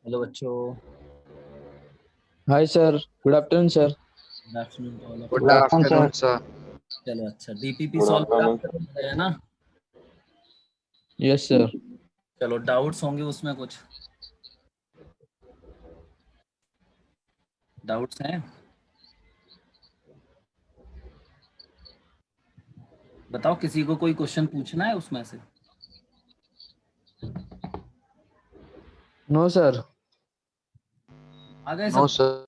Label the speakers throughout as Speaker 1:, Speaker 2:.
Speaker 1: Hello बच्चों।
Speaker 2: Hi sir, good afternoon sir.
Speaker 1: Good afternoon to all of
Speaker 3: good
Speaker 1: you.
Speaker 3: Afternoon sir.
Speaker 1: चलो अच्छा, DPP
Speaker 4: good
Speaker 1: solve
Speaker 4: afternoon.
Speaker 1: है ना।
Speaker 2: Yes sir.
Speaker 1: चलो doubts होंगे उसमें, कुछ डाउट्स हैं? बताओ, किसी को कोई क्वेश्चन पूछना है उसमें से?
Speaker 2: No sir.
Speaker 1: आ गए
Speaker 3: नो
Speaker 1: सब?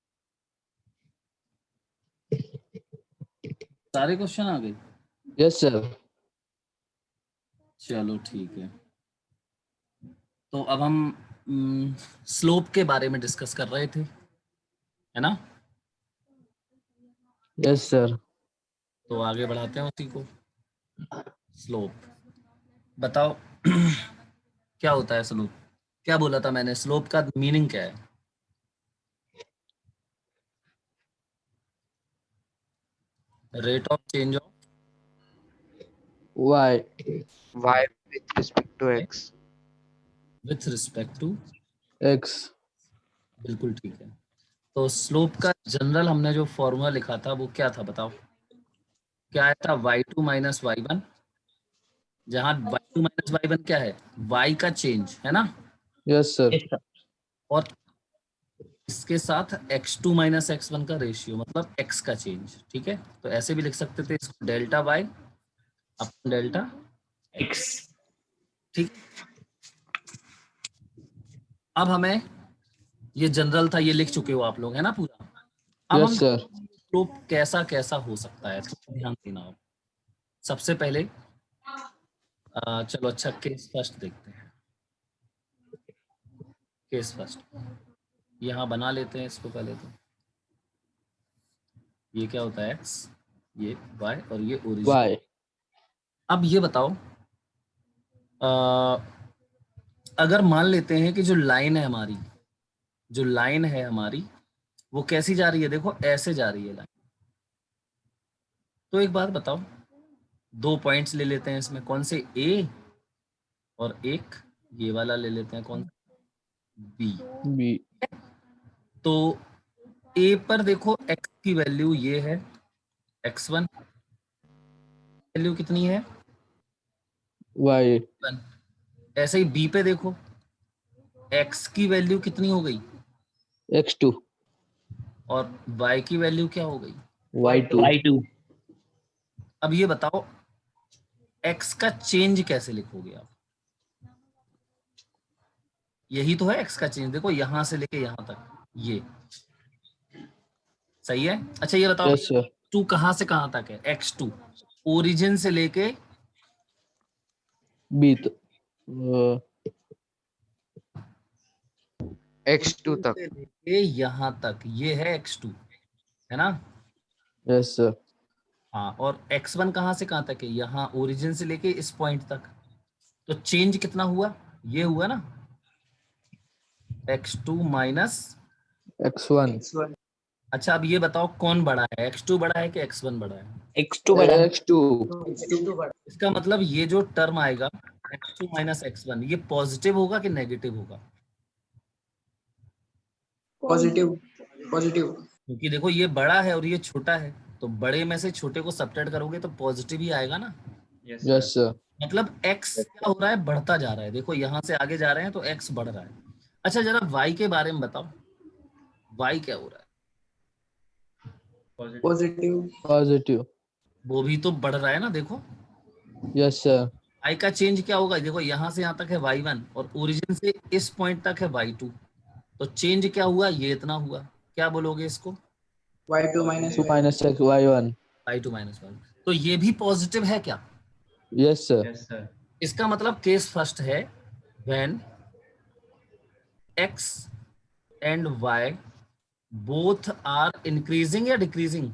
Speaker 3: सर।
Speaker 1: सारे क्वेश्चन आ गए?
Speaker 2: Yes sir.
Speaker 1: चलो ठीक है। तो अब हम स्लोप के बारे में डिस्कस कर रहे थे, है ना।
Speaker 2: Yes sir.
Speaker 1: तो आगे बढ़ाते हैं उसी को। स्लोप बताओ क्या होता है स्लोप? क्या बोला था मैंने, स्लोप का मीनिंग क्या है? Rate of change of
Speaker 2: Y.
Speaker 3: Y with respect to X.
Speaker 1: With respect to
Speaker 2: X.
Speaker 1: बिल्कुल ठीक है। तो स्लोप का जनरल हमने जो फॉर्मूला लिखा था वो क्या था बताओ? क्या आया था? y2 माइनस वाई वन, जहाँ y2 माइनस वाई वन क्या है? y का चेंज है ना।
Speaker 2: Yes sir.
Speaker 1: और इसके साथ x2 माइनस x1 का रेशियो, मतलब x का चेंज। ठीक है, तो ऐसे भी लिख सकते थे इसको, delta y upon delta x। ठीक, अब हमें, ये जनरल था, ये लिख चुके हो आप लोग, है ना पूरा। अब हम
Speaker 2: Yes sir.
Speaker 1: स्लोप कैसा कैसा हो सकता है, तो ध्यान देना आप। सबसे पहले चलो अच्छा, केस फर्स्ट देखते हैं। केस फर्स्ट यहाँ बना लेते हैं इसको पहले। तो ये क्या होता है? x, ये y और ये ओरिजिन।
Speaker 2: Y.
Speaker 1: अब ये बताओ, अगर मान लेते हैं कि जो लाइन है हमारी, जो लाइन है हमारी, वो कैसी जा रही है? देखो ऐसे जा रही है लाइन। तो एक बात बताओ, दो पॉइंट्स ले लेते हैं इसमें, कौन से? a और एक ये वाला ले लेते हैं, कौन? b।
Speaker 2: B.
Speaker 1: तो a पर देखो x की वैल्यू ये है, x1 वैल्यू कितनी है?
Speaker 2: Y.
Speaker 1: 1। ऐसे ही b पे देखो, x की वैल्यू कितनी हो गई
Speaker 2: X2.
Speaker 1: और y की वैल्यू क्या हो गई?
Speaker 2: Y2.
Speaker 4: Y2।
Speaker 1: अब ये बताओ, x का चेंज कैसे लिखोगे आप? यही तो है x का चेंज, देखो यहां से लेके यहां तक, ये सही है। अच्छा ये बताओ,
Speaker 2: Yes sir.
Speaker 1: टू कहां से कहां तक है? x2 ओरिजिन से लेके
Speaker 2: B. Uh,
Speaker 3: x2
Speaker 1: origin
Speaker 3: तक।
Speaker 1: से लेके यहां तक, ये है x2, है ना।
Speaker 2: yes sir.
Speaker 1: हाँ, और x1 कहां से कहां तक है? यहाँ ओरिजिन से लेके इस पॉइंट तक। तो चेंज कितना हुआ? ये हुआ ना, x2 माइनस।
Speaker 2: X1.
Speaker 1: अच्छा अब ये बताओ, कौन बड़ा है? x2 बड़ा है कि x1 बड़ा है?
Speaker 4: X2 बड़ा।
Speaker 2: X2.
Speaker 1: इसका मतलब ये जो टर्म आएगा x2 माइनस x1, ये पॉजिटिव होगा कि नेगेटिव होगा?
Speaker 5: पॉजिटिव। पॉजिटिव।
Speaker 1: क्योंकि देखो ये बड़ा है और ये छोटा है, तो बड़े में से छोटे को सबट्रैक्ट करोगे तो पॉजिटिव ही आएगा ना।
Speaker 2: Yes sir.
Speaker 1: मतलब x क्या हो रहा है? बढ़ता जा रहा है। देखो यहाँ से आगे जा रहे हैं तो x बढ़ रहा है। अच्छा जरा y के बारे में बताओ, y क्या हो रहा है?
Speaker 5: पॉजिटिव।
Speaker 2: Positive.
Speaker 1: वो भी तो बढ़ रहा है ना, देखो।
Speaker 2: Yes sir.
Speaker 1: y का चेंज क्या होगा? देखो यहाँ से यहाँ तक है y1 और ओरिजिन से इस पॉइंट तक है y2। तो चेंज क्या हुआ? ये इतना हुआ। क्या बोलोगे इसको?
Speaker 5: y2 minus
Speaker 2: 2 minus X Y1.
Speaker 1: y2 minus one. तो ये भी पॉजिटिव है क्या?
Speaker 2: Yes sir.
Speaker 1: इसका मतलब केस फर्स्ट है, when x and y both are increasing या decreasing?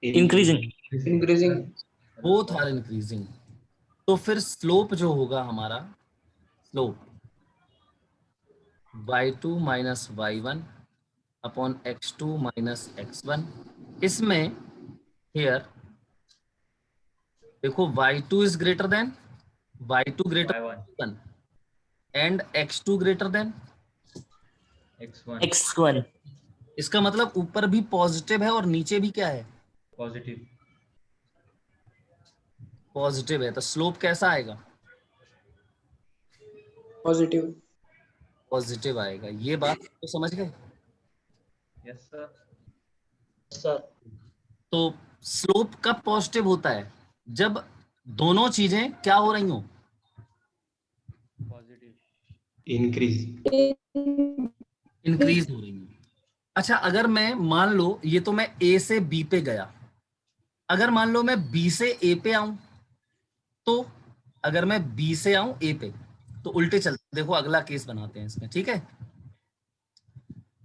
Speaker 4: Increasing.
Speaker 5: Increasing.
Speaker 1: Both are increasing. तो फिर स्लोप जो होगा हमारा, slope y2 minus Y one upon x2 minus x1। इसमें हियर देखो y2 is greater than y2 greater than 1, and x2 greater than,
Speaker 6: x1
Speaker 4: x1
Speaker 1: इसका मतलब ऊपर भी पॉजिटिव है और नीचे भी क्या है,
Speaker 6: पॉजिटिव
Speaker 1: पॉजिटिव है, तो स्लोप कैसा आएगा,
Speaker 5: पॉजिटिव
Speaker 1: पॉजिटिव आएगा। ये बात तो समझ गए।
Speaker 6: यस सर
Speaker 4: सर
Speaker 1: तो स्लोप कब पॉजिटिव होता है, जब दोनों चीजें क्या हो रही हो,
Speaker 6: पॉजिटिव इंक्रीज
Speaker 1: इंक्रीज हो रही हो। अच्छा, अगर मैं मान लो ये तो मैं ए से बी पे गया, अगर मान लो मैं बी से ए पे आऊं, तो अगर मैं बी से आऊं ए पे, तो उल्टे चलते, देखो अगला केस बनाते हैं इसमें, ठीक है।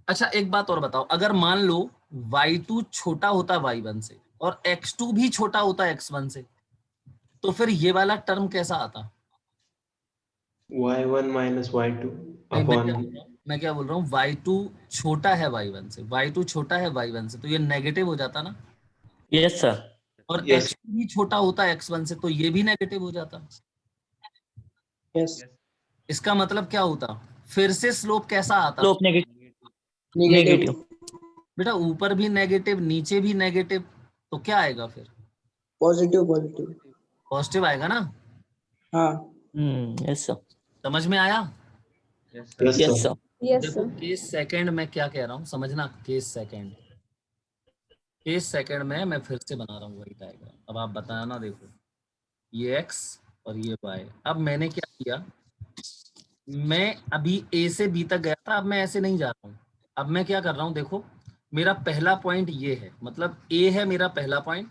Speaker 1: अच्छा एक बात और बताओ, अगर मान लो y2 छोटा होता y1 से और x2 भी छोटा होता x1 से, तो फिर ये वाला टर्म कैसा आता।
Speaker 6: y1 माइनस y2
Speaker 1: नहीं,
Speaker 6: अपॉन
Speaker 1: मैं क्या बोल रहा हूँ, y2 छोटा है y1 से, y2 छोटा है y1 से, तो ये नेगेटिव हो जाता ना,
Speaker 4: यस सर
Speaker 1: और
Speaker 6: यस
Speaker 1: x2 भी छोटा होता x1 से, तो ये भी नेगेटिव हो जाता।
Speaker 5: यस
Speaker 1: इसका मतलब क्या होता, फिर से स्लोप कैसा आता,
Speaker 4: स्लोप नेगेटिव
Speaker 5: नेगेटिव
Speaker 1: बेटा ऊपर भी नेगेटिव नीचे भी नेगेटिव, तो क्या आएगा फिर,
Speaker 5: पॉजिटिव पॉजिटिव
Speaker 1: पॉजिटिव आएगा ना।
Speaker 5: हाँ
Speaker 4: यस सर
Speaker 1: समझ में आया।
Speaker 6: यस
Speaker 4: यस
Speaker 6: सर
Speaker 4: सर
Speaker 1: देखो केस सेकंड में क्या कह रहा हूँ समझना, केस सेकंड में मैं फिर से बना रहा हूँ वही डायग्राम। अब आप बताना, देखो ये x और ये y। अब मैंने क्या किया, मैं अभी a से b तक गया था, अब मैं ऐसे नहीं जा रहा हूँ, अब मैं क्या कर रहा हूँ, देखो मेरा पहला पॉइंट ये है, मतलब a है मेरा पहला पॉइंट,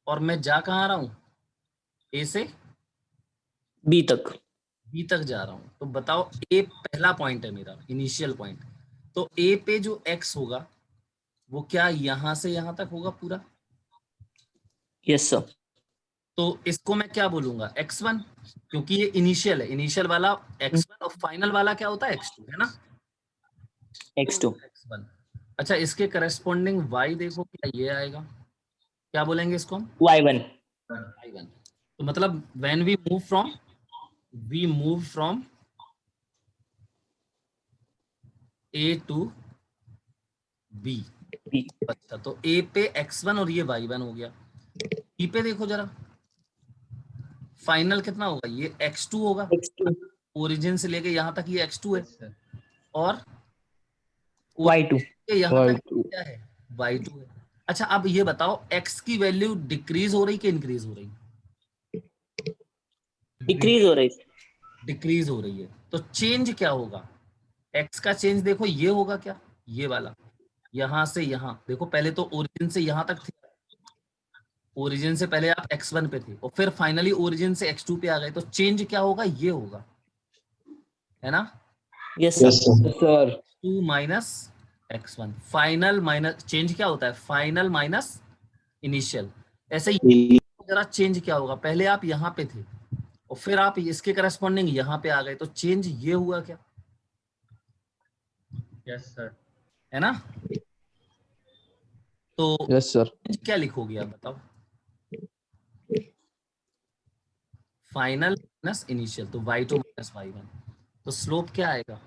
Speaker 1: और मैं जा कहाँ रहा हूँ, a से
Speaker 4: बी तक
Speaker 1: b तक जा रहा हूँ। तो बताओ a पहला पॉइंट है मेरा इनिशियल पॉइंट, तो a पे जो x होगा वो क्या यहाँ से यहाँ तक होगा पूरा,
Speaker 4: यस सर
Speaker 1: तो इसको मैं क्या बोलूंगा x1, क्योंकि ये इनिशियल है, इनिशियल वाला x1 और फाइनल वाला क्या होता है x2, है ना,
Speaker 4: x2
Speaker 1: x1। अच्छा इसके करस्पॉन्डिंग y देखो क्या ये आएगा, क्या बोलेंगे इसको हम,
Speaker 4: y1
Speaker 1: y1। तो मतलब when we move from a to b।
Speaker 4: b
Speaker 1: अच्छा तो a पे x1 और ये y1 हो गया, b पे देखो जरा, फाइनल कितना होगा, ये x2 होगा,
Speaker 4: x2
Speaker 1: ओरिजिन से लेके यहाँ तक ये x2 है,
Speaker 6: सर
Speaker 1: और
Speaker 4: y2
Speaker 1: के यहाँ तक
Speaker 2: y2
Speaker 1: क्या है, y2 है। अच्छा अब ये बताओ x की वैल्यू डिक्रीज हो रही कि इंक्रीज हो रही,
Speaker 4: डिक्रीज हो रही
Speaker 1: डिक्रीज हो रही है, तो चेंज क्या होगा, x का चेंज देखो ये होगा क्या, ये वाला, यहां से यहां देखो, पहले तो ओरिजिन से यहां तक थे, ओरिजिन से पहले आप x1 पे थे और फिर फाइनली ओरिजिन से x2 पे आ गए, तो चेंज क्या होगा, ये होगा, है ना,
Speaker 4: yes
Speaker 6: yes
Speaker 4: sir
Speaker 6: sir
Speaker 2: yes sir
Speaker 1: 2 minus x1, final minus, change क्या होता है, फाइनल माइनस इनिशियल। ऐसे ही जरा चेंज क्या होगा, पहले आप यहाँ पे थे और फिर आप इसके करस्पॉन्डिंग यहाँ पे आ गए, तो चेंज ये हुआ क्या,
Speaker 6: यस सर
Speaker 1: है ना। तो
Speaker 2: yes sir
Speaker 1: क्या लिखोगे आप बताओ, फाइनल माइनस इनिशियल, तो y2 माइनस y1, तो स्लोप क्या आएगा,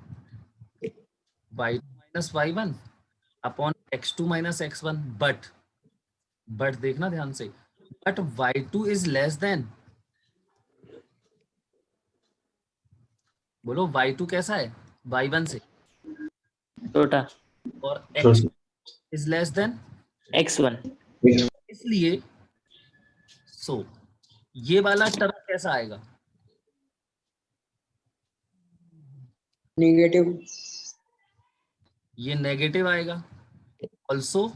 Speaker 1: y2 minus y1 upon x2 minus x1, but देखना ध्यान से, but y2 is less than, बोलो y2 कैसा है y1 से,
Speaker 4: छोटा
Speaker 1: और x is less than,
Speaker 4: x1
Speaker 1: इसलिए सो ये वाला टर्म कैसा आएगा,
Speaker 5: नेगेटिव
Speaker 1: ये नेगेटिव आएगा। ऑल्सो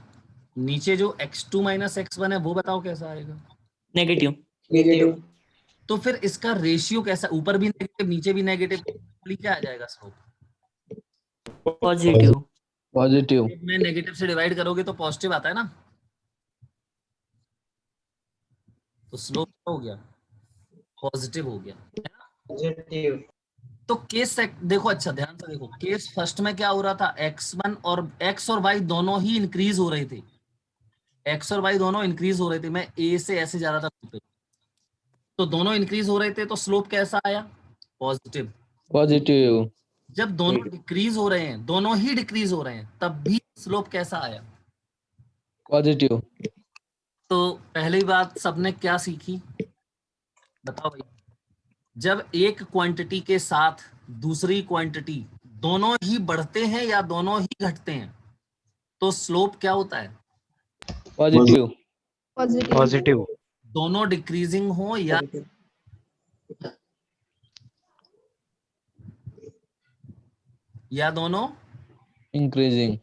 Speaker 1: नीचे जो x2 माइनस x1 है वो बताओ कैसा आएगा,
Speaker 4: नेगेटिव
Speaker 5: नेगेटिव
Speaker 1: तो फिर इसका रेशियो कैसा, ऊपर भी नेगेटिव नीचे भी नेगेटिव, क्या आ जाएगा स्लोप,
Speaker 4: पॉजिटिव
Speaker 2: positive
Speaker 1: में नेगेटिव से डिवाइड करोगे तो पॉजिटिव आता है ना, तो स्लोप क्या हो गया, पॉजिटिव हो गया, है ना।
Speaker 5: पॉजिटिव
Speaker 1: तो देखो, अच्छा ध्यान से देखो, केस फर्स्ट में क्या हो रहा था, x1 और x और y दोनों ही इंक्रीज हो रहे थे, x और y दोनों इंक्रीज हो रहे थे, मैं a से ऐसे जा रहा था, तो दोनों इंक्रीज हो रहे थे, तो स्लोप कैसा आया, पॉजिटिव।
Speaker 2: Positive.
Speaker 1: जब दोनों डिक्रीज हो रहे हैं, दोनों ही डिक्रीज हो रहे हैं, तब भी स्लोप कैसा आया?
Speaker 2: Positive.
Speaker 1: तो पहली बात सबने क्या सीखी, बताओ भाई? जब एक क्वांटिटी के साथ दूसरी क्वांटिटी दोनों ही बढ़ते हैं या दोनों ही घटते हैं, तो स्लोप क्या होता है?
Speaker 2: Positive.
Speaker 3: Positive.
Speaker 1: दोनों डिक्रीजिंग हो या दोनों
Speaker 2: Increasing.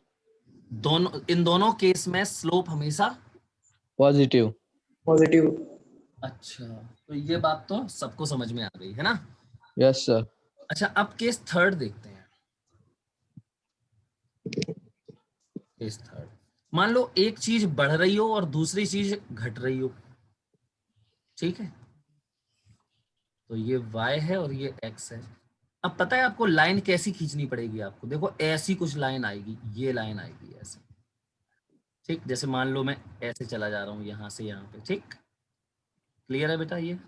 Speaker 1: इन दोनों केस में स्लोप हमेशा
Speaker 2: Positive.
Speaker 5: पॉजिटिव।
Speaker 1: अच्छा, तो ये बात तो सबको समझ में आ गई है ना?
Speaker 2: Yes, sir.
Speaker 1: अच्छा, अब केस थर्ड देखते हैं। केस थर्ड, मान लो एक चीज बढ़ रही हो और दूसरी चीज घट रही हो, ठीक है? तो ये y है और ये x है। अब पता है आपको लाइन कैसी खींचनी पड़ेगी आपको? देखो ऐसी कुछ लाइन आएगी, ये लाइन आएगी ऐसे, ठीक? जैसे मान लो मैं ऐसे चला जा रहा हूँ यहाँ से यहाँ पे, ठीक? क्लियर है बेटा? ये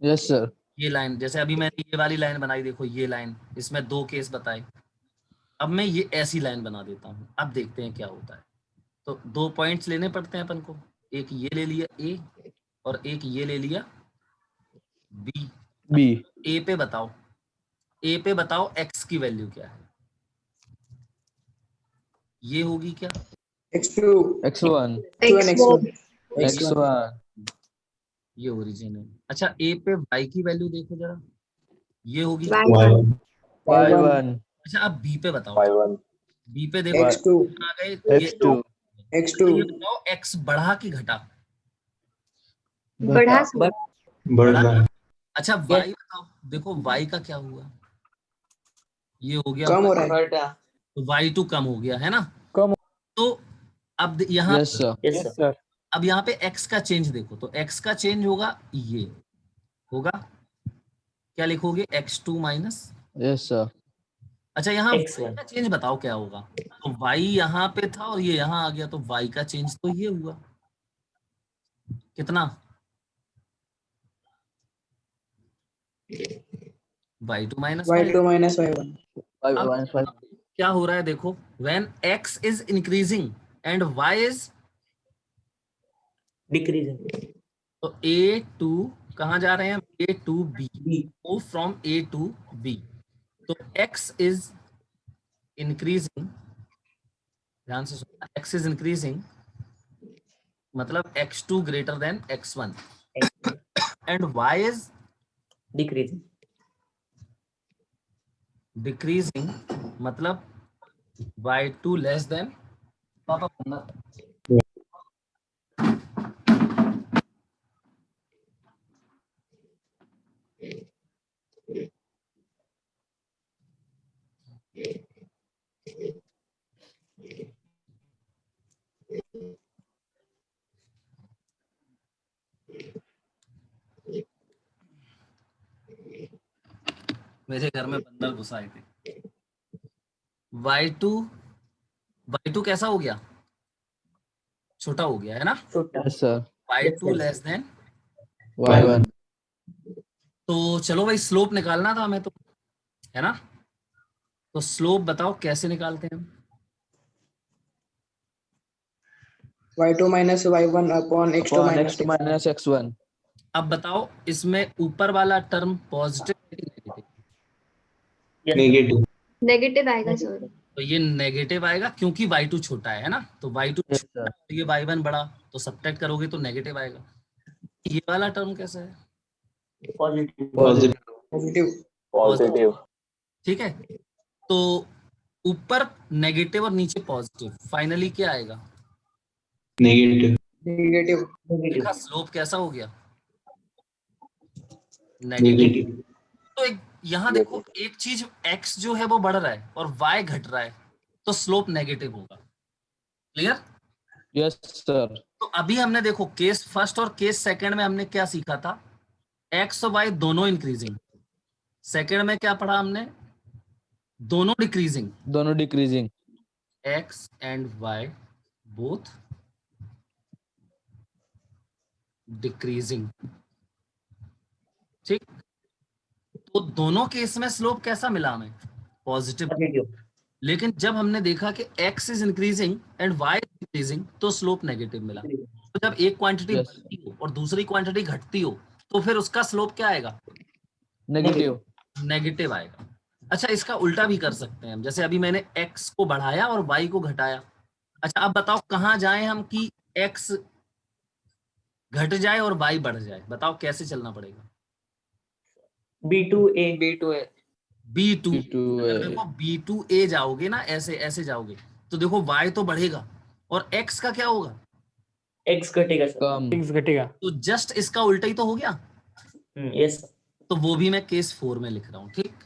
Speaker 2: Yes, sir.
Speaker 1: ये लाइन, जैसे अभी मैंने ये वाली लाइन बनाई, देखो ये लाइन, इसमें दो केस बताए। अब मैं ये ऐसी लाइन बना देता हूँ, अब देखते हैं क्या होता है। तो 2 पॉइंट्स लेने पड़ते हैं अपन को, एक ये ले लिया A और एक ये ले लिया B।
Speaker 2: B.
Speaker 1: A पे बताओ, A पे बताओ x की वैल्यू क्या है? ये होगी क्या?
Speaker 5: x2
Speaker 2: X1.
Speaker 5: x1
Speaker 2: X1.
Speaker 1: ये ओरिजिन है। अच्छा, A पे y की वैल्यू देखो जरा, ये होगी।
Speaker 6: Y1.
Speaker 2: Y1.
Speaker 1: अच्छा, अब B पे बताओ, B पे देखो
Speaker 5: x2
Speaker 1: आ गए, ये
Speaker 2: X2.
Speaker 5: x2
Speaker 1: ये बताओ x बढ़ा कि घटा?
Speaker 2: बढ़ा.
Speaker 6: बढ़ रहा है.
Speaker 1: अच्छा, y बताओ, देखो y का क्या हुआ? ये हो गया
Speaker 5: कम हो रहा है।
Speaker 1: तो y2 कम हो गया है ना?
Speaker 2: कम.
Speaker 1: तो अब यहाँ,
Speaker 2: Yes, sir.
Speaker 4: Yes, sir.
Speaker 1: अब यहाँ पे x का चेंज देखो, तो x का चेंज होगा, ये होगा, क्या लिखोगे? x2 minus.
Speaker 2: Yes, sir.
Speaker 1: अच्छा, यहाँ y
Speaker 4: X1.
Speaker 1: का चेंज बताओ क्या होगा? तो y यहाँ पे था और ये यहाँ आ गया, तो y का चेंज तो ये हुआ, कितना? y2 minus
Speaker 5: y2 minus y1
Speaker 2: Y1.
Speaker 1: क्या हो रहा है देखो, when x is increasing and y is,
Speaker 4: Decreasing.
Speaker 1: तो a to कहाँ जा रहे हैं? a to b,
Speaker 4: B.
Speaker 1: move from a to b, तो x is increasing, ध्यान से सुनना, x is increasing मतलब x2 greater than x1 and y is
Speaker 4: Decreasing.
Speaker 1: decreasing मतलब y2 less than, पापा मेरे घर में बंदर घुस आए थे। y2 कैसा हो गया? छोटा हो गया है ना?
Speaker 2: Yes, sir.
Speaker 1: y2 less than,
Speaker 2: Y1.
Speaker 1: तो चलो भाई स्लोप निकालना था हमें तो, है ना? तो स्लोप बताओ कैसे निकालते हैं हम?
Speaker 5: y2 minus y1 upon x2
Speaker 2: Upon
Speaker 5: minus
Speaker 2: X2 minus X1.
Speaker 1: अब बताओ इसमें ऊपर वाला टर्म पॉजिटिव है कि negative?
Speaker 4: Yes, sir.
Speaker 6: Negative.
Speaker 7: Negative आएगा सर।
Speaker 1: तो ये नेगेटिव आएगा क्योंकि y2 छोटा है ना? तो y2
Speaker 2: Yes,
Speaker 1: छोटा
Speaker 2: sir.
Speaker 1: है, तो ये y1 बड़ा, तो सब्ट्रैक्ट करोगे तो नेगेटिव आएगा। ये वाला टर्म कैसा है?
Speaker 4: Positive.
Speaker 2: Positive.
Speaker 5: पॉजिटिव।
Speaker 1: ठीक है, तो ऊपर नेगेटिव और नीचे पॉजिटिव, फाइनली क्या आएगा?
Speaker 6: Negative.
Speaker 5: नेगेटिव।
Speaker 4: Negative.
Speaker 1: देखा स्लोप कैसा हो गया? नेगेटिव।
Speaker 6: Negative.
Speaker 1: तो यहाँ देखो एक चीज x जो है वो बढ़ रहा है और y घट रहा है, तो स्लोप नेगेटिव होगा। क्लियर?
Speaker 2: Yes, sir.
Speaker 1: तो अभी हमने देखो केस फर्स्ट और केस सेकंड में हमने क्या सीखा था? x और y दोनों इंक्रीजिंग। सेकंड में क्या पढ़ा हमने? दोनों डिक्रीजिंग।
Speaker 2: दोनों decreasing.
Speaker 1: x and y both decreasing. ठीक, तो दोनों केस में स्लोप कैसा मिला हमें? पॉजिटिव।
Speaker 4: पॉजिटिव।
Speaker 1: लेकिन जब हमने देखा कि x is increasing and y is increasing तो स्लोप नेगेटिव मिला। तो जब एक क्वांटिटी
Speaker 2: Yes.
Speaker 1: बढ़ती हो और दूसरी क्वांटिटी घटती हो तो फिर उसका स्लोप क्या आएगा?
Speaker 2: Negative.
Speaker 1: नेगेटिव आएगा। अच्छा, इसका उल्टा भी कर सकते हैं हम, जैसे अभी मैंने x को बढ़ाया और y को घटाया। अच्छा, अब बताओ कहाँ जाए हम कि x घट जाए और y बढ़ जाए? बताओ कैसे चलना पड़ेगा?
Speaker 4: B2A।
Speaker 2: B2A.
Speaker 1: B2।
Speaker 2: B2A.
Speaker 1: अगर देखो B2A जाओगे ना, ऐसे ऐसे जाओगे तो देखो y तो बढ़ेगा और x का क्या होगा?
Speaker 4: X घटेगा सर।
Speaker 2: Come.
Speaker 3: X घटेगा।
Speaker 1: तो जस्ट इसका उल्टा ही तो हो गया।
Speaker 4: यस।
Speaker 1: तो वो भी मैं केस 4 में लिख रहा हूं। ठीक,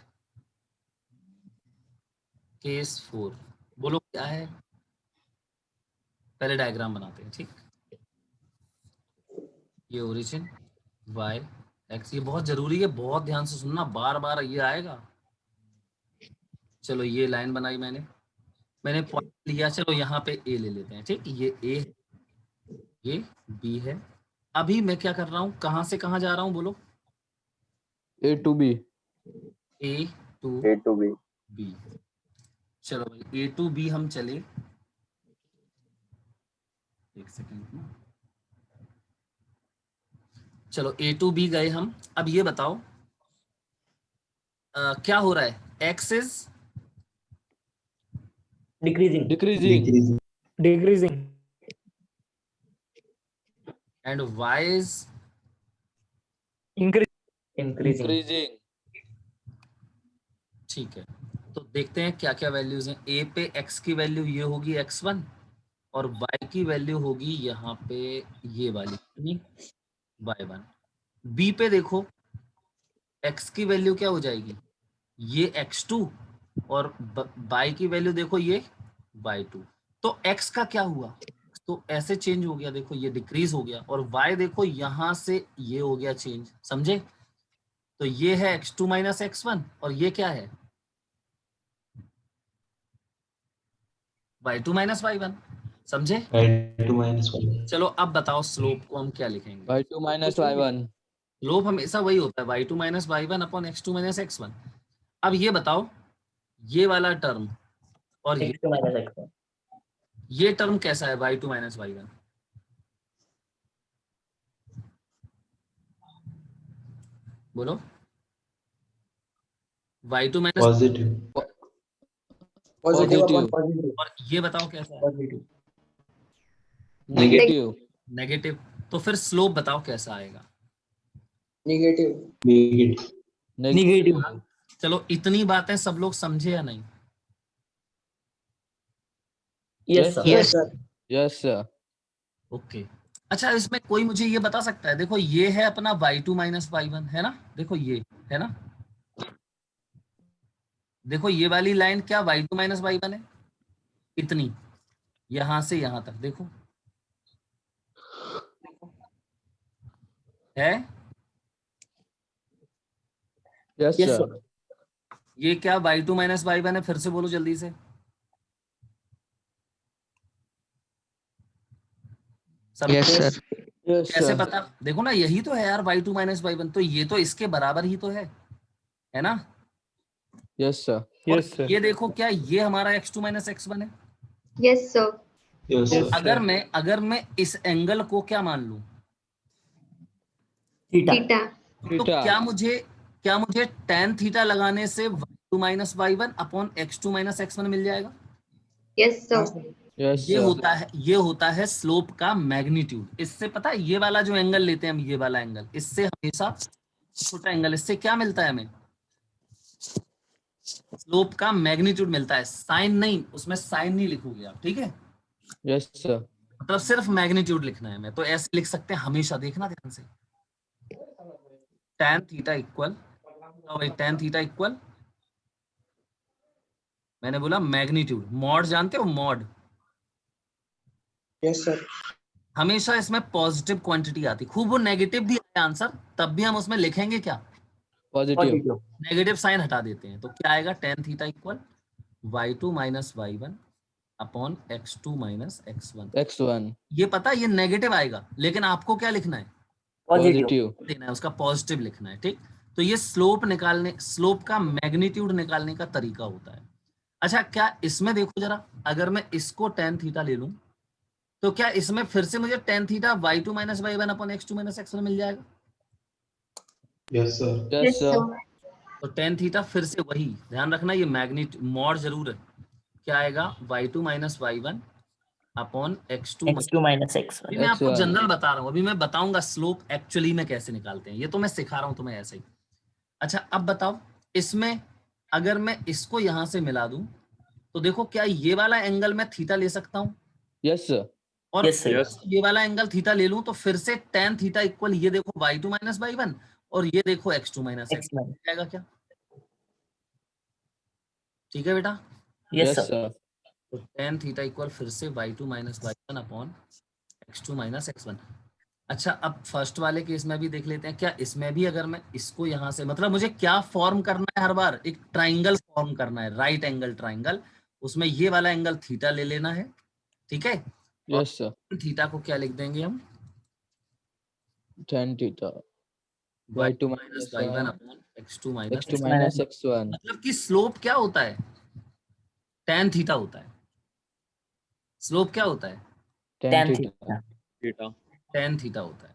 Speaker 1: केस 4 बोलो क्या है? पहले डायग्राम बनाते हैं। ठीक, ये ओरिजिन y x, ये बहुत जरूरी है, बहुत ध्यान से सुनना, बार बार ये आएगा। चलो ये लाइन बनाई मैंने पॉइंट लिया। चलो यहाँ पे a ले लेते हैं। ठीक, ये a है, ये b है। अभी मैं क्या कर रहा हूँ, कहाँ से कहाँ जा रहा हूँ बोलो?
Speaker 2: A to B.
Speaker 1: a to b। चलो भाई a to b हम चले, एक सेकंड। चलो a to b गए हम। अब ये बताओ क्या हो रहा है? x is
Speaker 4: decreasing.
Speaker 2: Decreasing.
Speaker 3: Decreasing.
Speaker 1: And y is
Speaker 3: Increase.
Speaker 4: Increasing.
Speaker 2: Increasing.
Speaker 1: ठीक है। तो देखते हैं क्या क्या वैल्यूज हैं। a पे x की वैल्यू ये होगी x1 और y की वैल्यू होगी यहाँ पे ये वाली y1। b पे देखो x की वैल्यू क्या हो जाएगी? ये x2 और y की वैल्यू देखो ये y2। तो x का क्या हुआ? तो ऐसे चेंज हो गया, देखो ये डिक्रीज हो गया, और y देखो यहां से ये हो गया चेंज। समझे? तो ये है x2 माइनस x1 और ये क्या है? y2 minus y1। समझे?
Speaker 6: y2 minus 1
Speaker 1: चलो अब बताओ स्लोप को हम क्या लिखेंगे?
Speaker 2: Y2 minus Y1.
Speaker 1: स्लोप हमेशा वही होता है, y2 minus y1 upon x2 minus x1। अब ये बताओ ये वाला टर्म और
Speaker 4: X2 माइनस X1।
Speaker 1: ये टर्म कैसा है? y2 minus y1। बोलो। y2 minus,
Speaker 6: positive
Speaker 5: positive upon
Speaker 2: Positive.
Speaker 1: और ये बताओ कैसा है?
Speaker 4: पॉजिटिव।
Speaker 2: Negative.
Speaker 1: नेगेटिव। तो फिर स्लोप बताओ कैसा आएगा?
Speaker 5: नेगेटिव।
Speaker 6: negative
Speaker 2: Negative.
Speaker 1: चलो इतनी बातें सब लोग समझे या नहीं?
Speaker 4: Yes sir.
Speaker 5: Yes sir.
Speaker 2: Yes, sir.
Speaker 1: Okay. अच्छा, इसमें कोई मुझे ये बता सकता है? देखो ये है अपना y2 माइनस y1 है ना, देखो ये है ना, देखो ये वाली लाइन क्या y2 माइनस y1 है? इतनी, यहां से यहां तक देखो है।
Speaker 2: Yes,
Speaker 4: yes
Speaker 2: sir.
Speaker 4: सर।
Speaker 1: ये क्या y2 माइनस y1 है? फिर से बोलो जल्दी से। सब
Speaker 5: यस सर।
Speaker 2: Yes,
Speaker 1: कैसे
Speaker 2: sir.
Speaker 1: पता? देखो ना, यही तो है यार y2 माइनस y1, तो ये तो इसके बराबर ही तो है ना?
Speaker 2: Yes, sir.
Speaker 1: और
Speaker 3: Yes, sir.
Speaker 1: ये देखो क्या ये हमारा x2 माइनस x1 है।
Speaker 7: Yes, sir.
Speaker 6: yes sir
Speaker 3: Yes.
Speaker 1: अगर मैं इस एंगल को क्या मान लूं,
Speaker 4: थीटा।
Speaker 7: Theta.
Speaker 1: तो
Speaker 2: Theta.
Speaker 1: क्या मुझे tan थीटा लगाने से y2 minus y1 upon x2 minus x1 मिल जाएगा?
Speaker 7: Yes, sir.
Speaker 2: Yes,
Speaker 1: ये
Speaker 2: sir.
Speaker 1: होता है स्लोप का मैग्नीट्यूड। इससे पता है, ये वाला जो एंगल लेते हैं हम, ये वाला एंगल, इससे हमेशा छोटा एंगल, इससे क्या मिलता है हमें? स्लोप का मैग्नीट्यूड मिलता है, साइन नहीं, उसमें साइन नहीं लिखोगे आप। ठीक है,
Speaker 2: Yes, sir.
Speaker 1: मतलब सिर्फ मैग्नीट्यूड लिखना है। मैं तो ऐसे लिख सकते हैं, हमेशा देखना ध्यान से। tan theta equal, tan theta equal, मैंने बोला मैग्नीट्यूड। मॉड जानते हो? Mod
Speaker 5: yes sir.
Speaker 1: हमेशा इसमें पॉजिटिव क्वांटिटी आती, खूब वो नेगेटिव भी है आंसर, तब भी हम उसमें लिखेंगे क्या?
Speaker 2: Positive.
Speaker 4: पॉजिटिव।
Speaker 1: नेगेटिव साइन हटा देते हैं। तो क्या आएगा? tan theta equal y2 minus y1 upon x2 minus x1।
Speaker 2: X1.
Speaker 1: ये पता है ये नेगेटिव आएगा, लेकिन आपको क्या लिखना है?
Speaker 4: पॉजिटिव।
Speaker 2: Positive.
Speaker 1: देना है, उसका पॉजिटिव लिखना है। ठीक, तो ये स्लोप का मैग्नीट्यूड निकालने का तरीका होता है। अच्छा, क्या इसमें देखो जरा, अगर मैं इसको टेन थीटा ले लूं तो क्या इसमें फिर से मुझे tan theta y2 minus Y one upon x2 minus x1 मिल जाएगा?
Speaker 6: Yes, sir.
Speaker 2: Yes,
Speaker 7: Yes,
Speaker 2: sir.
Speaker 7: sir.
Speaker 1: तो टेन थीटा फिर से वही, ध्यान रखना ये मॉड जरूर है, क्या आएगा y2 minus Y one upon x2।
Speaker 4: x2 minus x1.
Speaker 1: अभी मैं आपको
Speaker 2: X1.
Speaker 1: जनरल बता रहा हूँ, अभी मैं बताऊंगा स्लोप एक्चुअली में कैसे निकालते हैं, ये तो मैं सिखा रहा हूँ तुम्हें ऐसे ही। अच्छा अब बताओ, इसमें अगर मैं इसको यहां से मिला दूं तो देखो क्या ये वाला एंगल मैं थीटा ले सकता हूं,
Speaker 2: Yes, sir.
Speaker 1: और
Speaker 4: Yes, sir.
Speaker 1: फिर ये वाला एंगल थीटा ले लूं तो फिर से टेन थीटा इक्वल ये देखो y2 माइनस वाई वन और ये देखो x2 माइनस एक्स
Speaker 4: x1.
Speaker 1: जाएगा क्या? ठीक है बेटा,
Speaker 4: Yes,
Speaker 2: Yes,
Speaker 4: sir.
Speaker 2: sir.
Speaker 1: तो टेन थीटा इक्वल फिर से y2 minus Y one upon x2 minus x1। अच्छा अब फर्स्ट वाले केस में भी देख लेते हैं, क्या इसमें भी अगर मैं इसको यहां से, मतलब मुझे क्या फॉर्म करना है, हर बार एक ट्राइंगल फॉर्म करना है, राइट एंगल ट्राइंगल, उसमें ये वाला एंगल थीटा ले लेना है, ठीक है? और
Speaker 2: Yes, sir.
Speaker 1: थीटा को क्या लिख देंगे हम,
Speaker 2: Tan theta.
Speaker 1: y2
Speaker 2: Y2
Speaker 1: minus
Speaker 2: minus
Speaker 1: Y one upon x2 minus,
Speaker 2: X2
Speaker 4: x
Speaker 2: minus
Speaker 4: minus
Speaker 2: X1.
Speaker 1: मतलब कि स्लोप क्या होता है, tan थीटा होता है। स्लोप क्या होता है,
Speaker 2: Tan
Speaker 4: tan
Speaker 2: theta.
Speaker 4: theta.
Speaker 3: theta.
Speaker 1: tan theta होता है।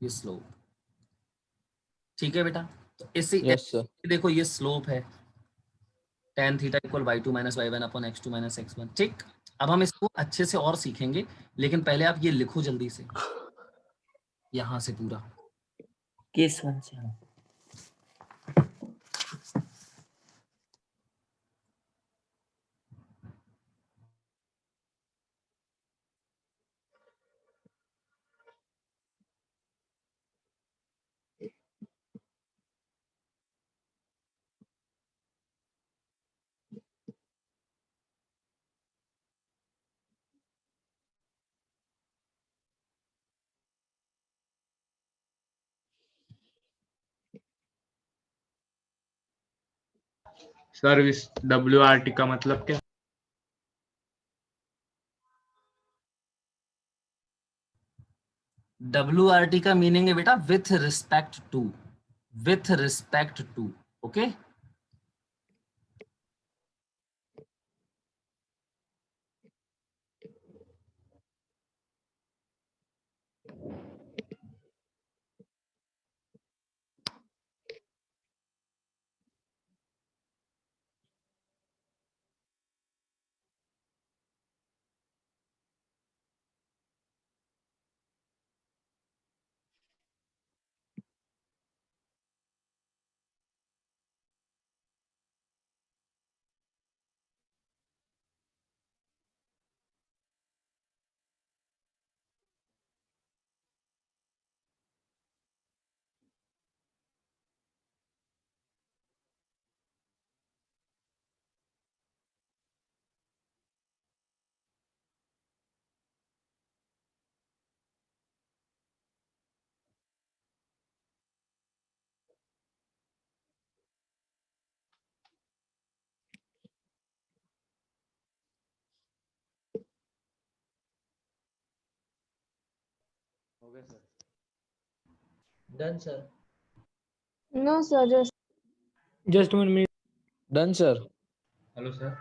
Speaker 1: ये स्लोप, ठीक है बेटा? तो इसी
Speaker 2: Yes, sir.
Speaker 1: देखो ये स्लोप है, tan theta equal y2 minus Y one upon x2 minus x1। ठीक, अब हम इसको अच्छे से और सीखेंगे, लेकिन पहले आप ये लिखो जल्दी से यहां से पूरा।
Speaker 4: Case 1 से हाँ.
Speaker 3: सर इस WRT का मतलब क्या?
Speaker 1: WRT का मीनिंग है बेटा with respect to, with respect to, okay?
Speaker 4: Done, sir.
Speaker 8: No, sir, just 1 minute.
Speaker 2: Done, sir.
Speaker 3: Hello sir,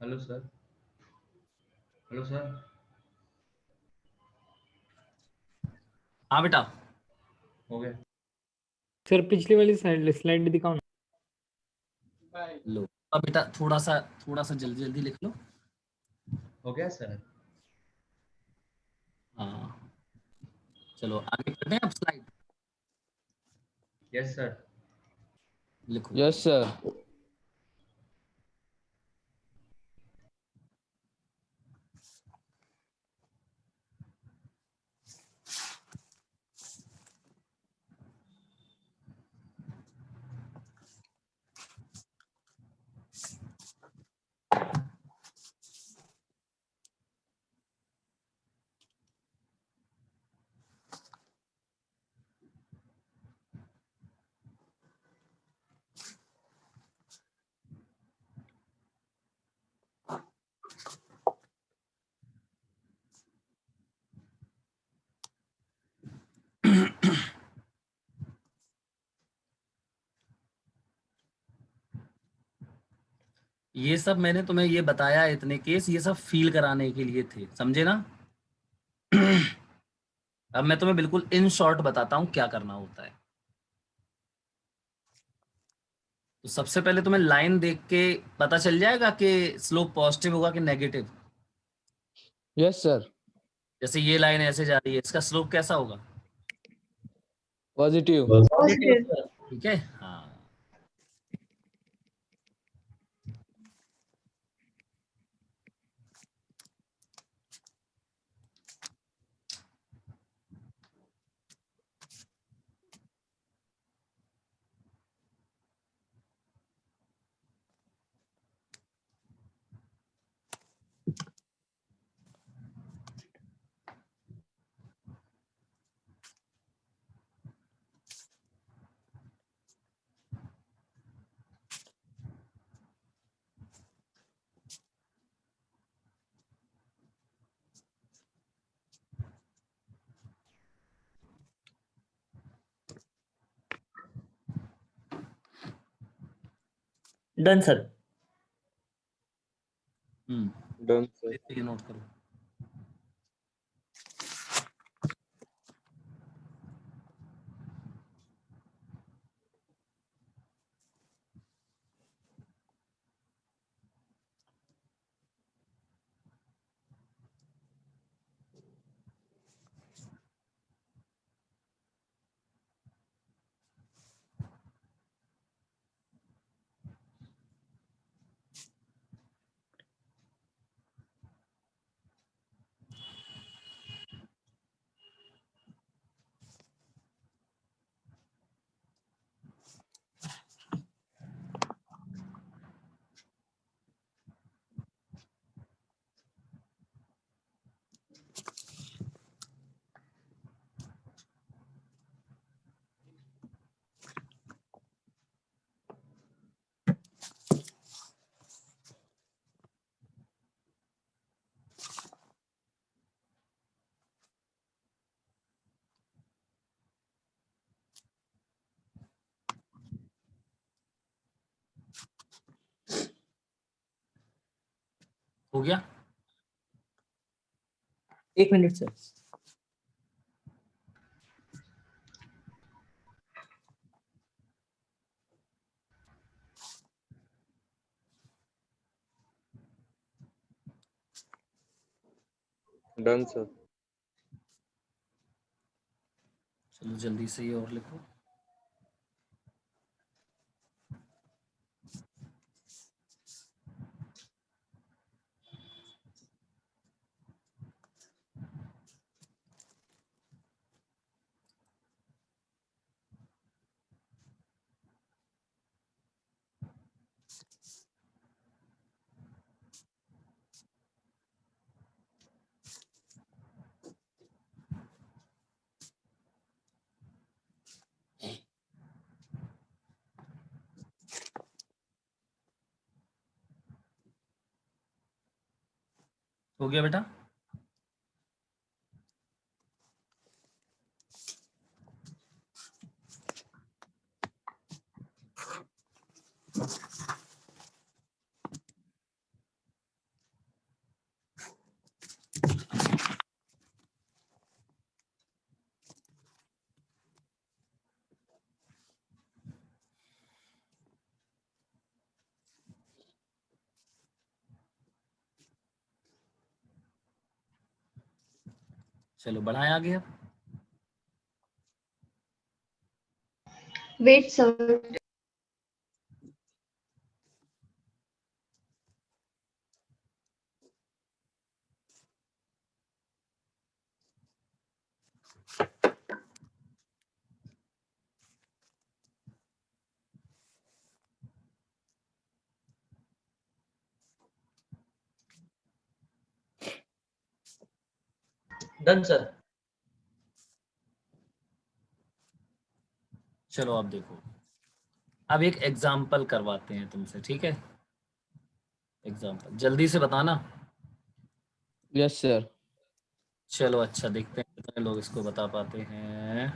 Speaker 3: hello sir, hello sir.
Speaker 1: हाँ बेटा,
Speaker 3: हो गया।
Speaker 8: सर पिछली वाली स्लाइड दिखाओ ना।
Speaker 1: लो अब बेटा थोड़ा सा जल्दी जल्दी लिख लो।
Speaker 3: हो गया सर।
Speaker 1: हाँ चलो आगे बढ़ते हैं, अब स्लाइड
Speaker 3: यस सर।
Speaker 1: लिखो।
Speaker 2: Yes, sir.
Speaker 1: ये सब मैंने तुम्हें ये बताया, इतने केस ये सब फील कराने के लिए थे, समझे ना? अब मैं तुम्हें बिल्कुल इन शॉर्ट बताता हूँ क्या करना होता है। तो सबसे पहले तुम्हें लाइन देख के पता चल जाएगा कि स्लोप पॉजिटिव होगा कि नेगेटिव।
Speaker 2: Yes, sir.
Speaker 1: जैसे ये लाइन ऐसे जा रही है, इसका स्लोप कैसा होगा?
Speaker 2: Positive.
Speaker 7: Positive.
Speaker 1: ठीक है, हाँ।
Speaker 4: Done, sir.
Speaker 2: Done, sir.
Speaker 1: ये नोट करो। हो गया?
Speaker 4: 1 minute, sir.
Speaker 2: Done, sir.
Speaker 1: चलो जल्दी से ये और लिखो। हो गया बेटा? चलो बढ़ाएं आगे अब।
Speaker 7: Wait, sir.
Speaker 4: Done, sir.
Speaker 1: चलो अब देखो, अब एक एग्जाम्पल करवाते हैं तुमसे, ठीक है? एग्जाम्पल जल्दी से बताना।
Speaker 2: Yes, sir.
Speaker 1: चलो अच्छा, देखते हैं कितने लोग इसको बता पाते हैं।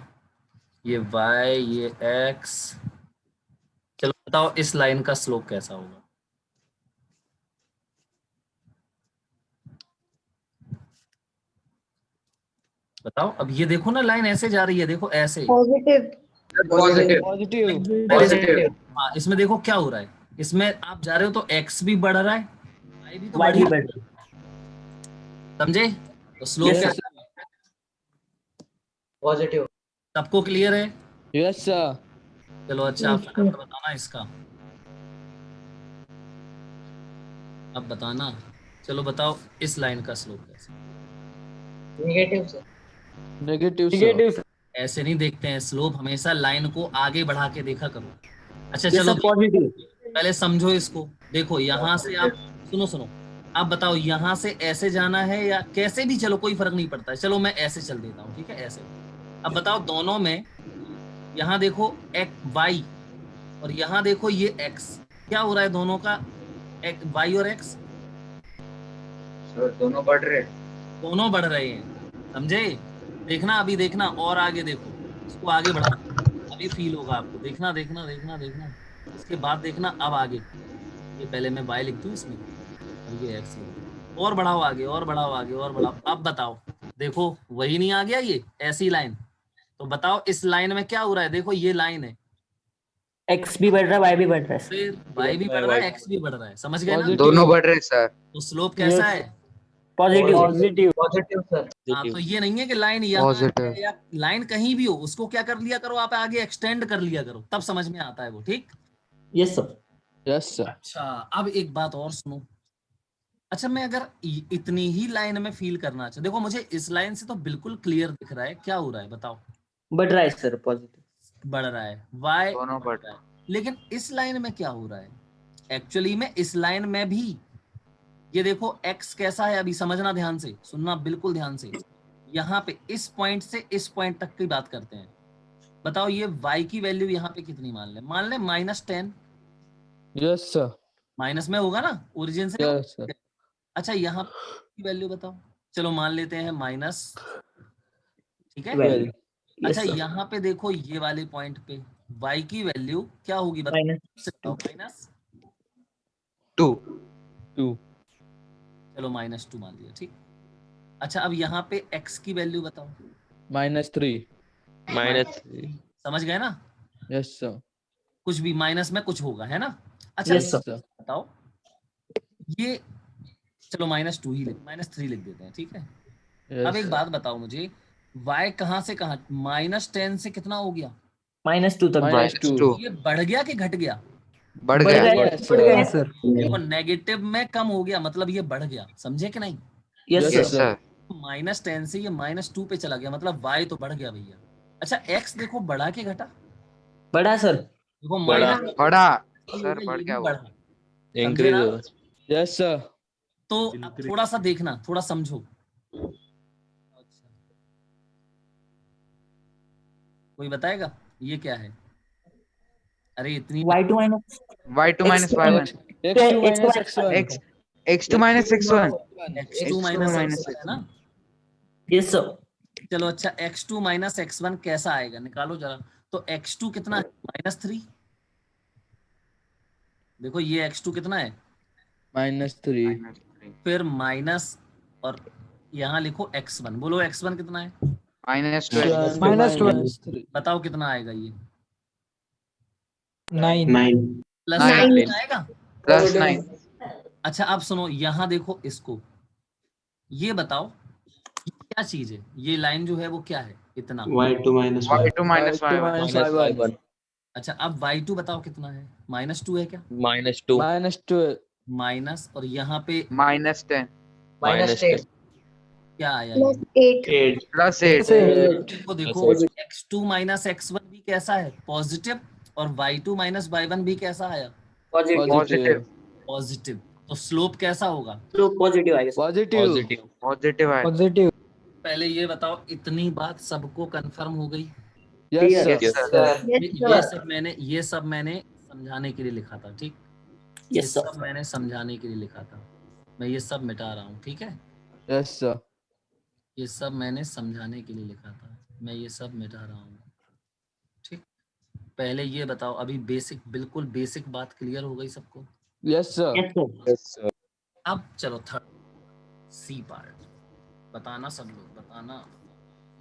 Speaker 1: ये y, ये x। चलो बताओ इस लाइन का स्लोप कैसा होगा? बताओ। अब ये देखो ना, लाइन ऐसे जा रही है, देखो ऐसे।
Speaker 7: Positive.
Speaker 3: Positive.
Speaker 2: Positive.
Speaker 3: Positive.
Speaker 1: हाँ, इसमें देखो क्या हो रहा है, इसमें आप जा रहे हो तो x भी बढ़ रहा है, y भी तो
Speaker 4: वाई
Speaker 1: बढ़
Speaker 4: भी
Speaker 1: ही
Speaker 4: बढ़
Speaker 1: रहा
Speaker 4: रही
Speaker 1: है। समझे? तो स्लोप
Speaker 4: Yes,
Speaker 1: क्या
Speaker 4: sir.
Speaker 5: Positive.
Speaker 1: सबको क्लियर है?
Speaker 2: Yes, sir.
Speaker 1: चलो अच्छा, आप फटाफट बताना इसका, अब बताना। चलो बताओ इस लाइन का स्लोप कैसे।
Speaker 5: Negative, sir.
Speaker 2: Negative, sir.
Speaker 8: Negative sir.
Speaker 1: ऐसे नहीं देखते हैं स्लोप, हमेशा लाइन को आगे बढ़ा के देखा करो। अच्छा
Speaker 4: Yes,
Speaker 1: चलो
Speaker 4: sir. Positive.
Speaker 1: पहले समझो इसको। देखो यहाँ से आप सुनो सुनो, आप बताओ यहाँ से ऐसे जाना है या कैसे भी, चलो कोई फर्क नहीं पड़ता है, चलो मैं ऐसे चल देता हूँ, ठीक है ऐसे। अब बताओ दोनों में, यहाँ देखो एक वाई और यहाँ देखो ये एक्स, क्या हो रहा है दोनों का, एक वाई और एक्स
Speaker 3: Sir, दोनों बढ़ रहे.
Speaker 1: दोनों बढ़ रहे हैं। समझे? देखना अभी, देखना और आगे देखो, इसको आगे बढ़ा, अभी फील होगा आपको, देखना देखना देखना देखना, इसके बाद देखना अब आगे, ये पहले मैं वाई लिख दूं इसमें और ये एक्स लिख दूं, और बढ़ाओ आगे और बढ़ाओ आगे और बढ़ाओ। अब बताओ, देखो वही नहीं आ गया ये ऐसी लाइन, तो बताओ इस लाइन में क्या हो रहा है, देखो ये लाइन है,
Speaker 4: X भी बढ़ रहा है, Y भी बढ़ रहा है.
Speaker 1: फिर वाई भी बढ़ रहा है एक्स भी बढ़ रहा है, समझ गए ना?
Speaker 2: Positive.
Speaker 3: दोनों बढ़ रहे सर.
Speaker 1: तो स्लोप कैसा
Speaker 8: Yes.
Speaker 1: है?
Speaker 4: Positive.
Speaker 8: पॉजिटिव।
Speaker 5: Positive, sir.
Speaker 1: हाँ, तो ये नहीं है कि लाइन यहाँ
Speaker 3: Positive.
Speaker 1: है या लाइन कहीं भी हो, उसको क्या कर लिया करो आप, आगे एक्सटेंड कर लिया करो, तब समझ में आता है वो, ठीक।
Speaker 4: Yes, sir.
Speaker 2: Yes, sir.
Speaker 1: अच्छा अब एक बात और सुनो। अच्छा मैं अगर इतनी ही लाइन में फील करना चाहूँ, देखो मुझे इस लाइन से तो बिल्कुल क्लियर दिख रहा है क्या हो रहा है, बताओ।
Speaker 4: बढ़ रहा है सर, पॉजिटिव.
Speaker 1: बढ़ रहा है, वाई
Speaker 3: दोनों
Speaker 1: बढ़
Speaker 3: बढ़
Speaker 1: रहा है, लेकिन इस लाइन में क्या हो रहा है, एक्चुअली में इस लाइन में भी ये देखो x कैसा है, अभी समझना ध्यान से, सुनना बिल्कुल ध्यान से। यहाँ पे इस पॉइंट से इस पॉइंट तक की बात करते हैं। बताओ ये y की वैल्यू यहाँ पे कितनी मान ले -10,
Speaker 2: Yes, sir.
Speaker 1: माइनस में होगा ना ओरिजिन से।
Speaker 2: Yes, sir.
Speaker 1: अच्छा यहाँ की वैल्यू बताओ, चलो मान लेते हैं माइनस, ठीक है।
Speaker 4: 12.
Speaker 1: अच्छा
Speaker 4: Yes, sir.
Speaker 1: यहाँ पे देखो ये वाले पॉइंट पे y की वैल्यू क्या होगी बताओ,
Speaker 4: Minus.
Speaker 1: -2।
Speaker 2: 2.
Speaker 1: चलो -2 मान लिया, ठीक। अच्छा अब यहाँ पे x की वैल्यू बताओ,
Speaker 2: -3.
Speaker 1: -3 समझ गए ना,
Speaker 2: Yes, sir.
Speaker 1: कुछ भी माइनस में कुछ होगा, है ना। अच्छा
Speaker 4: Yes, sir.
Speaker 1: बताओ ये, चलो -2 ही -3 लिख देते हैं, ठीक है।
Speaker 2: Yes,
Speaker 1: अब एक
Speaker 2: sir.
Speaker 1: बात बताओ मुझे, y कहाँ से कहाँ, -10 से कितना हो गया,
Speaker 4: -2 तक बढ़
Speaker 2: -2.
Speaker 3: -2.
Speaker 1: ये बढ़ गया कि घट गया,
Speaker 3: बढ़
Speaker 4: बढ़
Speaker 3: गया.
Speaker 4: गया.
Speaker 2: Yes,
Speaker 4: बढ़ गया
Speaker 2: sir.
Speaker 4: सर.
Speaker 1: देखो नेगेटिव में कम हो गया, मतलब ये बढ़ गया, समझे कि नहीं।
Speaker 4: Yes,
Speaker 2: Yes,
Speaker 4: sir.
Speaker 3: Yes sir.
Speaker 1: -10 से ये -2 पे चला गया, मतलब y तो बढ़ गया भैया। अच्छा x देखो बढ़ा के घटा,
Speaker 4: बढ़ा सर.
Speaker 1: देखो
Speaker 7: बढ़ा।
Speaker 3: बढ़ा.
Speaker 1: ये
Speaker 3: सर
Speaker 1: हो
Speaker 3: बढ़
Speaker 1: ये
Speaker 3: गया
Speaker 1: भी
Speaker 3: वो.
Speaker 1: बढ़ा, समझे ना।
Speaker 2: Yes, sir.
Speaker 1: तो अब थोड़ा सा देखना, थोड़ा समझो। अच्छा कोई बताएगा ये क्या है, अरे इतनी
Speaker 4: Y2 minus.
Speaker 3: y2 minus y1.
Speaker 2: X2 minus X1.
Speaker 3: x x2 minus x1.
Speaker 1: x2
Speaker 3: x2
Speaker 1: minus
Speaker 3: minus
Speaker 1: x1 है ना।
Speaker 4: Yes, sir.
Speaker 1: चलो अच्छा x2 माइनस x1 कैसा आएगा, निकालो जरा। तो x2 कितना है, -3। देखो ये x2 कितना है,
Speaker 2: -3.
Speaker 1: फिर माइनस और यहाँ लिखो x1, बोलो x1 कितना है,
Speaker 3: -12.
Speaker 2: -3.
Speaker 1: बताओ कितना आएगा ये,
Speaker 8: 9.
Speaker 6: 9.
Speaker 1: प्लस
Speaker 3: 9.
Speaker 1: आएगा।
Speaker 3: Plus 9.
Speaker 1: अच्छा अब सुनो, यहाँ देखो इसको, ये बताओ ये क्या चीज है, ये लाइन जो है वो क्या है, इतना।
Speaker 6: Y2 minus y1.
Speaker 3: y2 minus
Speaker 2: Y2
Speaker 3: y1.
Speaker 2: minus y1.
Speaker 1: अच्छा अब y2 बताओ कितना है, -2 है क्या,
Speaker 2: -2.
Speaker 1: माइनस और यहाँ पे
Speaker 3: -10.
Speaker 5: -10.
Speaker 1: क्या आया
Speaker 7: Plus
Speaker 1: ये,
Speaker 7: 8.
Speaker 6: 8.
Speaker 3: Plus 8.
Speaker 1: देखो देखो x2 माइनस x1 भी कैसा है, पॉजिटिव, और y2 माइनस y1 भी कैसा आया,
Speaker 4: Positive.
Speaker 3: Positive.
Speaker 1: पॉजिटिव। तो स्लोप कैसा होगा,
Speaker 4: तो पॉजिटिव आएगा सर.
Speaker 2: Positive.
Speaker 3: Positive है.
Speaker 8: पॉजिटिव।
Speaker 1: पहले ये बताओ इतनी बात सबको कंफर्म हो गई।
Speaker 2: Yes, sir.
Speaker 3: Yes sir.
Speaker 7: Yes,
Speaker 1: ये सब मैंने समझाने के लिए लिखा था, ठीक। ये
Speaker 4: Yes, sir.
Speaker 1: सब मैंने समझाने के लिए लिखा था, मैं ये सब मिटा रहा हूँ, ठीक है।
Speaker 2: Yes, sir.
Speaker 1: ये सब मैंने समझाने के लिए लिखा था, मैं ये सब मिटा रहा हूँ, ठीक। पहले ये बताओ, अभी बेसिक, बिल्कुल बेसिक बात क्लियर हो गई सबको।
Speaker 2: Yes, sir.
Speaker 4: Yes, sir.
Speaker 1: अब चलो थर्ड सी पार्ट, बताना सब लोग बताना,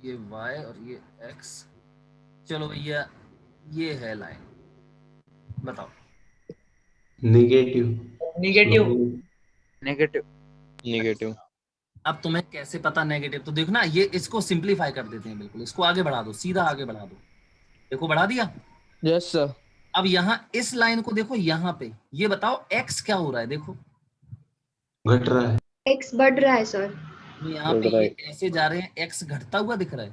Speaker 1: ये y और ये x। चलो भैया ये है लाइन, बताओ।
Speaker 6: नेगेटिव।
Speaker 4: Negative.
Speaker 3: नेगेटिव।
Speaker 2: Negative.
Speaker 1: अब तुम्हें कैसे पता नेगेटिव? तो देखो ना, ये इसको सिंपलीफाई कर देते हैं बिल्कुल, इसको आगे बढ़ा दो, सीधा आगे बढ़ा दो। देखो बढ़ा दिया।
Speaker 2: Yes, sir.
Speaker 1: अब यहाँ इस लाइन को देखो, यहाँ पे ये बताओ x क्या हो रहा है? देखो
Speaker 6: घट रहा है।
Speaker 7: X बढ़ रहा है सर.
Speaker 1: तो यहाँ पे ये ऐसे जा रहे हैं, x घटता हुआ दिख रहा है,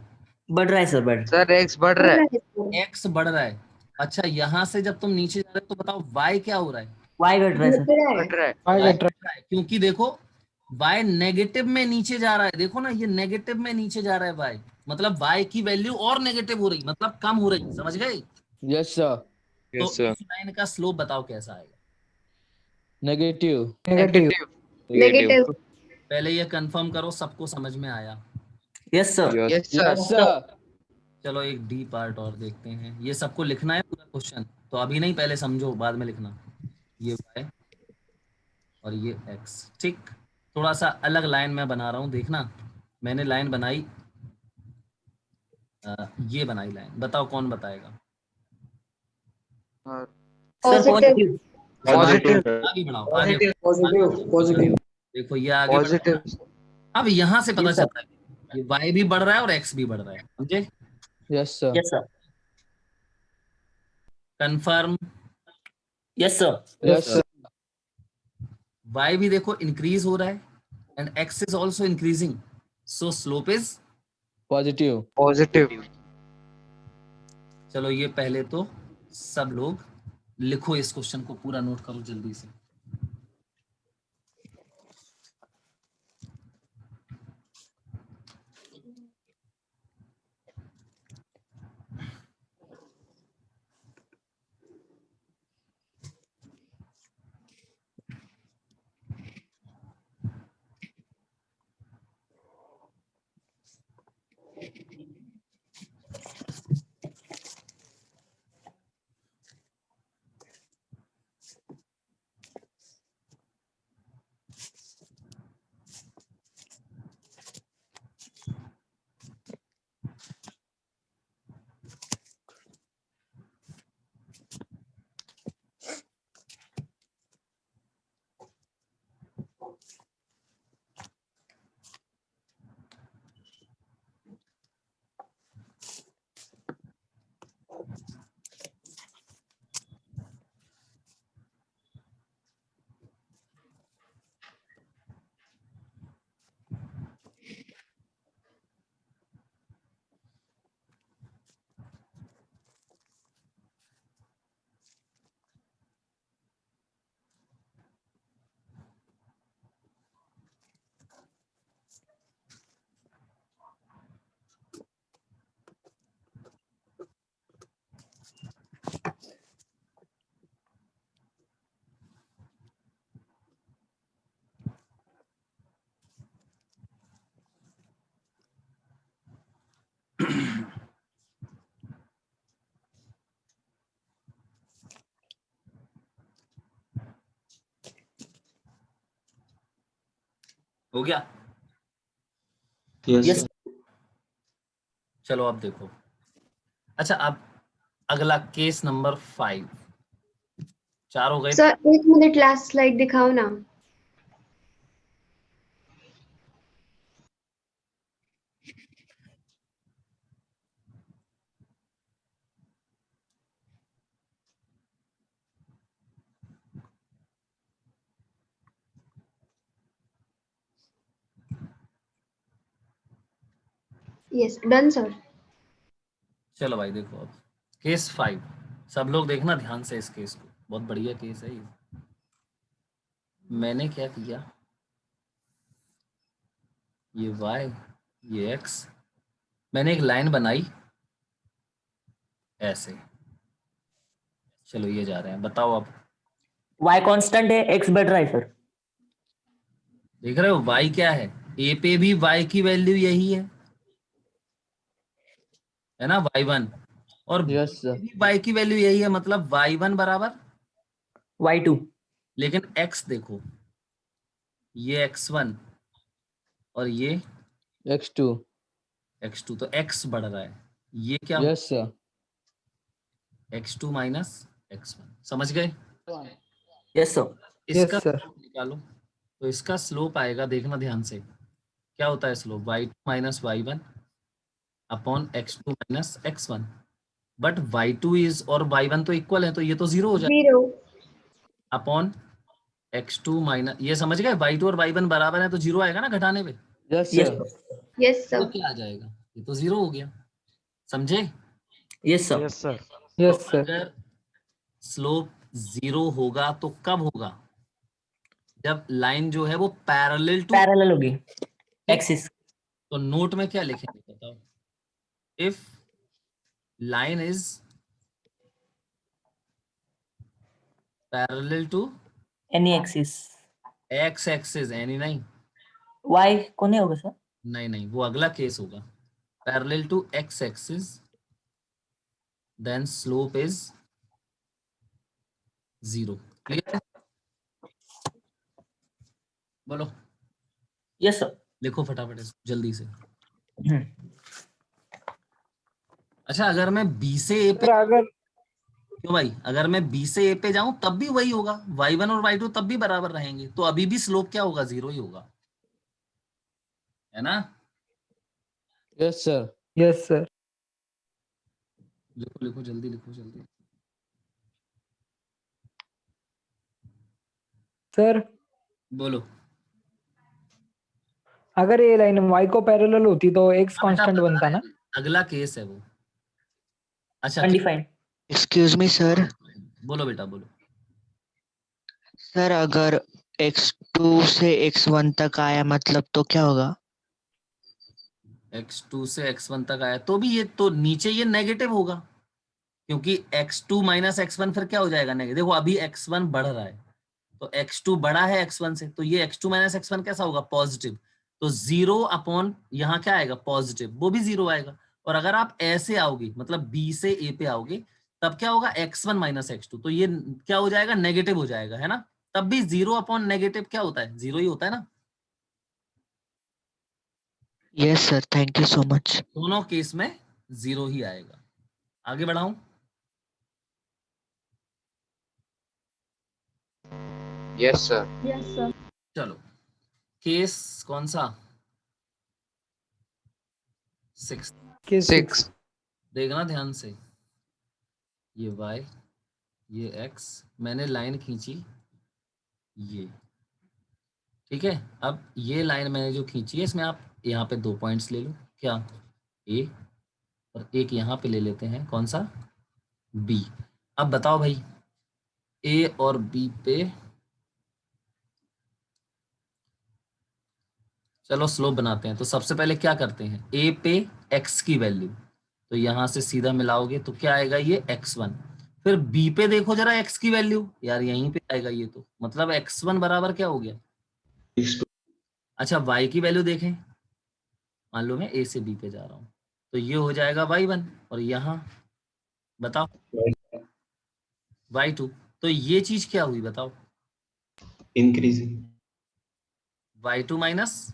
Speaker 4: बढ़ रहा है सर, बढ़.
Speaker 3: सर एक्स बढ़
Speaker 7: बढ़
Speaker 3: रहा
Speaker 7: रहा
Speaker 3: है।
Speaker 7: है सर.
Speaker 1: x बढ़ रहा है। अच्छा, यहाँ से जब तुम नीचे जा रहे हो तो बताओ y क्या हो रहा है?
Speaker 4: Y घट रहा है
Speaker 7: घट
Speaker 4: सर.
Speaker 7: रहा है.
Speaker 3: घट रहा है।
Speaker 1: y घट रहा है, क्योंकि देखो y नेगेटिव में नीचे जा रहा है। देखो ना, ये नेगेटिव में नीचे जा रहा है y, मतलब y की वैल्यू और नेगेटिव हो रही, मतलब कम हो रही। समझ गए?
Speaker 2: Yes, sir.
Speaker 1: तो इस लाइन का स्लोप बताओ कैसा आएगा?
Speaker 2: Negative.
Speaker 3: नेगेटिव।
Speaker 7: Negative.
Speaker 1: पहले ये कंफर्म करो सबको समझ में आया?
Speaker 4: Yes sir.
Speaker 3: Yes
Speaker 2: Yes,
Speaker 3: sir.
Speaker 2: sir.
Speaker 1: चलो एक डी पार्ट और देखते हैं। ये सबको लिखना है पूरा क्वेश्चन, तो अभी नहीं, पहले समझो बाद में लिखना। ये y और ये x, ठीक। थोड़ा सा अलग लाइन मैं बना रहा हूँ, देखना। मैंने लाइन बनाई, ये बनाई लाइन, बताओ कौन बताएगा?
Speaker 7: Positive.
Speaker 3: पॉजिटिव।
Speaker 1: आगे बढ़ाओ, आगे बढ़ाओ।
Speaker 5: Positive. Positive.
Speaker 1: देखो ये आगे बढ़ रहा है।
Speaker 3: पॉजिटिव।
Speaker 1: अब यहाँ से पता
Speaker 4: Yes, sir.
Speaker 1: चलता है ये y भी बढ़ रहा है और x भी बढ़ रहा है। समझे?
Speaker 2: Yes, sir.
Speaker 4: Yes sir.
Speaker 1: Confirm.
Speaker 4: Yes sir.
Speaker 2: Yes, sir.
Speaker 1: y भी देखो इंक्रीज हो रहा है and x is also increasing, so slope is.
Speaker 2: Positive.
Speaker 3: Positive.
Speaker 1: चलो ये पहले तो सब लोग लिखो, इस क्वेश्चन को पूरा नोट करो जल्दी से। हो गया?
Speaker 6: Yes
Speaker 4: Yes.
Speaker 6: सर।
Speaker 1: चलो अब देखो। अच्छा, अब अगला केस नंबर 5। 4 हो गए।
Speaker 7: सर 1 मिनट, लास्ट स्लाइड दिखाओ ना. Yes, done sir.
Speaker 1: चलो भाई देखो, अब केस 5 सब लोग देखना ध्यान से इस केस को, बहुत बढ़िया केस है ये। मैंने क्या किया, ये y ये x, मैंने एक लाइन बनाई ऐसे। चलो ये जा रहे हैं, बताओ अब।
Speaker 4: Y कांस्टेंट है, X बढ़ रहा है सर.
Speaker 1: देख रहे हो y क्या है? a पे भी y की वैल्यू यही है ना, y1, और b
Speaker 2: Yes,
Speaker 1: पे
Speaker 2: sir.
Speaker 1: भी y की वैल्यू यही है, मतलब y1 बराबर।
Speaker 4: Y2.
Speaker 1: लेकिन x देखो, ये x1 और ये
Speaker 2: X2.
Speaker 1: x2 तो x बढ़ रहा है, ये क्या
Speaker 2: Yes, sir.
Speaker 1: x2 minus x1, समझ गए?
Speaker 4: Yes sir.
Speaker 1: इसका
Speaker 8: Yes, sir.
Speaker 1: slope निकालो, तो इसका स्लोप आएगा, देखना ध्यान से क्या होता है slope, y2 minus y1 upon x2 minus x1, but y2 is और y1 तो इक्वल है, तो ये तो जीरो हो जाएगा,
Speaker 7: 0.
Speaker 1: अपॉन x2 माइनस, ये समझ गए y2 और y1 बराबर है तो जीरो आएगा ना घटाने पे,
Speaker 2: Yes,
Speaker 4: yes
Speaker 2: sir.
Speaker 4: Sir.
Speaker 7: Yes,
Speaker 1: तो
Speaker 7: sir.
Speaker 1: क्या आ जाएगा, ये तो जीरो हो गया, समझे?
Speaker 4: Yes sir.
Speaker 8: Yes, sir.
Speaker 1: तो
Speaker 8: Yes, sir.
Speaker 1: अगर स्लोप जीरो होगा तो कब होगा, जब लाइन जो है वो पैरेलल टू,
Speaker 4: पैरेलल होगी एक्सिस।
Speaker 1: तो नोट में क्या लिखेंगे बताओ, if line is parallel to
Speaker 4: any axis.
Speaker 1: X axis, any नहीं,
Speaker 4: वाई को नहीं होगा सर?
Speaker 1: नहीं नहीं, वो अगला केस होगा, parallel to X axis then slope is zero, clear है? बोलो,
Speaker 4: यस सर।
Speaker 1: लिखो फटाफट इसको, जल्दी से। अच्छा, अगर मैं बी से ए पे,
Speaker 8: सर अगर
Speaker 1: क्यों भाई, अगर मैं बी से ए पे जाऊं तब भी वही होगा, y1 और y2 तब भी बराबर रहेंगे, तो अभी भी स्लोप क्या होगा, जीरो ही होगा, है ना?
Speaker 2: Yes, sir.
Speaker 8: yes sir.
Speaker 1: लिखो लिखो, जल्दी लिखो, जल्दी।
Speaker 8: सर
Speaker 1: बोलो।
Speaker 8: अगर ये लाइन y को पैरेलल होती तो x
Speaker 1: हाँ बेटा,
Speaker 8: कांस्टेंट
Speaker 1: पता
Speaker 8: बनता
Speaker 1: है,
Speaker 8: ना?
Speaker 1: अगला केस है वो। अच्छा ठीक,
Speaker 4: अनडिफाइंड।
Speaker 9: Excuse me sir.
Speaker 1: बोलो बेटा बोलो।
Speaker 9: सर अगर x2 से x1 तक आया मतलब तो क्या होगा?
Speaker 1: x2 से x1 तक आया तो भी ये तो नीचे ये नेगेटिव होगा, क्योंकि x2 माइनस x1 फिर क्या हो जाएगा, नेगेटिव। देखो अभी x1 बढ़ रहा है, तो x2 बड़ा है x1 से, तो ये x2 माइनस x1 कैसा होगा, पॉजिटिव, तो जीरो अपॉन यहाँ क्या आएगा, पॉजिटिव, वो भी जीरो आएगा। और अगर आप ऐसे आओगे, मतलब b से a पे आओगे, तब क्या होगा, x1 माइनस x2, तो ये क्या हो जाएगा, नेगेटिव हो जाएगा, है ना? तब भी जीरो अपॉन नेगेटिव क्या होता है, जीरो ही होता है ना?
Speaker 9: Yes sir, thank you so much.
Speaker 1: दोनों केस में जीरो ही आएगा। आगे बढ़ाऊं?
Speaker 3: Yes sir.
Speaker 7: Yes, sir.
Speaker 1: चलो, केस कौन सा, 6,
Speaker 8: Case 6.
Speaker 1: देखना ध्यान से, ये y, ये x, मैंने लाइन खींची ये, ठीक है? अब ये लाइन मैंने जो खींची है, इसमें आप यहाँ पे 2 पॉइंट्स ले लो, क्या, a, और एक यहाँ पे ले लेते हैं, कौन सा, b। अब बताओ भाई, a और b पे, चलो स्लोप बनाते हैं, तो सबसे पहले क्या करते हैं, a पे x की वैल्यू, तो यहाँ से सीधा मिलाओगे तो क्या आएगा, ये x1, फिर b पे देखो जरा x की वैल्यू, यार यहीं पे आएगा ये, तो मतलब x1 बराबर क्या हो गया,
Speaker 6: x2
Speaker 1: अच्छा y की वैल्यू देखें, मान लो मैं a से b पे जा रहा हूँ, तो ये हो जाएगा y1, और यहाँ बताओ y2, तो ये चीज क्या हुई बताओ,
Speaker 6: इंक्रीजिंग
Speaker 1: y2 माइनस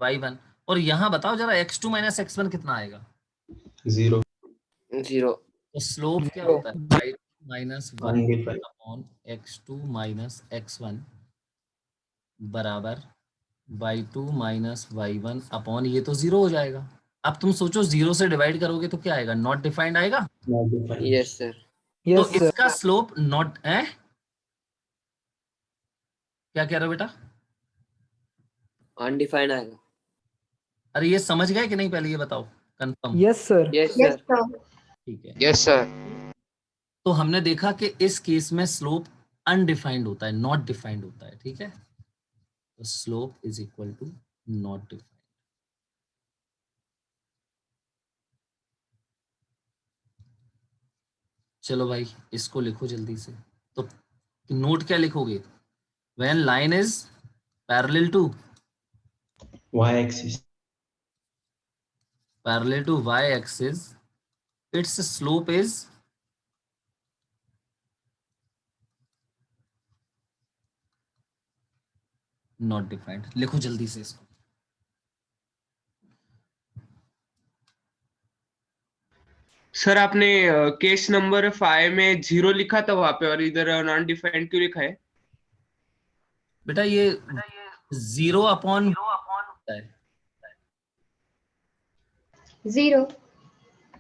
Speaker 1: y1, और यहाँ बताओ जरा x2 माइनस x1 कितना आएगा,
Speaker 6: 0
Speaker 1: तो स्लोप क्या
Speaker 8: Zero.
Speaker 1: होता है, y2 minus y1
Speaker 6: undefined
Speaker 1: upon x2 minus x1 बराबर y2 माइनस y1 अपॉन, ये तो जीरो हो जाएगा। अब तुम सोचो, जीरो से डिवाइड करोगे तो क्या आएगा, नॉट डिफाइंड आएगा,
Speaker 6: नॉट डिफाइंड
Speaker 2: Yes, sir.
Speaker 1: तो
Speaker 8: Yes sir.
Speaker 1: इसका स्लोप नॉट है, क्या कह रहे हो बेटा,
Speaker 2: Undefined आएगा.
Speaker 1: अरे ये समझ गए कि नहीं, पहले ये बताओ confirm.
Speaker 8: Yes sir.
Speaker 2: Yes,
Speaker 7: Yes,
Speaker 2: sir.
Speaker 7: sir.
Speaker 1: ठीक है,
Speaker 3: यस सर।
Speaker 1: तो हमने देखा कि इस केस में स्लोप अनडिफाइंड होता है, नॉट डिफाइंड होता है, ठीक है, तो slope is equal to not defined. चलो भाई, इसको लिखो जल्दी से, तो नोट क्या लिखोगे, when line is parallel to
Speaker 6: y axis
Speaker 1: y axis, its slope is not defined। लिखो जल्दी से इसको,
Speaker 3: सर आपने केस नंबर 5 में 0 लिखा था वहां पे और इधर नॉन डिफाइंड क्यों लिखा है?
Speaker 1: बेटा ये 0 अपॉन है
Speaker 7: 0.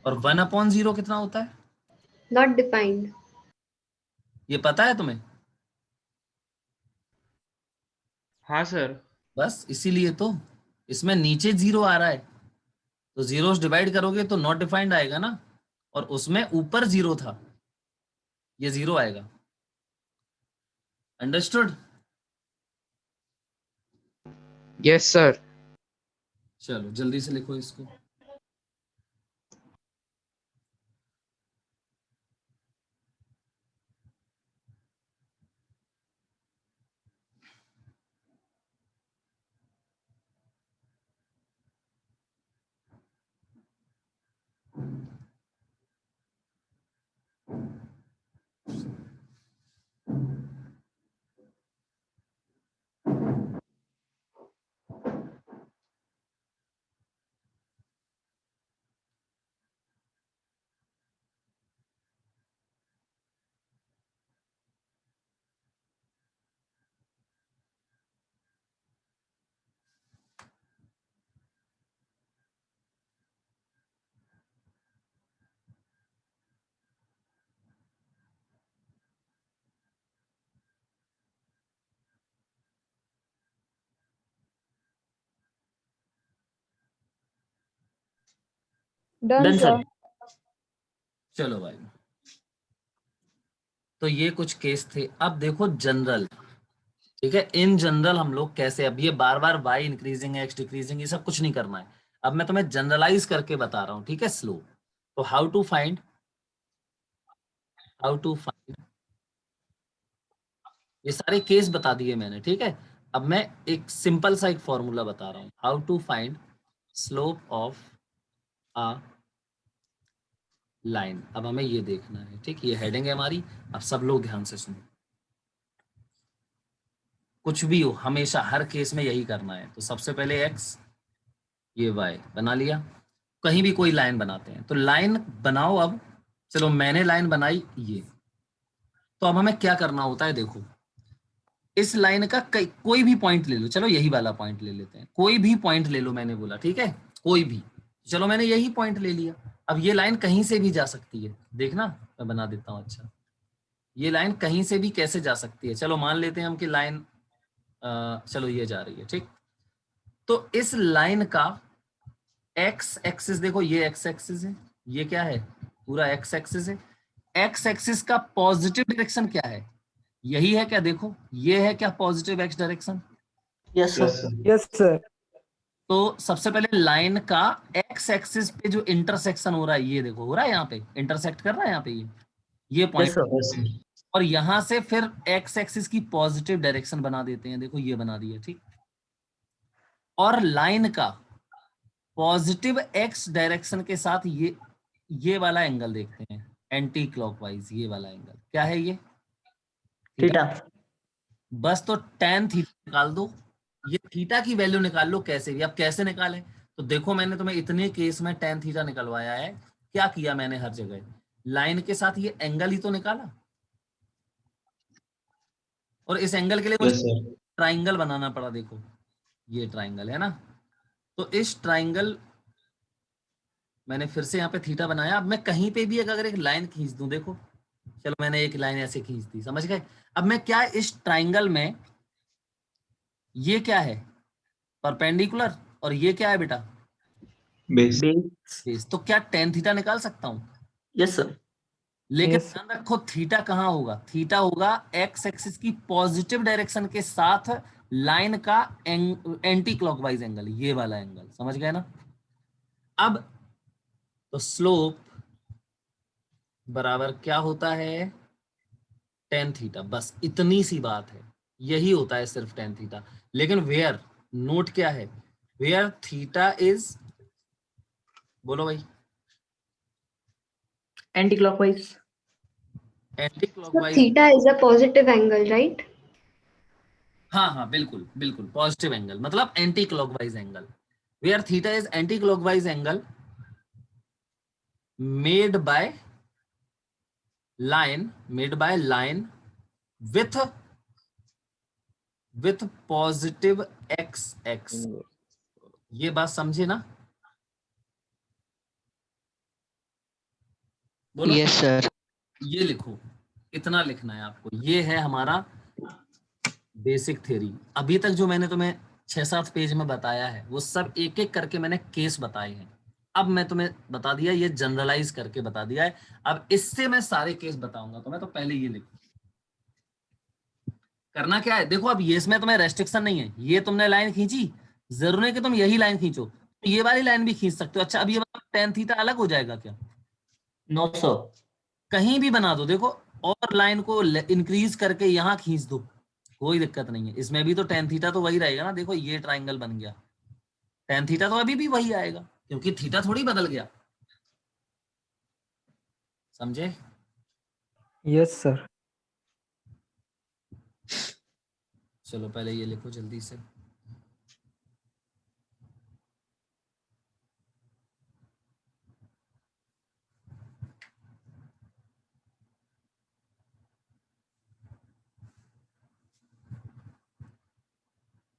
Speaker 1: और 1 अपॉन 0 कितना होता है,
Speaker 7: Not defined.
Speaker 1: ये पता है तुम्हें?
Speaker 3: हाँ सर।
Speaker 1: बस इसीलिए तो इसमें नीचे 0 आ रहा है, तो जीरोस डिवाइड करोगे तो नॉट डिफाइंड आएगा ना, और उसमें ऊपर 0 था, ये 0 आएगा। अंडरस्टूड?
Speaker 2: Yes, sir.
Speaker 1: चलो जल्दी से लिखो इसको।
Speaker 7: Done,
Speaker 4: Done,
Speaker 7: sir.
Speaker 4: sir.
Speaker 1: चलो भाई, तो ये कुछ केस थे। अब देखो जनरल, ठीक है, इन जनरल हम लोग कैसे, अब ये बार बार y इंक्रीजिंग है, x डिक्रीजिंग, ये सब कुछ नहीं करना है। अब मैं तुम्हें जनरलाइज करके बता रहा हूँ, ठीक है, स्लो। तो हाउ टू फाइंड ये सारे केस बता दिए मैंने, ठीक है। अब मैं एक सिंपल सा एक फॉर्मूला बता रहा हूँ, how to find slope of a line. अब हमें ये देखना है, ठीक, ये हेडिंग है हमारी। अब सब लोग ध्यान से सुनो, कुछ भी हो हमेशा हर केस में यही करना है। तो सबसे पहले x, ये y बना लिया। कहीं भी कोई लाइन बनाते हैं तो लाइन बनाओ। अब चलो मैंने लाइन बनाई ये, तो अब हमें क्या करना होता है, देखो इस लाइन का कोई भी पॉइंट ले लो, चलो यही वाला पॉइंट ले लेते हैं, कोई भी पॉइंट ले लो, मैंने बोला ठीक है कोई भी, चलो मैंने यही पॉइंट ले लिया। अब ये लाइन कहीं से भी जा सकती है, देखना मैं बना देता हूँ। अच्छा, ये लाइन कहीं से भी कैसे जा सकती है, चलो मान लेते हैं हम कि लाइन चलो ये जा रही है, ठीक। तो इस लाइन का एक्स एक्सिस देखो, ये एक्स एक्सिस है, ये क्या है, पूरा एक्स एक्सिस है। एक्स एक्सिस का पॉजिटिव डायरेक्शन क्या है, यही है क्या, देखो ये है क्या positive x direction.
Speaker 4: Yes, sir.
Speaker 6: Yes, sir.
Speaker 8: Yes sir.
Speaker 1: तो सबसे पहले लाइन का एक्स एक्सिस पे जो इंटरसेक्शन हो रहा है, ये देखो हो रहा है, यहाँ पे इंटरसेक्ट कर रहा है यहाँ पे ये
Speaker 4: Yes,
Speaker 1: point.
Speaker 4: sir.
Speaker 6: Yes, sir.
Speaker 1: और यहां से फिर एक्स एक्सिस की पॉजिटिव डायरेक्शन बना देते हैं, देखो ये बना दिया, ठीक। और लाइन का पॉजिटिव एक्स डायरेक्शन के साथ ये वाला एंगल देखते हैं, एंटी क्लॉकवाइज, ये वाला एंगल क्या है, ये
Speaker 4: Theta.
Speaker 1: बस तो tan थीटा निकाल दो, ये थीटा की वैल्यू निकाल लो कैसे भी। अब कैसे निकालें, तो देखो मैंने तुम्हें इतने केस में tan थीटा निकलवाया है, क्या किया मैंने, हर जगह लाइन के साथ ये एंगल ही तो निकाला, और इस एंगल के लिए
Speaker 6: Yes,
Speaker 1: मुझे
Speaker 6: sir.
Speaker 1: ट्राइंगल बनाना पड़ा। देखो ये ट्राइंगल है ना, तो इस ट्राइंगल मैंने फिर से यहाँ पे थीटा बनाया। अब मैं कहीं पे भी अगर एक लाइन खींच दूं, देखो चलो मैंने एक लाइन ऐसे खींच दी, समझ गए। अब मैं क्या, इस ट्राइंगल में ये क्या है, परपेंडिकुलर, और ये क्या है बेटा,
Speaker 6: Base.
Speaker 4: Base.
Speaker 1: बेस। तो क्या tan थीटा निकाल सकता हूं,
Speaker 4: Yes, sir.
Speaker 1: लेकिन
Speaker 8: Yes.
Speaker 1: ध्यान रखो थीटा कहाँ होगा, थीटा होगा एक्स एक्सिस की पॉजिटिव डायरेक्शन के साथ लाइन का एंटी क्लॉकवाइज एंगल, ये वाला एंगल, समझ गए ना। अब तो स्लोप बराबर क्या होता है, tan थीटा, बस इतनी सी बात है, यही होता है सिर्फ tan थीटा। लेकिन वेयर, नोट क्या है, वेयर थीटा इज, बोलो भाई,
Speaker 4: Anti-clockwise.
Speaker 1: Anti
Speaker 7: So
Speaker 1: clockwise.
Speaker 7: theta is a positive angle, right?
Speaker 1: हाँ हाँ बिल्कुल बिल्कुल, पॉजिटिव एंगल मतलब anticlockwise angle, where theta is anticlockwise angle, made by line with positive xx। ये बात समझे ना? बोलो।
Speaker 9: Yes sir.
Speaker 1: ये लिखो, इतना लिखना है आपको। ये है हमारा बेसिक थ्योरी। अभी तक जो मैंने तुम्हें 6-7 पेज में बताया है वो सब एक एक करके मैंने केस बताए हैं। अब मैं तुम्हें बता दिया, ये जनरलाइज करके बता दिया है। अब इससे मैं सारे केस बताऊंगा तुम्हें, तो पहले ये लिखो। करना क्या है देखो, अब ये इसमें तुम्हें रेस्ट्रिक्शन नहीं है। ये तुमने लाइन खींची, जरूरी नहीं कि तुम यही लाइन खींचो, तो ये वाली लाइन भी खींच सकते हो। अच्छा, अब ये tan थीटा अलग हो जाएगा क्या?
Speaker 4: No sir.
Speaker 1: कहीं भी बना दो, देखो, और लाइन को इंक्रीज करके यहाँ खींच दो, कोई दिक्कत नहीं है। इसमें भी तो tan थीटा तो वही रहेगा ना। देखो ये ट्राइंगल बन गया, tan थीटा तो अभी भी वही आएगा, क्योंकि थीटा थोड़ी बदल गया। समझे?
Speaker 8: Yes sir.
Speaker 1: चलो पहले ये लिखो जल्दी से।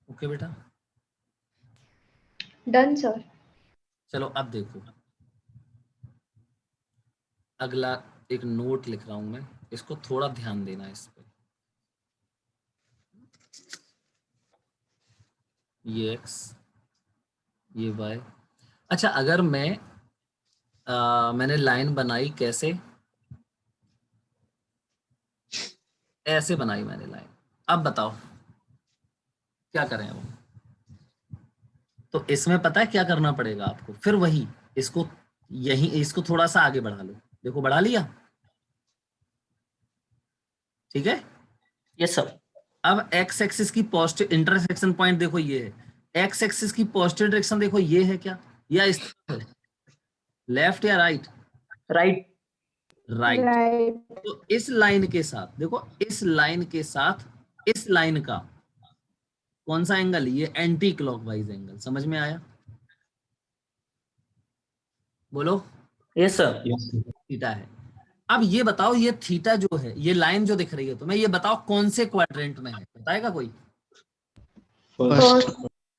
Speaker 1: ओके बेटा,
Speaker 7: Done, sir.
Speaker 1: चलो अब देखो, अगला एक नोट लिख रहा हूं मैं, इसको थोड़ा ध्यान देना इस पे। ये x, ये y। अच्छा, अगर मैंने लाइन बनाई कैसे, ऐसे बनाई मैंने लाइन। अब बताओ क्या करें अब? तो इसमें पता है क्या करना पड़ेगा आपको, फिर वही इसको इसको थोड़ा सा आगे बढ़ा लो। देखो बढ़ा लिया, ठीक है।
Speaker 4: Yes sir.
Speaker 1: अब एक्स एक्सिस की पॉजिटिव इंटरसेक्शन पॉइंट देखो ये है। एक्स एक्सिस की पॉजिटिव डायरेक्शन देखो ये है क्या, या इस तरफ है, लेफ्ट या राइट?
Speaker 4: राइट।
Speaker 1: राइट। तो इस लाइन के साथ देखो, इस लाइन के साथ इस लाइन का कौन सा एंगल? ये एंटी क्लॉकवाइज एंगल। समझ में आया? बोलो।
Speaker 4: Yes sir.
Speaker 6: Yes, sir.
Speaker 1: Theta है। अब ये बताओ, ये थीटा जो है, ये लाइन जो दिख रही है तुम्हें, ये बताओ कौन से क्वाड्रेंट में है? बताएगा कोई?
Speaker 6: First.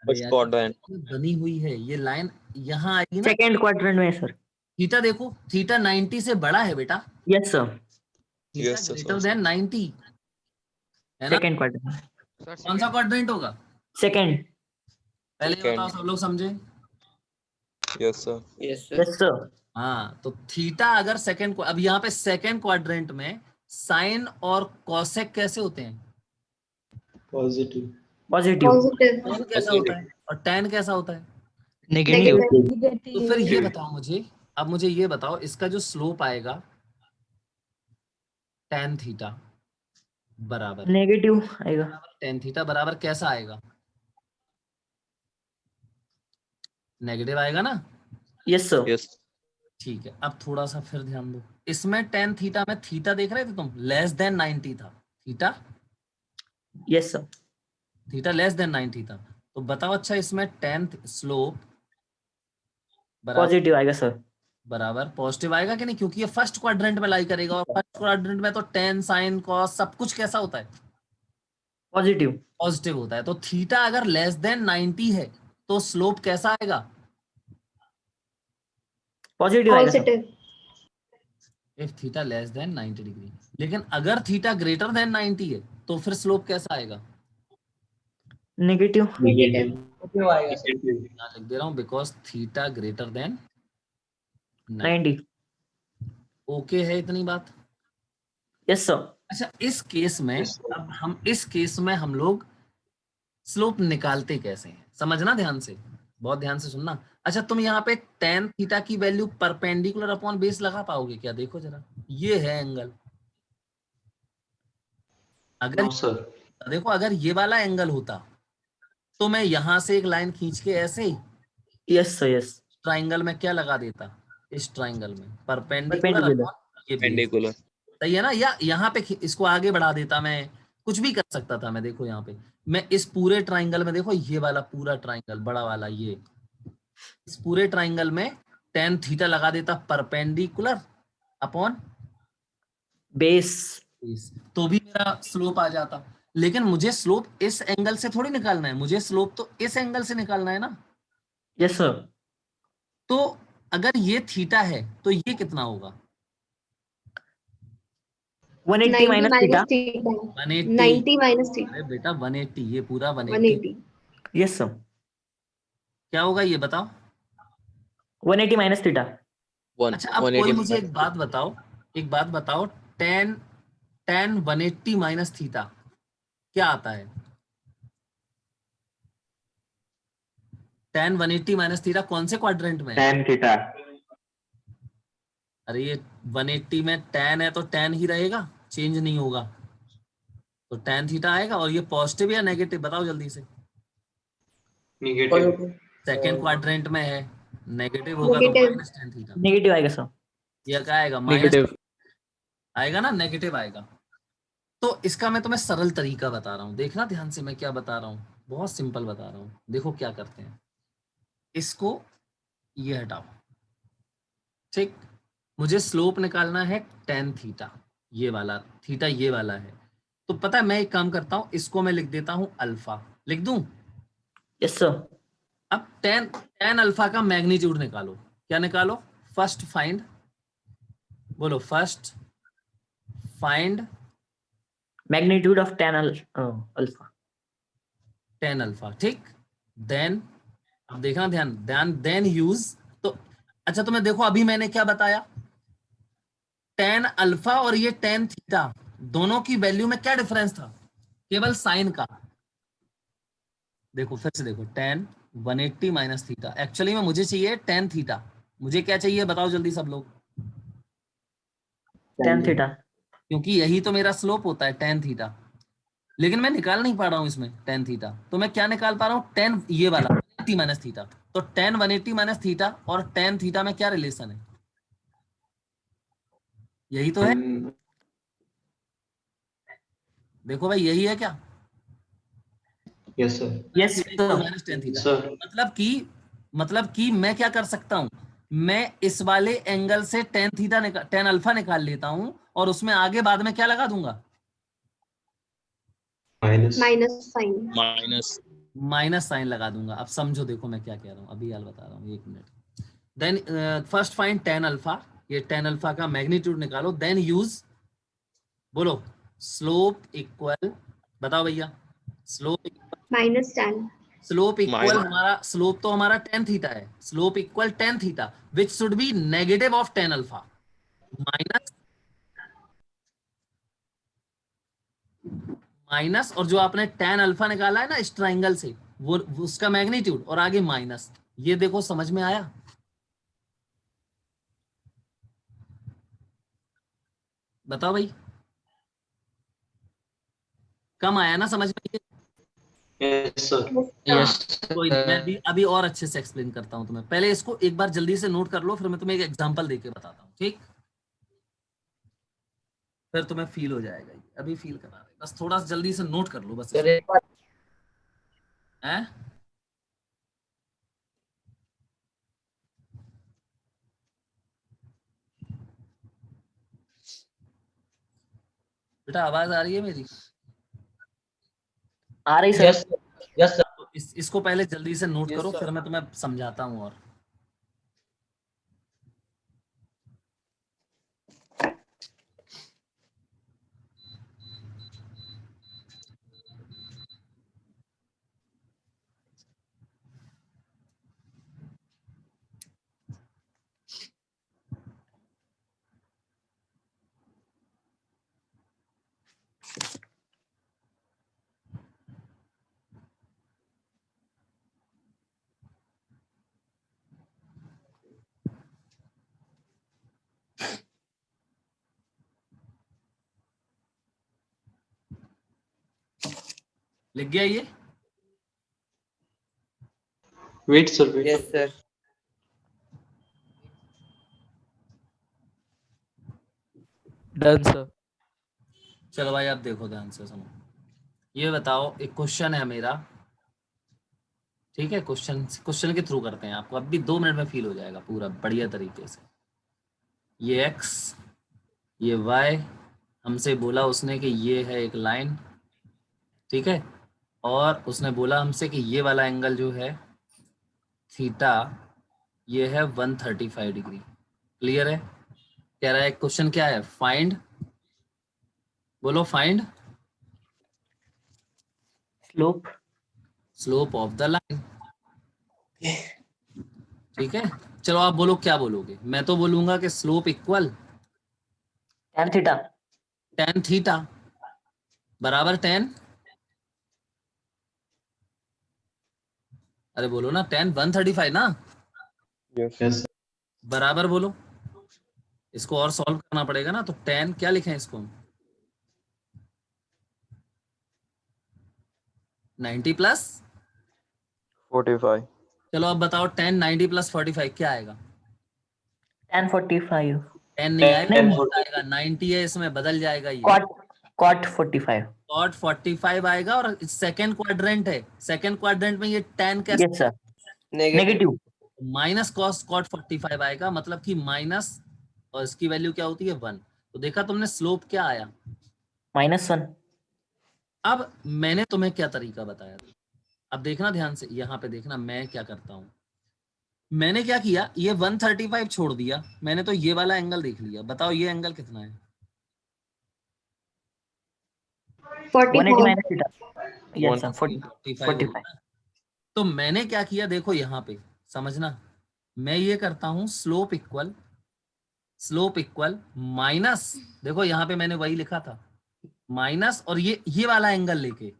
Speaker 1: अरे यार, बनी हुई है ये लाइन, यहाँ आएगी ना।
Speaker 4: सेकेंड क्वाड्रेंट में सर।
Speaker 1: थीटा देखो, थीटा 90 से बड़ा है बेटा।
Speaker 4: Yes sir.
Speaker 1: Theta greater than 90 है ना।
Speaker 4: Second quadrant.
Speaker 1: कौन सा क्वाड्रेंट होगा?
Speaker 4: सेकेंड।
Speaker 1: पहले ये बताओ, सब लोग समझे?
Speaker 3: Yes sir.
Speaker 4: Yes sir.
Speaker 1: हाँ, तो थीटा अगर सेकेंड, अब यहाँ पे सेकेंड क्वाड्रेंट में साइन और कॉसेक कैसे होते हैं?
Speaker 6: Positive.
Speaker 4: पॉजिटिव।
Speaker 7: Positive.
Speaker 1: कॉन कैसा होता है और टैन कैसा होता है?
Speaker 9: नेगेटिव।
Speaker 1: तो फिर ये बताओ मुझे, अब मुझे ये बताओ, इसका जो स्लोप आएगा tan थीटा बराबर
Speaker 4: नेगेटिव आएगा।
Speaker 1: tan थीटा बराबर कैसा आएगा? नेगेटिव आएगा ना।
Speaker 4: Yes sir.
Speaker 1: ठीक है, अब थोड़ा सा फिर ध्यान दो। इसमें tan थीटा में, थीटा देख रहे थे तुम, लेस देन 90 था। Theta,
Speaker 4: yes sir.
Speaker 1: Theta less than 90 था। तो बताओ, अच्छा इसमें tan स्लोप
Speaker 4: पॉजिटिव आएगा सर।
Speaker 1: बराबर पॉजिटिव आएगा कि नहीं? क्योंकि ये फर्स्ट क्वाड्रेंट में लाई करेगा, और फर्स्ट क्वाड्रेंट में तो tan sin cos सब कुछ कैसा होता है?
Speaker 4: पॉजिटिव।
Speaker 1: पॉजिटिव होता है। तो थीटा अगर लेस देन 90 है तो स्लोप कैसा आएगा?
Speaker 4: पॉजिटिव आएगा sir.
Speaker 7: Positive.
Speaker 1: If theta less than 90 degree. लेकिन अगर थीटा ग्रेटर देन 90 है तो फिर स्लोप कैसा आएगा?
Speaker 4: नेगेटिव।
Speaker 3: Negative.
Speaker 1: यहाँ लिख दे रहा हूँ, because theta greater than 90।
Speaker 4: 90।
Speaker 1: Okay है इतनी बात?
Speaker 4: Yes sir.
Speaker 1: अच्छा, इस केस में, अब हम इस केस में हम लोग स्लोप निकालते कैसे हैं, समझना ध्यान से, बहुत ध्यान से सुनना। अच्छा, तुम यहाँ पे tan थीटा की वैल्यू परपेंडिकुलर अपॉन बेस लगा पाओगे क्या? देखो जरा, ये है एंगल। अगर
Speaker 6: No, sir.
Speaker 1: देखो, अगर ये वाला एंगल होता तो मैं यहां से एक लाइन खींच के ऐसे
Speaker 4: यस सर। यस।
Speaker 1: ट्राइंगल में क्या लगा देता, इस ट्राइंगल में परपेंडिकुलर
Speaker 4: परपेंडिकुलर।
Speaker 1: अपॉन ये बेस। सही है ना? या यहाँ पे इसको आगे बढ़ा देता, मैं कुछ भी कर सकता था मैं। देखो यहाँ पे मैं इस पूरे ट्राइंगल में, देखो ये वाला पूरा ट्राइंगल बड़ा वाला, ये इस पूरे ट्राइंगल में टेन थीटा लगा देता परपेंडिकुलर अपॉन
Speaker 4: बेस।
Speaker 1: तो भी मेरा स्लोप आ जाता, लेकिन मुझे स्लोप इस एंगल से थोड़ी निकालना है, मुझे स्लोप तो इस एंगल से निकालना है ना।
Speaker 4: Yes sir.
Speaker 1: तो अगर ये थीटा है तो ये कितना होगा?
Speaker 4: 180
Speaker 7: 90
Speaker 4: minus
Speaker 7: minus
Speaker 4: theta.
Speaker 7: theta.
Speaker 1: 180।
Speaker 7: 90 minus
Speaker 1: अरे
Speaker 7: theta.
Speaker 1: बेटा 180, ये पूरा 180
Speaker 7: 180.
Speaker 4: Yes sir.
Speaker 1: क्या होगा ये बताओ?
Speaker 4: 180 माइनस थीटा।
Speaker 1: अच्छा अब कोई मुझे एक बात बताओ, एक बात बताओ, टेन टेन 180 माइनस थीटा क्या आता है? टेन 180 माइनस थीटा कौन से क्वाड्रेंट में है?
Speaker 6: tan theta.
Speaker 1: अरे ये 180 में टेन है तो टेन ही रहेगा, चेंज नहीं होगा, तो टेन थीटा आएगा। और ये पॉजिटिव या नेगेटिव बताओ जल्दी से।
Speaker 6: Negative.
Speaker 5: Positive.
Speaker 1: सेकेंड क्वाड्रेंट में है, नेगेटिव होगा तो
Speaker 7: Negative.
Speaker 1: Minus tan theta.
Speaker 4: Negative आएगा सर।
Speaker 1: ये क्या आएगा? माइनस आएगा ना, नेगेटिव आएगा। तो इसका मैं तुम्हें सरल तरीका बता रहा हूँ, देखना ध्यान से मैं क्या बता रहा हूँ, बहुत सिंपल बता रहा हूँ। देखो क्या करते हैं, इसको ये हटाओ, ठीक। मुझे स्लोप निकालना है टेन थीटा, ये वाला थीटा ये वाला है। तो पता है मैं एक काम करता हूँ, इसको मैं लिख देता हूँ अल्फा, लिख दूं।
Speaker 4: Yes sir.
Speaker 1: अब टेन टेन अल्फा का मैग्नीट्यूड निकालो। क्या निकालो? फर्स्ट फाइंड, बोलो first find
Speaker 4: magnitude of tan alpha.
Speaker 1: Tan alpha, ठीक। देन अब देखना ध्यान ध्यान, देन यूज। तो अच्छा तुम्हें देखो अभी मैंने क्या बताया, टेन अल्फा और ये टेन थीटा दोनों की वैल्यू में क्या डिफरेंस था? केवल साइन का। देखो फिर से देखो, टेन 180 माइनस थीटा, एक्चुअली में मुझे चाहिए टेन थीटा। मुझे क्या चाहिए बताओ जल्दी सब लोग?
Speaker 4: tan theta.
Speaker 1: क्योंकि यही तो मेरा स्लोप होता है टेन थीटा, लेकिन मैं निकाल नहीं पा रहा हूं इसमें टेन थीटा। तो मैं क्या निकाल पा रहा हूं? टेन ये वाला 180 माइनस थीटा। तो टेन 180 माइनस थीटा और टेन थीटा में क्या रिलेशन है? यही तो है, देखो भाई यही है क्या?
Speaker 6: Yes sir.
Speaker 4: Yes sir.
Speaker 1: Minus tan theta.
Speaker 6: Sir.
Speaker 1: मतलब कि मैं क्या कर सकता हूं, मैं इस वाले एंगल से टेन थीटा टेन अल्फा निकाल लेता हूं और उसमें आगे बाद में क्या लगा दूंगा?
Speaker 6: Minus.
Speaker 7: Minus sign.
Speaker 1: Minus sign लगा दूंगा। अब समझो, देखो मैं क्या कह रहा हूँ, अभी यार बता रहा हूँ, एक minute. Then first find tan alpha, ये टेन अल्फा का मैग्नीट्यूड निकालो। देन यूज, बोलो स्लोप इक्वल, बताओ भैया, slope
Speaker 7: Minus tan.
Speaker 1: Slope equal, हमारा स्लोप तो हमारा टेन थीटा है, slope equal tan theta which should be negative of tan alpha minus minus, और जो आपने टेन अल्फा निकाला है ना इस ट्राइंगल से, वो उसका मैग्नीट्यूड और आगे माइनस। ये देखो समझ में आया? बताओ भाई, कम आया ना समझ में?
Speaker 6: Yes sir.
Speaker 9: यस
Speaker 1: कोई नहीं, मैं भी अभी और अच्छे से एक्सप्लेन करता हूं तुम्हें। पहले इसको एक बार जल्दी से नोट कर लो, फिर मैं तुम्हें एक एग्जांपल देके बताता हूँ, ठीक? फिर तुम्हें फील हो जाएगा ये, अभी फील करा रहे, बस थोड़ा सा जल्दी से नोट कर लो बस इसको। हैं? बेटा आवाज आ रही है मेरी?
Speaker 4: आ रही सर।
Speaker 1: तो इसको पहले जल्दी से नोट करो, फिर मैं तुम्हें समझाता हूँ। और लिख गया ये?
Speaker 6: Wait sir. Wait.
Speaker 2: Yes, sir.
Speaker 8: Done sir.
Speaker 1: चलो भाई आप देखो ध्यान से सुनो, ये बताओ, एक क्वेश्चन है मेरा, ठीक है, क्वेश्चन के थ्रू करते हैं, आपको अब भी 2 मिनट में फील हो जाएगा पूरा बढ़िया तरीके से। ये x, ये y, हमसे बोला उसने कि ये है एक लाइन, ठीक है, और उसने बोला हमसे कि ये वाला एंगल जो है थीटा, ये है 135 डिग्री। क्लियर है? कह रहा है क्वेश्चन क्या है, फाइंड, बोलो find
Speaker 4: slope
Speaker 1: slope of the line. ठीक है, चलो आप बोलो क्या बोलोगे। मैं तो बोलूंगा कि slope equal
Speaker 4: tan theta.
Speaker 1: tan theta बराबर tan, अरे बोलो ना, tan 135 ना,
Speaker 6: Yes.
Speaker 1: बराबर बोलो। इसको और सॉल्व करना पड़ेगा ना, तो tan क्या लिखें इसको हम, 90 प्लस
Speaker 8: 45.
Speaker 1: चलो अब बताओ tan 90 प्लस 45 क्या आएगा।
Speaker 4: tan 45
Speaker 1: 10 नहीं आएगा,
Speaker 6: Tan
Speaker 1: बहुत आएगा, 90 है इसमें, बदल जाएगा ये,
Speaker 4: cot 45।
Speaker 1: cot 45 आएगा, और सेकंड क्वाड्रेंट है, सेकंड क्वाड्रेंट में ये tan कैसे,
Speaker 4: yes sir, negative
Speaker 1: minus cot 45 आएगा, मतलब कि माइनस, और इसकी वैल्यू क्या होती है 1। तो देखा तुमने स्लोप क्या आया।
Speaker 4: -1।
Speaker 1: अब मैंने तुम्हें क्या तरीका बताया था, अब देखना ध्यान से, यहाँ पे देखना मैं क्या करता हूँ। मैंने क्या किया, ये 135 छोड़ दिया, मैंने तो ये वाला एंगल देख लिया, बताओ ये एंगल कितना है।
Speaker 4: 180
Speaker 7: 44.
Speaker 4: Minus theta. Yes sir,
Speaker 1: 45
Speaker 4: 45।
Speaker 1: होगा। तो मैंने क्या किया, देखो यहाँ पे समझना, मैं ये करता हूँ स्लोप इक्वल माइनस, देखो यहाँ पे मैंने वही लिखा था, माइनस, और ये वाला एंगल लेके,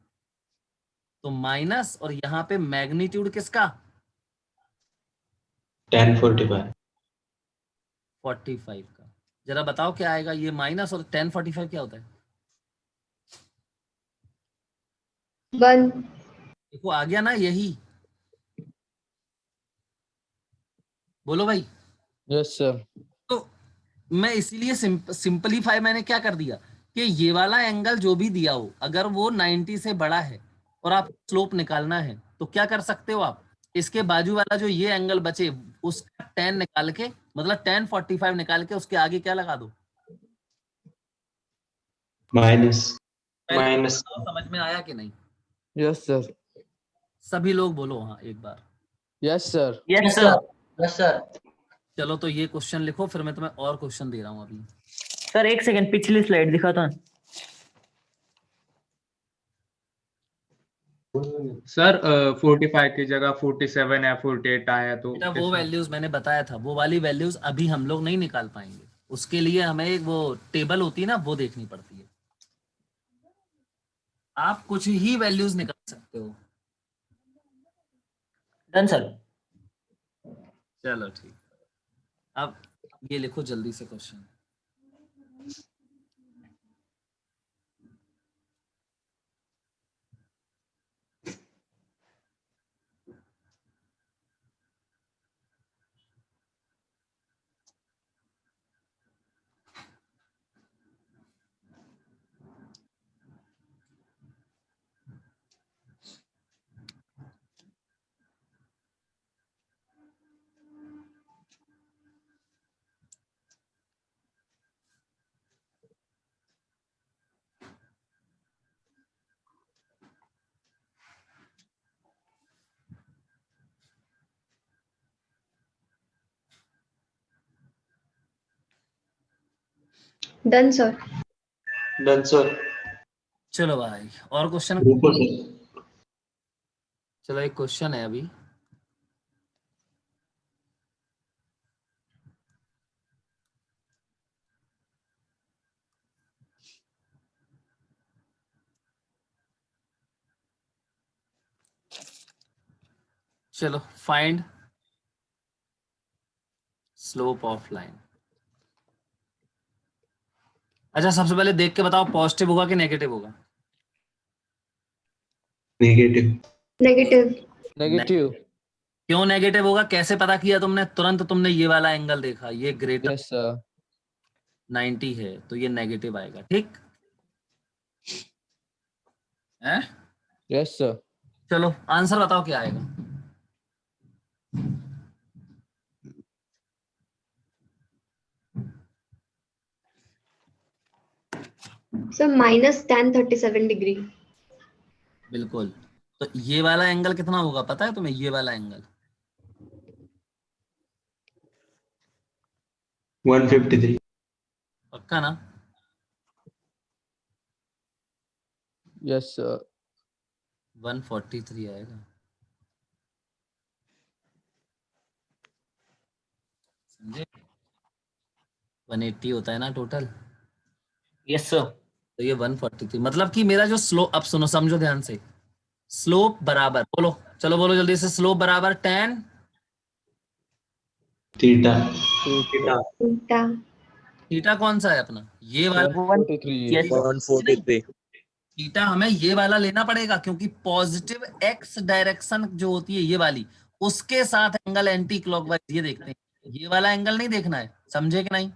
Speaker 1: तो माइनस, और यहाँ पे मैग्नीट्यूड किसका,
Speaker 6: Tan 45.
Speaker 1: 45 का। जरा बताओ क्या आएगा, ये माइनस और tan 45 क्या होता है।
Speaker 7: 1.
Speaker 1: देखो आ गया ना यही, बोलो भाई।
Speaker 8: Yes, sir.
Speaker 1: तो मैं इसीलिए सिंपलीफाई मैंने क्या कर दिया कि ये वाला एंगल जो भी दिया हो, अगर वो 90 से बड़ा है और आप स्लोप निकालना है, तो क्या कर सकते हो आप, इसके बाजू वाला जो ये एंगल बचे उसका tan निकाल के, मतलब tan 45 निकाल के उसके आगे क्या लगा दो,
Speaker 6: Minus.
Speaker 1: पहले
Speaker 6: Minus.
Speaker 1: समझ में आया कि नहीं।
Speaker 8: Yes, sir.
Speaker 1: सभी लोग बोलो हाँ एक बार।
Speaker 8: Yes, sir.
Speaker 4: Yes sir.
Speaker 1: चलो तो ये क्वेश्चन लिखो, फिर मैं तुम्हें और क्वेश्चन दे रहा हूँ अभी।
Speaker 4: सर एक सेकंड, पिछली स्लाइड दिखाता हूँ।
Speaker 3: सर 45 की जगह 47 या 48 आया तो
Speaker 1: बेटा वो
Speaker 3: कैसे?
Speaker 1: वैल्यूज मैंने बताया था, वो वाली वैल्यूज अभी हम लोग नहीं निकाल पाएंगे, उसके लिए हमें एक वो टेबल होती है ना, वो देखनी पड़ती है। आप कुछ ही वैल्यूज निकाल सकते हो।
Speaker 4: Done sir.
Speaker 1: चलो ठीक, अब ये लिखो जल्दी से question.
Speaker 7: Done, sir.
Speaker 6: Done, sir.
Speaker 1: चलो भाई और क्वेश्चन।
Speaker 6: Super, sir.
Speaker 1: चलो एक क्वेश्चन है अभी, चलो फाइंड स्लोप ऑफ लाइन। अच्छा सबसे पहले देख के बताओ पॉजिटिव होगा कि नेगेटिव होगा।
Speaker 6: Negative.
Speaker 7: Negative.
Speaker 8: Negative.
Speaker 1: क्यों नेगेटिव होगा, कैसे पता किया तुमने, तुरंत तुमने ये वाला एंगल देखा, ये ग्रेटर
Speaker 8: Yes, sir.
Speaker 1: 90 है तो ये नेगेटिव आएगा, ठीक है।
Speaker 8: Yes, sir.
Speaker 1: चलो आंसर बताओ क्या आएगा।
Speaker 7: Sir minus tan 37 degree.
Speaker 1: बिल्कुल। तो ये वाला एंगल कितना होगा पता है तुम्हें? ये वाला एंगल
Speaker 6: 153.
Speaker 1: पक्का ना?
Speaker 8: Yes, sir.
Speaker 1: 143 आएगा। समझे? 180 होता है ना टोटल,
Speaker 4: यस सर।
Speaker 1: तो ये 143 मतलब कि मेरा जो स्लोप, अब सुनो समझो ध्यान से, स्लोप बराबर, बोलो चलो बोलो जल्दी से, स्लोप बराबर tan
Speaker 6: Theta.
Speaker 8: Theta.
Speaker 7: Theta.
Speaker 1: Theta कौन सा है अपना? ये वाला।
Speaker 8: 143.
Speaker 4: Yes, sir.
Speaker 8: 143.
Speaker 1: थीटा हमें ये वाला लेना पड़ेगा क्योंकि पॉजिटिव एक्स डायरेक्शन जो होती है ये वाली, उसके साथ एंगल एंटी क्लॉकवाइज ये देखते हैं। ये वाला एंगल नहीं देखना है, समझे कि नहीं?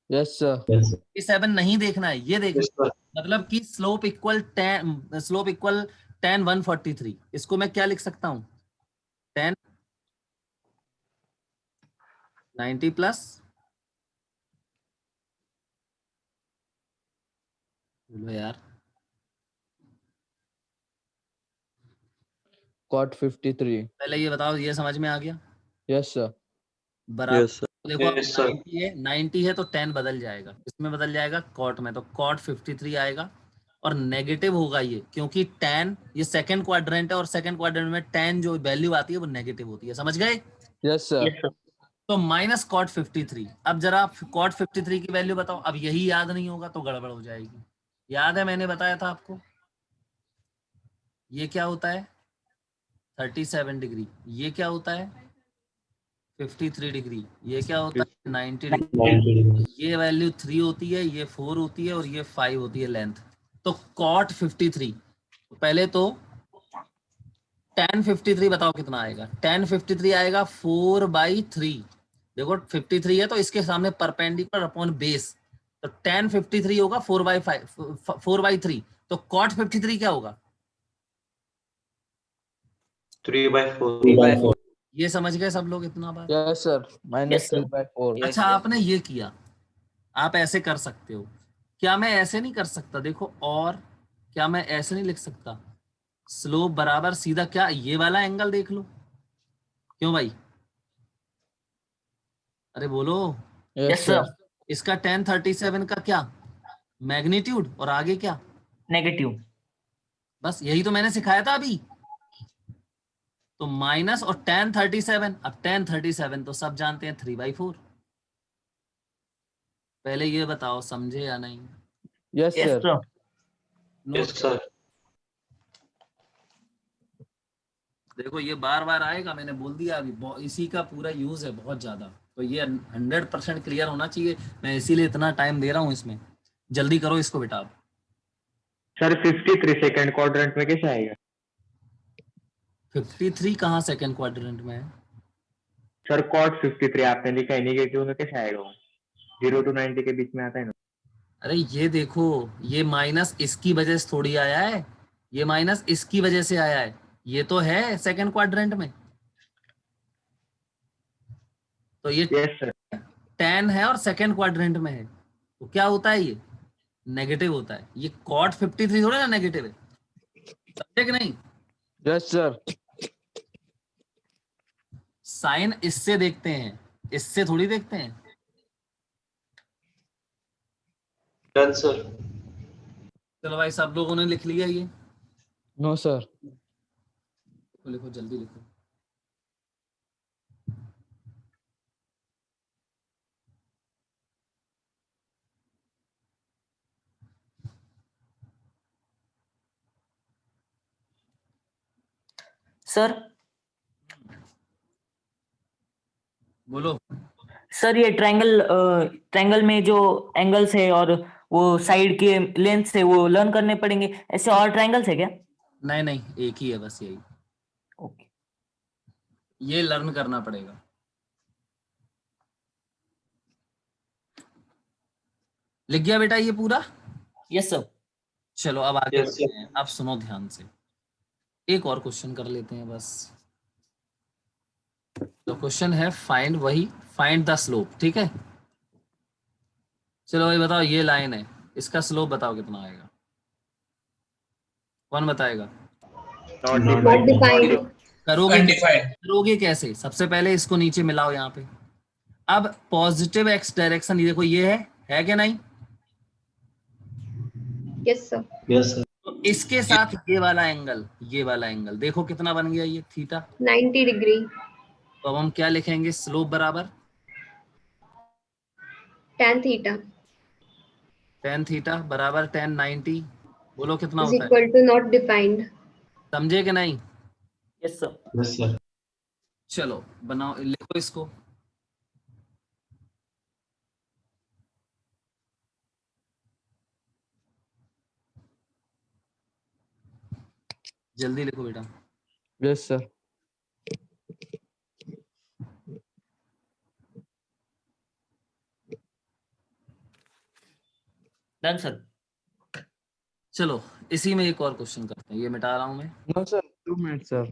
Speaker 8: Yes, sir.
Speaker 6: Yes, sir.
Speaker 1: 7 नहीं देखना है, ये देखना
Speaker 6: Yes, sir.
Speaker 1: मतलब कि स्लोप इक्वल tan 143। इसको मैं क्या लिख सकता हूँ? tan 90 प्लस, बोलो यार,
Speaker 8: Cot 53.
Speaker 1: पहले ये बताओ, ये समझ में आ गया?
Speaker 8: Yes, sir.
Speaker 1: बराबर।
Speaker 8: Yes, sir.
Speaker 1: देखो
Speaker 6: Yes, sir.
Speaker 1: 90 है तो tan बदल जाएगा, इसमें बदल जाएगा cot में, तो cot 53 आएगा। और नेगेटिव होगा ये, क्योंकि tan ये सेकंड क्वाड्रेंट है और सेकंड क्वाड्रेंट में tan जो वैल्यू आती है वो नेगेटिव होती है, समझ गए?
Speaker 8: Yes, sir.
Speaker 4: Yes sir.
Speaker 1: तो माइनस cot 53। अब जरा आप cot 53 की वैल्यू बताओ। अब यही याद नहीं होगा तो गड़बड़ हो जाएगी। याद है मैंने बताया था आपको, ये क्या होता है 37 डिग्री, ये क्या होता है 53 डिग्री, ये क्या होता है 90 डिग्री।
Speaker 6: 90 degree.
Speaker 1: ये वैल्यू 3 होती है, ये 4 होती है और ये 5 होती है लेंथ। तो cot 53, पहले तो tan 53 बताओ कितना आएगा? tan 53 आएगा 4/3। देखो 53 है तो इसके सामने परपेंडिकुलर अपॉन बेस, तो tan 53 होगा 4/3। तो cot 53 क्या होगा?
Speaker 6: 3/4.
Speaker 1: ये समझ गए सब लोग इतना बात?
Speaker 8: Yes, sir. Minus
Speaker 4: Yes, sir.
Speaker 8: 3/4.
Speaker 1: अच्छा आपने ये किया, आप ऐसे कर सकते हो, क्या मैं ऐसे नहीं कर सकता? देखो, और क्या मैं ऐसे नहीं लिख सकता? स्लोप बराबर सीधा क्या ये वाला एंगल देख लो, क्यों भाई? अरे बोलो।
Speaker 8: Yes,
Speaker 4: yes
Speaker 8: sir.
Speaker 4: सर।
Speaker 1: इसका tan 37 का क्या मैग्नीट्यूड और आगे क्या?
Speaker 4: नेगेटिव।
Speaker 1: बस यही तो मैंने सिखाया था अभी। तो माइनस और tan 37, अब tan 37 तो सब जानते हैं 3/4। पहले ये बताओ समझे या नहीं?
Speaker 8: Yes,
Speaker 4: yes
Speaker 8: sir.
Speaker 4: Sir.
Speaker 6: Yes, sir.
Speaker 1: देखो ये बार बार आएगा, मैंने बोल दिया अभी, इसी का पूरा यूज है बहुत ज्यादा, तो ये 100% क्लियर होना चाहिए। मैं इसीलिए इतना टाइम दे रहा हूँ इसमें, जल्दी करो इसको बेटा। आप
Speaker 10: सर 53 सेकंड क्वाड्रेंट में कैसे आएगा?
Speaker 1: 53 कहाँ सेकंड क्वाड्रेंट में है?
Speaker 10: सर कॉट 53 आपने लिखा है, नेगेटिव में कैसे आएगा? 0 to 90 के बीच में आता है ना।
Speaker 1: अरे ये देखो, ये माइनस इसकी वजह से थोड़ी आया है, ये माइनस इसकी वजह से आया है, ये तो है सेकंड क्वाड्रेंट में, तो ये
Speaker 10: यस सर।
Speaker 1: tan है और सेकंड क्वाड्रेंट में है, तो क्या होता है ये नेगेटिव होता है। ये cot 53 थोड़ा ना नेगेटिव है, समझे कि नहीं?
Speaker 8: Yes, sir.
Speaker 1: साइन इससे देखते हैं, इससे थोड़ी देखते हैं।
Speaker 6: Done, sir.
Speaker 1: चलो भाई सब लोगों ने लिख लिया ये?
Speaker 8: No, sir.
Speaker 1: तो लिखो जल्दी लिखो।
Speaker 4: सर
Speaker 1: बोलो।
Speaker 4: सर ये ट्रायंगल में जो एंगल्स है और वो साइड के लेंथ है वो लर्न करने पड़ेंगे, ऐसे और ट्रायंगल्स है क्या?
Speaker 1: नहीं नहीं, एक ही है बस, यही
Speaker 4: ओके।
Speaker 1: ये लर्न करना पड़ेगा। लिख गया बेटा ये पूरा?
Speaker 4: Yes sir.
Speaker 1: चलो अब आगे
Speaker 6: Yes,
Speaker 1: बढ़ते
Speaker 6: sir.
Speaker 1: हैं। अब सुनो ध्यान से, एक और क्वेश्चन कर लेते हैं बस। तो क्वेश्चन है फाइंड, वही फाइंड द स्लोप, ठीक है। चलो भाई बताओ, ये लाइन है, इसका स्लोप बताओ कितना आएगा, कौन बताएगा?
Speaker 10: Not
Speaker 6: Not
Speaker 7: Not
Speaker 10: defined.
Speaker 7: defined.
Speaker 1: करोगे कैसे? सबसे पहले इसको नीचे मिलाओ यहाँ पे। अब पॉजिटिव एक्स डायरेक्शन, ये देखो ये है कि नहीं?
Speaker 7: Yes, sir.
Speaker 6: Yes, sir.
Speaker 1: तो इसके साथ ये वाला एंगल देखो कितना बन गया, ये थीटा।
Speaker 7: 90 degree.
Speaker 1: तो अब हम क्या लिखेंगे? स्लोप बराबर
Speaker 7: Tan theta
Speaker 1: tan थीटा बराबर tan 90। बोलो कितना
Speaker 7: is
Speaker 1: होता है,
Speaker 7: equal to not defined.
Speaker 1: समझे कि नहीं?
Speaker 4: Yes sir.
Speaker 6: Yes, sir.
Speaker 1: चलो बनाओ, लिखो इसको। जल्दी लिखो बेटा।
Speaker 8: Yes, sir.
Speaker 4: Done sir.
Speaker 1: चलो इसी में एक और क्वेश्चन करते हैं, ये मिटा रहा हूं मैं।
Speaker 8: No, sir. 2 minutes, sir.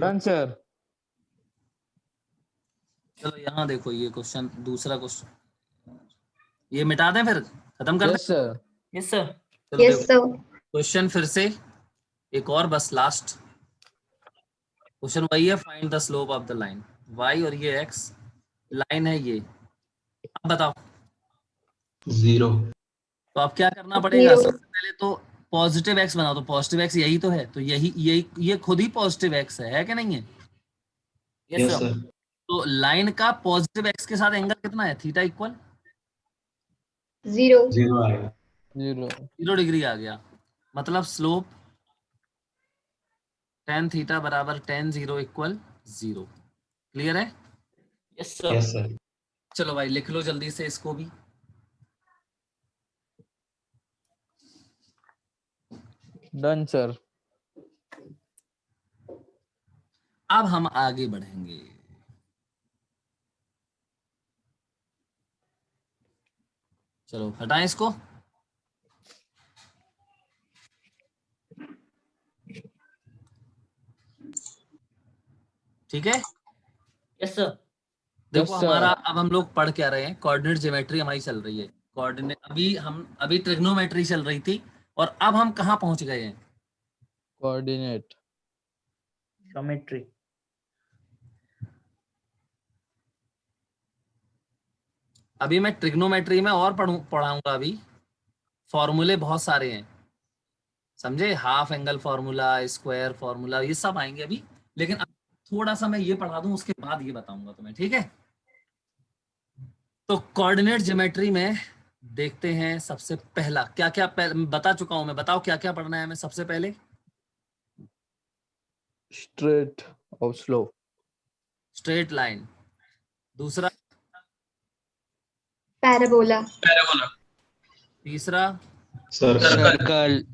Speaker 8: Done, sir.
Speaker 1: चलो यहाँ देखो, ये क्वेश्चन, दूसरा क्वेश्चन, ये मिटा दें फिर खत्म कर दें।
Speaker 8: Yes, sir.
Speaker 4: Yes sir.
Speaker 1: चलो
Speaker 7: Yes,
Speaker 1: देखो
Speaker 7: sir.
Speaker 1: क्वेश्चन फिर से एक और, बस लास्ट क्वेश्चन वही है, find the slope of the line. y और ये x लाइन है ये, अब बताओ।
Speaker 6: 0.
Speaker 1: तो अब क्या करना पड़ेगा?
Speaker 7: Zero.
Speaker 1: सबसे पहले तो पॉजिटिव x बनाओ, तो पॉजिटिव x यही तो है, तो यही ये खुद ही पॉजिटिव x है कि नहीं है?
Speaker 4: Yes
Speaker 6: Yes,
Speaker 4: sir.
Speaker 6: sir.
Speaker 1: तो लाइन का पॉजिटिव x के साथ एंगल कितना है? Theta equal
Speaker 7: 0.
Speaker 6: 0 आएगा.
Speaker 8: 0.
Speaker 1: 0 डिग्री आ गया। मतलब स्लोप tan थीटा बराबर tan 0 इक्वल 0। क्लियर है?
Speaker 4: Yes sir.
Speaker 6: Yes, sir.
Speaker 1: चलो भाई लिख लो जल्दी से इसको भी।
Speaker 8: Done, sir.
Speaker 1: अब हम आगे बढ़ेंगे। चलो हटाएं इसको। ठीक है,
Speaker 4: यस सर।
Speaker 1: देखो
Speaker 8: Yes, sir.
Speaker 1: हमारा अब हम लोग पढ़ क्या रहे हैं? कोऑर्डिनेट ज्योमेट्री हमारी चल रही है। कोऑर्डिनेट अभी ट्रिग्नोमेट्री चल रही थी, और अब हम कहाँ पहुंच गए हैं?
Speaker 8: Coordinate.
Speaker 4: ज्योमेट्री।
Speaker 1: अभी मैं ट्रिग्नोमेट्री में और पढ़ाऊंगा अभी। फॉर्मूले बहुत सारे हैं, समझे? Half angle formula, square formula, ये सब आएंगे अभी। लेकिन अब थोड़ा सा मैं ये पढ़ा दूं, उसके बाद ये बताऊंगा तुम्हें, ठीक है? तो कोऑर्डिनेट ज्योमेट्री में देखते हैं सबसे पहला क्या क्या, बता चुका हूं मैं, बताओ क्या क्या पढ़ना है हमें सबसे पहले?
Speaker 8: Straight or slope.
Speaker 1: Straight line, दूसरा,
Speaker 7: Parabola.
Speaker 1: तीसरा,
Speaker 6: Circle.
Speaker 9: सर्कल।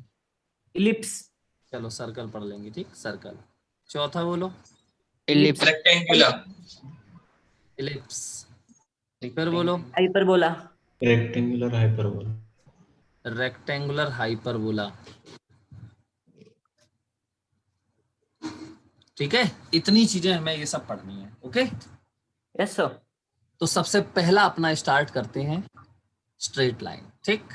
Speaker 4: इलिप्स।
Speaker 1: चलो सर्कल पढ़ लेंगे, ठीक, सर्कल। चौथा बोलो,
Speaker 9: इलिप्स।
Speaker 1: इलिप्स। फिर बोलो,
Speaker 4: hyperbola.
Speaker 6: Rectangular hyperbola.
Speaker 1: Rectangular hyperbola. ठीक है, इतनी चीजें हमें ये सब पढ़नी है। Okay,
Speaker 4: yes sir.
Speaker 1: तो सबसे पहला अपना स्टार्ट करते हैं स्ट्रेट लाइन, ठीक।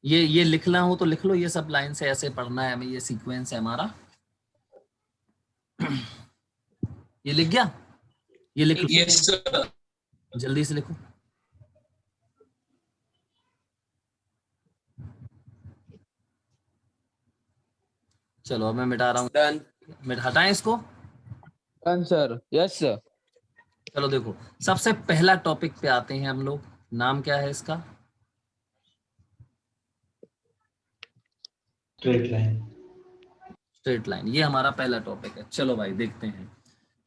Speaker 1: ये लिखना हो तो लिख लो, ये सब लाइन से ऐसे पढ़ना है हमें, ये सीक्वेंस है हमारा। ये लिख गया? ये लिख लो।
Speaker 3: Yes sir.
Speaker 1: जल्दी से लिखो। चलो अब मैं मिटा रहा हूँ, हटाएं इसको।
Speaker 8: Done, sir. Yes, sir.
Speaker 1: चलो देखो, सबसे पहला टॉपिक पे आते हैं हम लोग। नाम क्या है इसका?
Speaker 6: Straight line.
Speaker 1: स्ट्रेट लाइन, ये हमारा पहला टॉपिक है। चलो भाई देखते हैं।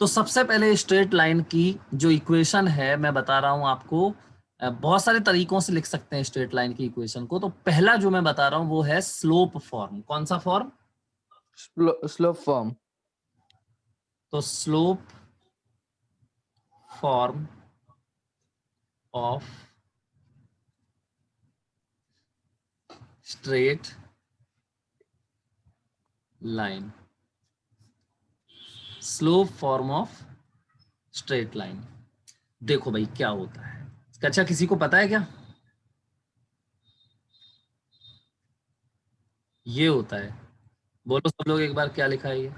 Speaker 1: तो सबसे पहले स्ट्रेट लाइन की जो इक्वेशन है, मैं बता रहा हूं आपको, बहुत सारे तरीकों से लिख सकते हैं स्ट्रेट लाइन की इक्वेशन को। तो पहला जो मैं बता रहा हूं वो है स्लोप फॉर्म। कौन सा फॉर्म?
Speaker 8: Slope form.
Speaker 1: तो slope form of straight line, slope form of straight line. देखो भाई क्या होता है। अच्छा किसी को पता है क्या? ये होता है, बोलो सब लोग एक बार, क्या लिखा है ये?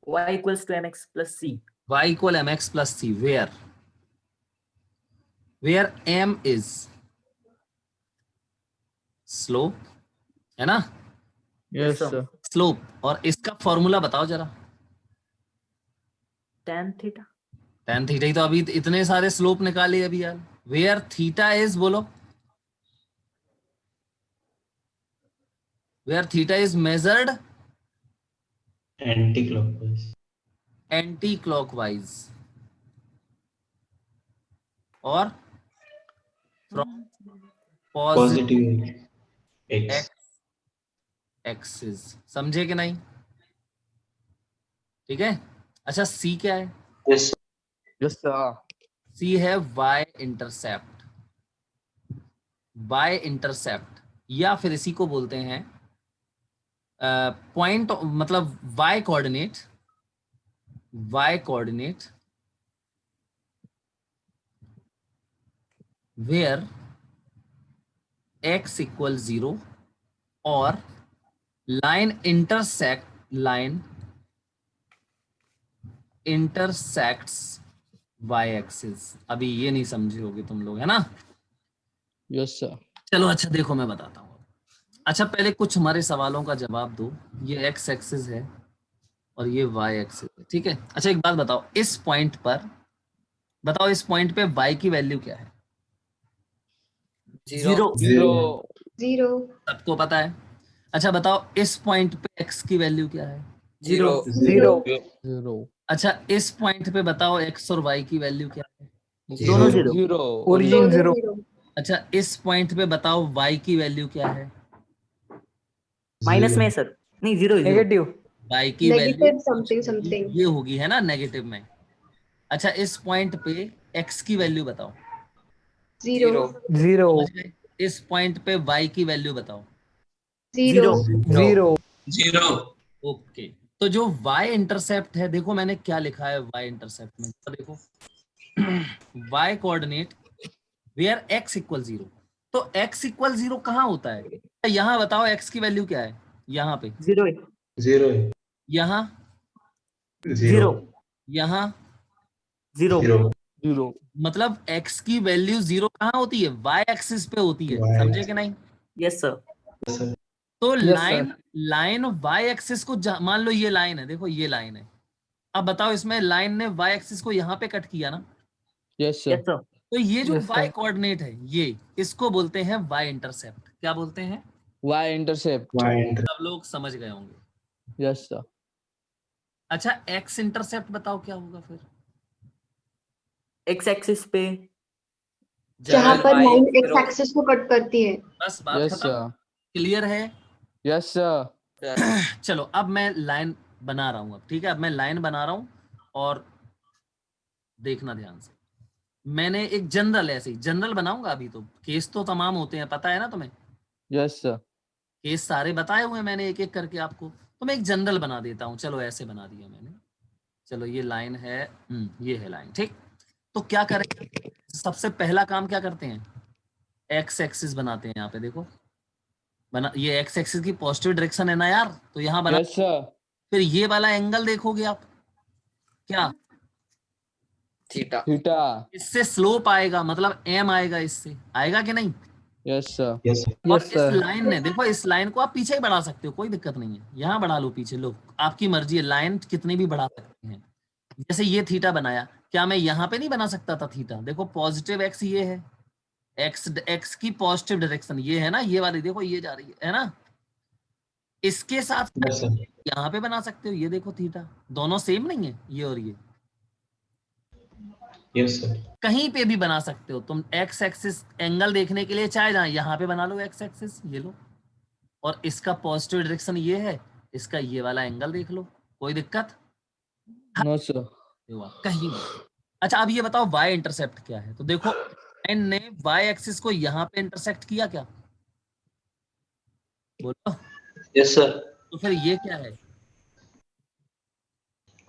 Speaker 4: y equals to mx plus c.
Speaker 1: y equal mx plus c, where m is slope, है ना?
Speaker 8: Yes,
Speaker 4: sir.
Speaker 8: sir.
Speaker 1: स्लोप। और इसका फॉर्मूला बताओ जरा।
Speaker 4: tan theta.
Speaker 1: tan थीटा ही तो अभी इतने सारे स्लोप निकाले अभी यार। वेयर थीटा इज, बोलो, where theta is measured
Speaker 6: anti clockwise.
Speaker 1: Anti clockwise और from positive
Speaker 6: positive x.
Speaker 1: Axis. समझे कि नहीं? ठीक है। अच्छा सी क्या है?
Speaker 6: Yes
Speaker 8: Yes, sir.
Speaker 1: सी है वाई इंटरसेप्ट। वाई इंटरसेप्ट या फिर इसी को बोलते हैं पॉइंट, मतलब Y coordinate, Y coordinate where x equal 0 और लाइन इंटरसेक्ट्स y एक्सिस। अभी ये नहीं समझे होगे तुम लोग, है ना?
Speaker 8: Yes, sir.
Speaker 1: चलो अच्छा देखो मैं बताता हूँ। अच्छा पहले कुछ हमारे सवालों का जवाब दो। ये x एक्सिस है और ये y एक्सिस है, ठीक है? अच्छा एक बात बताओ, इस पॉइंट पर बताओ, इस पॉइंट पे y की वैल्यू क्या है?
Speaker 4: 0.
Speaker 8: 0.
Speaker 7: 0.
Speaker 1: सबको पता है। अच्छा बताओ इस पॉइंट पे x की वैल्यू क्या है?
Speaker 4: 0.
Speaker 5: 0.
Speaker 8: 0.
Speaker 1: अच्छा इस पॉइंट पे बताओ x और y की वैल्यू क्या है?
Speaker 4: दोनों 0.
Speaker 8: 0.
Speaker 5: Origin 0.
Speaker 7: 0.
Speaker 1: अच्छा इस पॉइंट पे बताओ y की वैल्यू क्या है?
Speaker 4: माइनस में सर, नहीं 0
Speaker 5: Negative.
Speaker 1: y की वैल्यू
Speaker 7: Negative something something.
Speaker 1: ये होगी, है ना, नेगेटिव में। अच्छा इस पॉइंट पे x की वैल्यू बताओ।
Speaker 7: 0.
Speaker 5: 0.
Speaker 1: समझ गए? इस पॉइंट पे y की वैल्यू बताओ।
Speaker 7: 0.
Speaker 5: 0.
Speaker 1: ओके, तो जो y इंटरसेप्ट है, देखो मैंने क्या लिखा है y इंटरसेप्ट में, तो देखो y coordinate where x equal 0। तो x इक्वल 0 कहाँ होता है? यहाँ बताओ x की वैल्यू क्या है? यहाँ पे
Speaker 4: 0.
Speaker 6: 0
Speaker 1: यहाँ
Speaker 6: 0
Speaker 1: यहाँ
Speaker 4: 0.
Speaker 6: 0
Speaker 8: 0.
Speaker 1: मतलब x की वैल्यू 0 कहाँ होती है? y एक्सिस पे होती है।
Speaker 6: Y
Speaker 1: समझे कि नहीं?
Speaker 4: Yes sir.
Speaker 1: तो
Speaker 5: Yes,
Speaker 1: लाइन y एक्सिस को मान लो ये लाइन है, देखो ये लाइन है। अब बताओ इसमें लाइन ने y एक्सिस को यहाँ पे कट किया ना,
Speaker 8: Yes, sir.
Speaker 4: Yes sir.
Speaker 1: तो ये जो
Speaker 5: Yes,
Speaker 1: y
Speaker 5: sir.
Speaker 1: कोऑर्डिनेट है, ये इसको बोलते हैं y इंटरसेप्ट। क्या बोलते हैं?
Speaker 8: Y intercept.
Speaker 6: Y इंटर
Speaker 1: सब लोग समझ गए होंगे।
Speaker 8: Yes, sir.
Speaker 1: अच्छा x इंटरसेप्ट बताओ क्या होगा फिर?
Speaker 4: एक्स एक्सिस पे
Speaker 7: जहाँ पर
Speaker 4: y
Speaker 7: line
Speaker 4: zero.
Speaker 7: x axis को कट करती है.
Speaker 1: बस बात
Speaker 8: Yes,
Speaker 1: खत्म।
Speaker 8: sir.
Speaker 1: क्लियर है?
Speaker 8: Yes, sir.
Speaker 1: चलो अब मैं लाइन बना रहा हूं। अब ठीक है, अब मैं लाइन बना रहा हूं और देखना ध्यान से। मैंने एक जनरल, ऐसे ही जनरल बनाऊंगा। अभी तो केस तो तमाम होते हैं, पता है ना तुम्हें?
Speaker 8: Yes, sir.
Speaker 1: केस सारे बताए हुए हैं मैंने एक एक करके आपको। तो मैं एक जनरल बना देता हूँ। चलो ऐसे बना दिया मैंने। चलो ये लाइन है, ये है लाइन, ठीक। तो क्या करें, सबसे पहला काम क्या करते हैं? एक्स एक्सिस बनाते हैं। यहाँ पे देखो बना, ये एक्स एक्सिस की पॉजिटिव डायरेक्शन है ना यार, तो यहाँ बना।
Speaker 8: Yes, sir.
Speaker 1: फिर ये वाला एंगल देखोगे आप, क्या
Speaker 2: थीटा।
Speaker 8: Theta.
Speaker 1: इससे स्लोप आएगा, मतलब एम आएगा, इससे आएगा कि नहीं?
Speaker 8: Yes, sir.
Speaker 6: यस
Speaker 1: और
Speaker 5: Yes,
Speaker 1: इस
Speaker 5: sir.
Speaker 1: लाइन ने, देखो इस लाइन को आप पीछे ही बढ़ा सकते हो, कोई दिक्कत नहीं है। यहाँ बढ़ा लो, पीछे लो, आपकी मर्जी है, लाइन कितनी भी बढ़ा सकते हैं। जैसे ये थीटा बनाया, क्या मैं यहाँ पे नहीं बना सकता था थीटा? देखो पॉजिटिव एक्स ये है, एक्स की पॉजिटिव डायरेक्शन ये है ना, ये वाली देखो ये जा रही है ना। इसके साथ
Speaker 6: यस सर
Speaker 1: यहाँ पे बना सकते हो, ये देखो थीटा, दोनों सेम नहीं है ये और ये।
Speaker 6: यस सर
Speaker 1: कहीं पे भी बना सकते हो तुम एक्स एक्सिस एंगल देखने के लिए, चाहे जहाँ यहाँ पे बना लो एक्स एक्सिस, ये लो, और इसका पॉजिटिव डायरेक्शन ये है, इसका ये वाला एंगल देख लो, कोई दिक्कत
Speaker 8: No, sir.
Speaker 1: कहीं भी। अच्छा अब ये बताओ वाई इंटरसेप्ट क्या है? तो देखो लाइन ने वाई एक्सिस को यहाँ पे इंटरसेक्ट किया क्या? बोलो।
Speaker 6: Yes sir.
Speaker 1: तो फिर ये क्या है?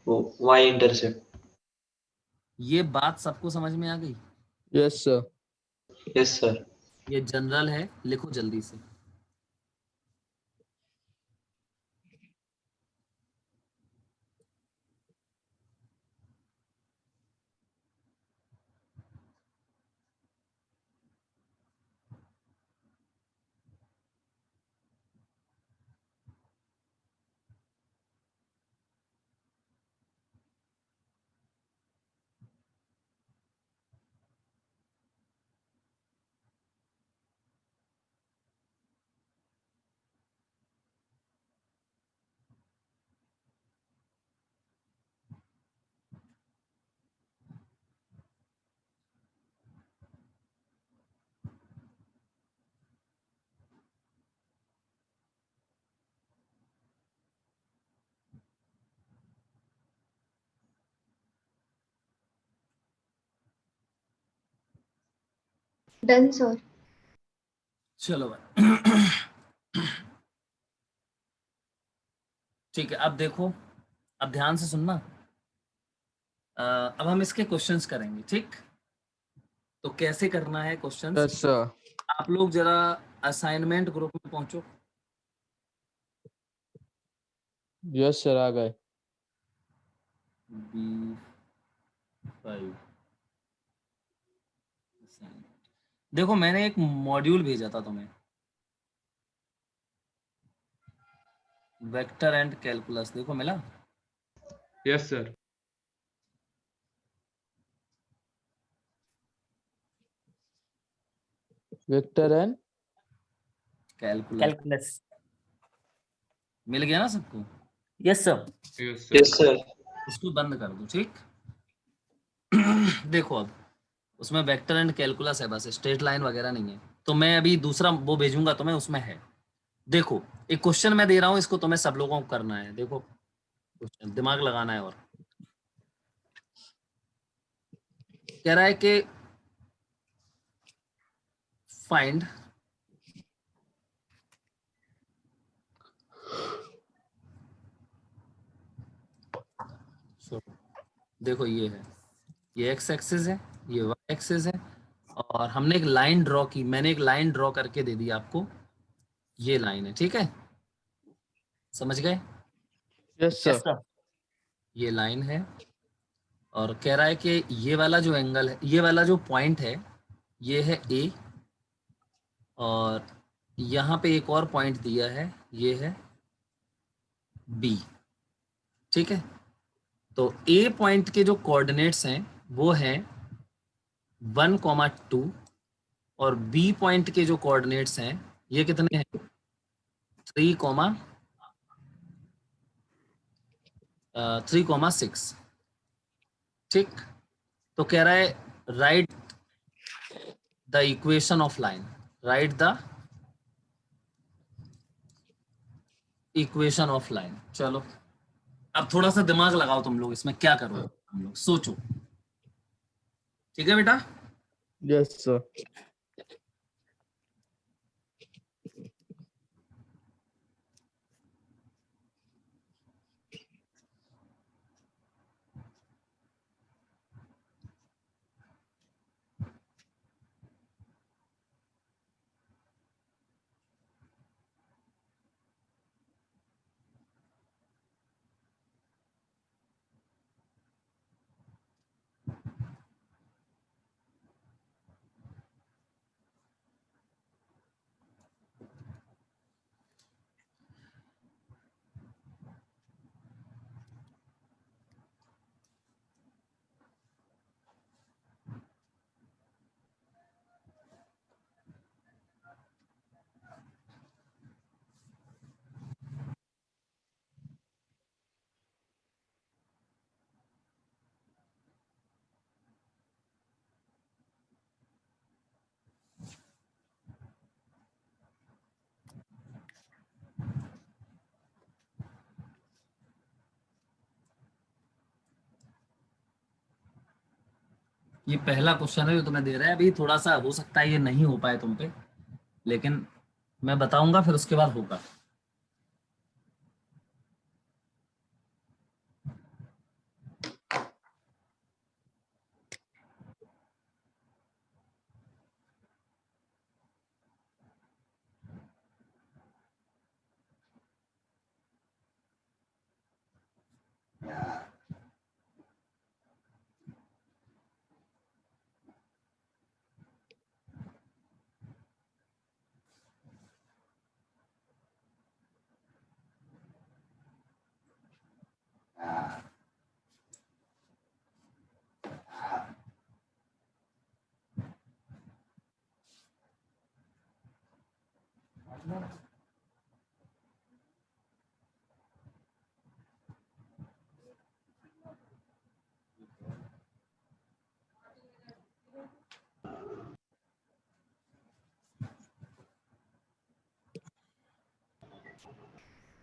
Speaker 6: Y intercept.
Speaker 1: ये बात सबको समझ में आ गई?
Speaker 8: Yes, sir.
Speaker 6: Yes sir.
Speaker 1: ये जनरल है, लिखो जल्दी से।
Speaker 7: Done sir.
Speaker 1: चलो भाई। ठीक है, अब देखो, अब ध्यान से सुनना। अब हम इसके क्वेश्चंस करेंगे, ठीक? तो कैसे करना है क्वेश्चंस?
Speaker 8: Yes, sir.
Speaker 1: आप लोग जरा असाइनमेंट ग्रुप में पहुंचो।
Speaker 8: Yes, sir. आ गए.
Speaker 1: B5 देखो, मैंने एक मॉड्यूल भेजा था तुम्हें, वेक्टर एंड कैलकुलस। देखो मिला?
Speaker 3: Yes sir.
Speaker 8: Vector and
Speaker 1: calculus
Speaker 4: calculus.
Speaker 1: मिल गया ना सबको?
Speaker 4: Yes sir.
Speaker 3: Yes
Speaker 6: yes
Speaker 3: sir.
Speaker 6: Sir.
Speaker 1: इसको बंद कर दो, ठीक? देखो, अब उसमें वेक्टर एंड कैलकुलस है, बस स्ट्रेट लाइन वगैरह नहीं है। तो मैं अभी दूसरा वो भेजूंगा तुम्हें, उसमें है। देखो, एक क्वेश्चन मैं दे रहा हूँ, इसको तुम्हें सब लोगों को करना है। देखो क्वेश्चन, दिमाग लगाना है। और कह रहा है कि फाइंड देखो, ये है, ये एक्स एक्सिस है, ये वाई एक्सिस है, और हमने एक लाइन ड्रॉ की। मैंने एक लाइन ड्रॉ करके दे दी आपको, ये लाइन है, ठीक है? समझ गए?
Speaker 8: yes, sir.
Speaker 4: Yes sir.
Speaker 1: ये लाइन है, और कह रहा है कि ये वाला जो एंगल है, ये वाला जो पॉइंट है, ये है ए, और यहाँ पे एक और पॉइंट दिया है, ये है बी, ठीक है? तो ए पॉइंट के जो कोऑर्डिनेट्स हैं वो हैं 1,2, और बी पॉइंट के जो कोऑर्डिनेट्स हैं ये कितने हैं? 3,6, ठीक? तो कह रहा है right the equation of line, right the equation of line. चलो, अब थोड़ा सा दिमाग लगाओ तुम लोग, इसमें क्या करो, तुम लोग सोचो, ठीक है बेटा?
Speaker 8: Yes, sir.
Speaker 1: ये पहला क्वेश्चन है जो तुम्हें दे रहा है। अभी थोड़ा सा हो सकता है ये नहीं हो पाए तुम पे, लेकिन मैं बताऊंगा फिर उसके बाद होगा।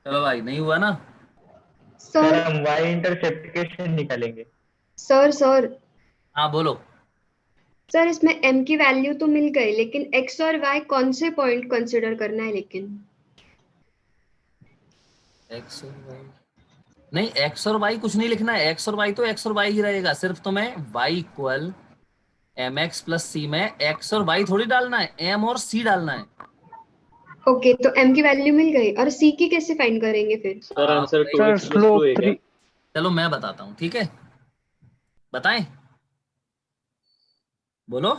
Speaker 1: चलो भाई, नहीं हुआ ना?
Speaker 10: सर
Speaker 7: सर
Speaker 10: हम y इंटरसेप्ट कैसे निकालेंगे?
Speaker 7: सर सर
Speaker 1: हाँ बोलो।
Speaker 7: सर इसमें m की वैल्यू तो मिल गई, लेकिन x और y कौन से पॉइंट कंसिडर करना है लेकिन?
Speaker 1: एक्स और वाई नहीं, एक्स और वाई कुछ नहीं लिखना है। एक्स और वाई तो एक्स और वाई ही रहेगा। सिर्फ तुम्हें y equal m x plus c में एक्स और वाई थोड़ी डालना है, एम और सी डालना है।
Speaker 7: ओके, तो m की वैल्यू मिल गई, और c की कैसे फाइंड करेंगे फिर?
Speaker 6: सर आंसर
Speaker 1: भाई,
Speaker 6: 2x + 2 है क्या?
Speaker 1: चलो मैं बताता हूँ, ठीक है? बताएं? बोलो।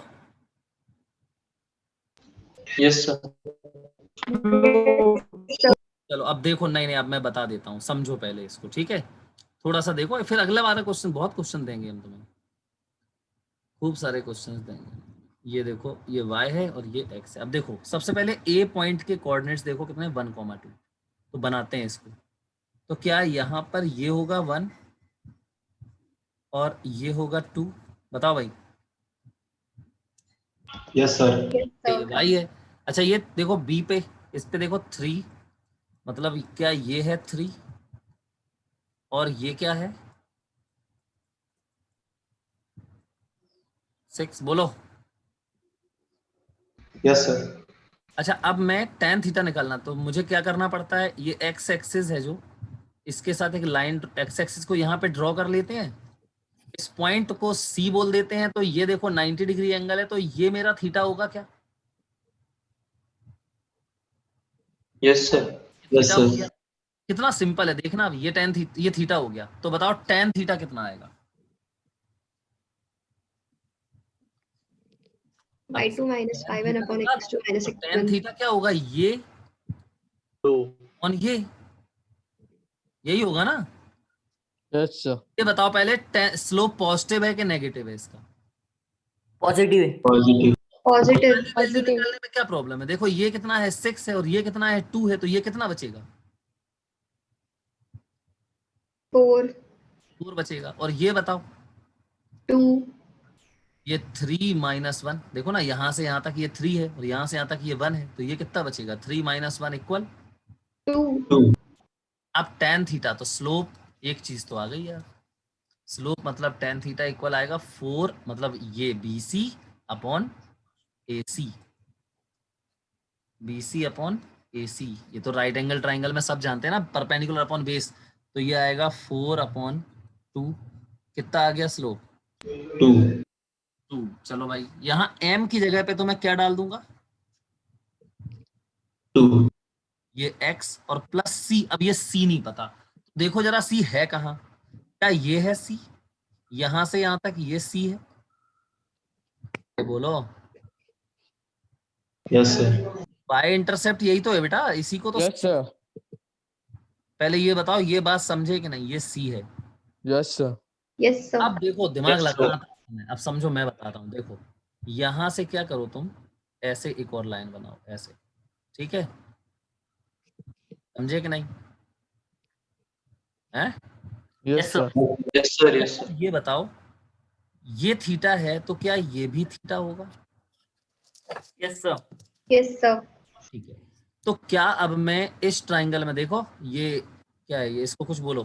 Speaker 6: Yes sir.
Speaker 1: चलो अब देखो, नहीं नहीं, अब मैं बता देता हूँ, समझो पहले इसको, ठीक है? थोड़ा सा देखो, फिर अगले बार क्वेश्चन, बहुत क्वेश्चन देंगे हम तुम्हें, खूब सारे क्वेश्चन देंगे। ये देखो, ये y है और ये x है। अब देखो, सबसे पहले a पॉइंट के कोऑर्डिनेट्स देखो कितने, 1,2। तो बनाते हैं इसको। तो क्या यहाँ पर ये होगा 1 और ये होगा 2? बताओ भाई।
Speaker 6: Yes sir.
Speaker 7: Yes, sir.
Speaker 1: y है। अच्छा ये देखो b पे, इस पे देखो 3, मतलब क्या ये है 3 और ये क्या है 6? बोलो।
Speaker 6: Yes sir.
Speaker 1: अच्छा अब मैं tan थीटा निकालना, तो मुझे क्या करना पड़ता है, ये x एक्सिस है जो, इसके साथ एक लाइन x एक्सिस को यहाँ पे ड्रॉ कर लेते हैं, इस पॉइंट को C बोल देते हैं। तो ये देखो 90 डिग्री एंगल है, तो ये मेरा थीटा होगा क्या?
Speaker 6: Yes sir. यस
Speaker 1: थीटा हो
Speaker 6: सर।
Speaker 1: गया। कितना सिंपल है, देखना अब, ये थीटा हो गया। तो बताओ tan थीटा कितना आएगा?
Speaker 7: y2 minus
Speaker 1: tan
Speaker 7: y1
Speaker 1: theta
Speaker 7: upon
Speaker 1: निकाल,
Speaker 7: x2 minus
Speaker 1: तो tan
Speaker 7: x1.
Speaker 1: थीटा क्या होगा, ये
Speaker 6: 2।
Speaker 1: और ये, यही होगा ना?
Speaker 8: Yes sir.
Speaker 1: ये बताओ पहले, स्लोप पॉजिटिव है कि नेगेटिव है इसका?
Speaker 4: पॉजिटिव है।
Speaker 6: पॉजिटिव।
Speaker 7: Positive,
Speaker 1: पहली वैल्यू
Speaker 7: positive.
Speaker 1: निकालने में क्या प्रॉब्लम है? देखो ये कितना है 6 है और ये कितना है 2 है, तो ये कितना बचेगा?
Speaker 7: 4,
Speaker 1: 4 बचेगा। और ये बताओ,
Speaker 7: 2,
Speaker 1: ये 3 माइनस 1, देखो ना, यहाँ से यहाँ तक ये 3 है और यहाँ से यहाँ तक ये 1 है, तो ये कितना बचेगा? 3 माइनस 1 इक्वल।
Speaker 7: 2.
Speaker 6: 2।
Speaker 1: अब tan थीटा, तो स्लोप, एक चीज तो आ गई यार, स्लोप मतलब tan थीटा इक्वल आएगा 4, मतलब ये BC upon AC, BC upon AC। ये तो राइट एंगल ट्राइंगल में सब जानते हैं ना, परपेंडिकुलर अपॉन बेस। तो ये आएगा 4 अपॉन 2। कितना आ गया स्लोप?
Speaker 6: 2।
Speaker 1: 2। चलो भाई, यहाँ m की जगह पे तो मैं क्या डाल दूंगा,
Speaker 6: 2।
Speaker 1: ये x और प्लस c। अब ये c नहीं पता, देखो जरा c है कहाँ? क्या ये है c? यहां से यहां तक ये c है, बोलो।
Speaker 6: Yes sir.
Speaker 1: बाय इंटरसेप्ट यही तो है बेटा, इसी को तो
Speaker 8: यस सर।
Speaker 1: पहले ये बताओ, ये बात समझे कि नहीं, ये c है।
Speaker 8: Yes sir.
Speaker 7: Yes, sir.
Speaker 1: अब देखो, दिमाग
Speaker 6: Yes,
Speaker 1: लगाना
Speaker 6: sir.
Speaker 1: था, अब समझो, मैं बताता हूँ। देखो यहां से क्या करो तुम, ऐसे एक और लाइन बनाओ, ऐसे, ठीक है? समझे कि नहीं है?
Speaker 8: Yes sir.
Speaker 6: Yes sir. Yes sir.
Speaker 1: ये बताओ, ये थीटा है तो क्या ये भी थीटा होगा?
Speaker 4: Yes sir.
Speaker 7: Yes, sir.
Speaker 1: ठीक है। तो क्या अब मैं इस ट्राइंगल में, देखो ये क्या है, ये इसको कुछ बोलो,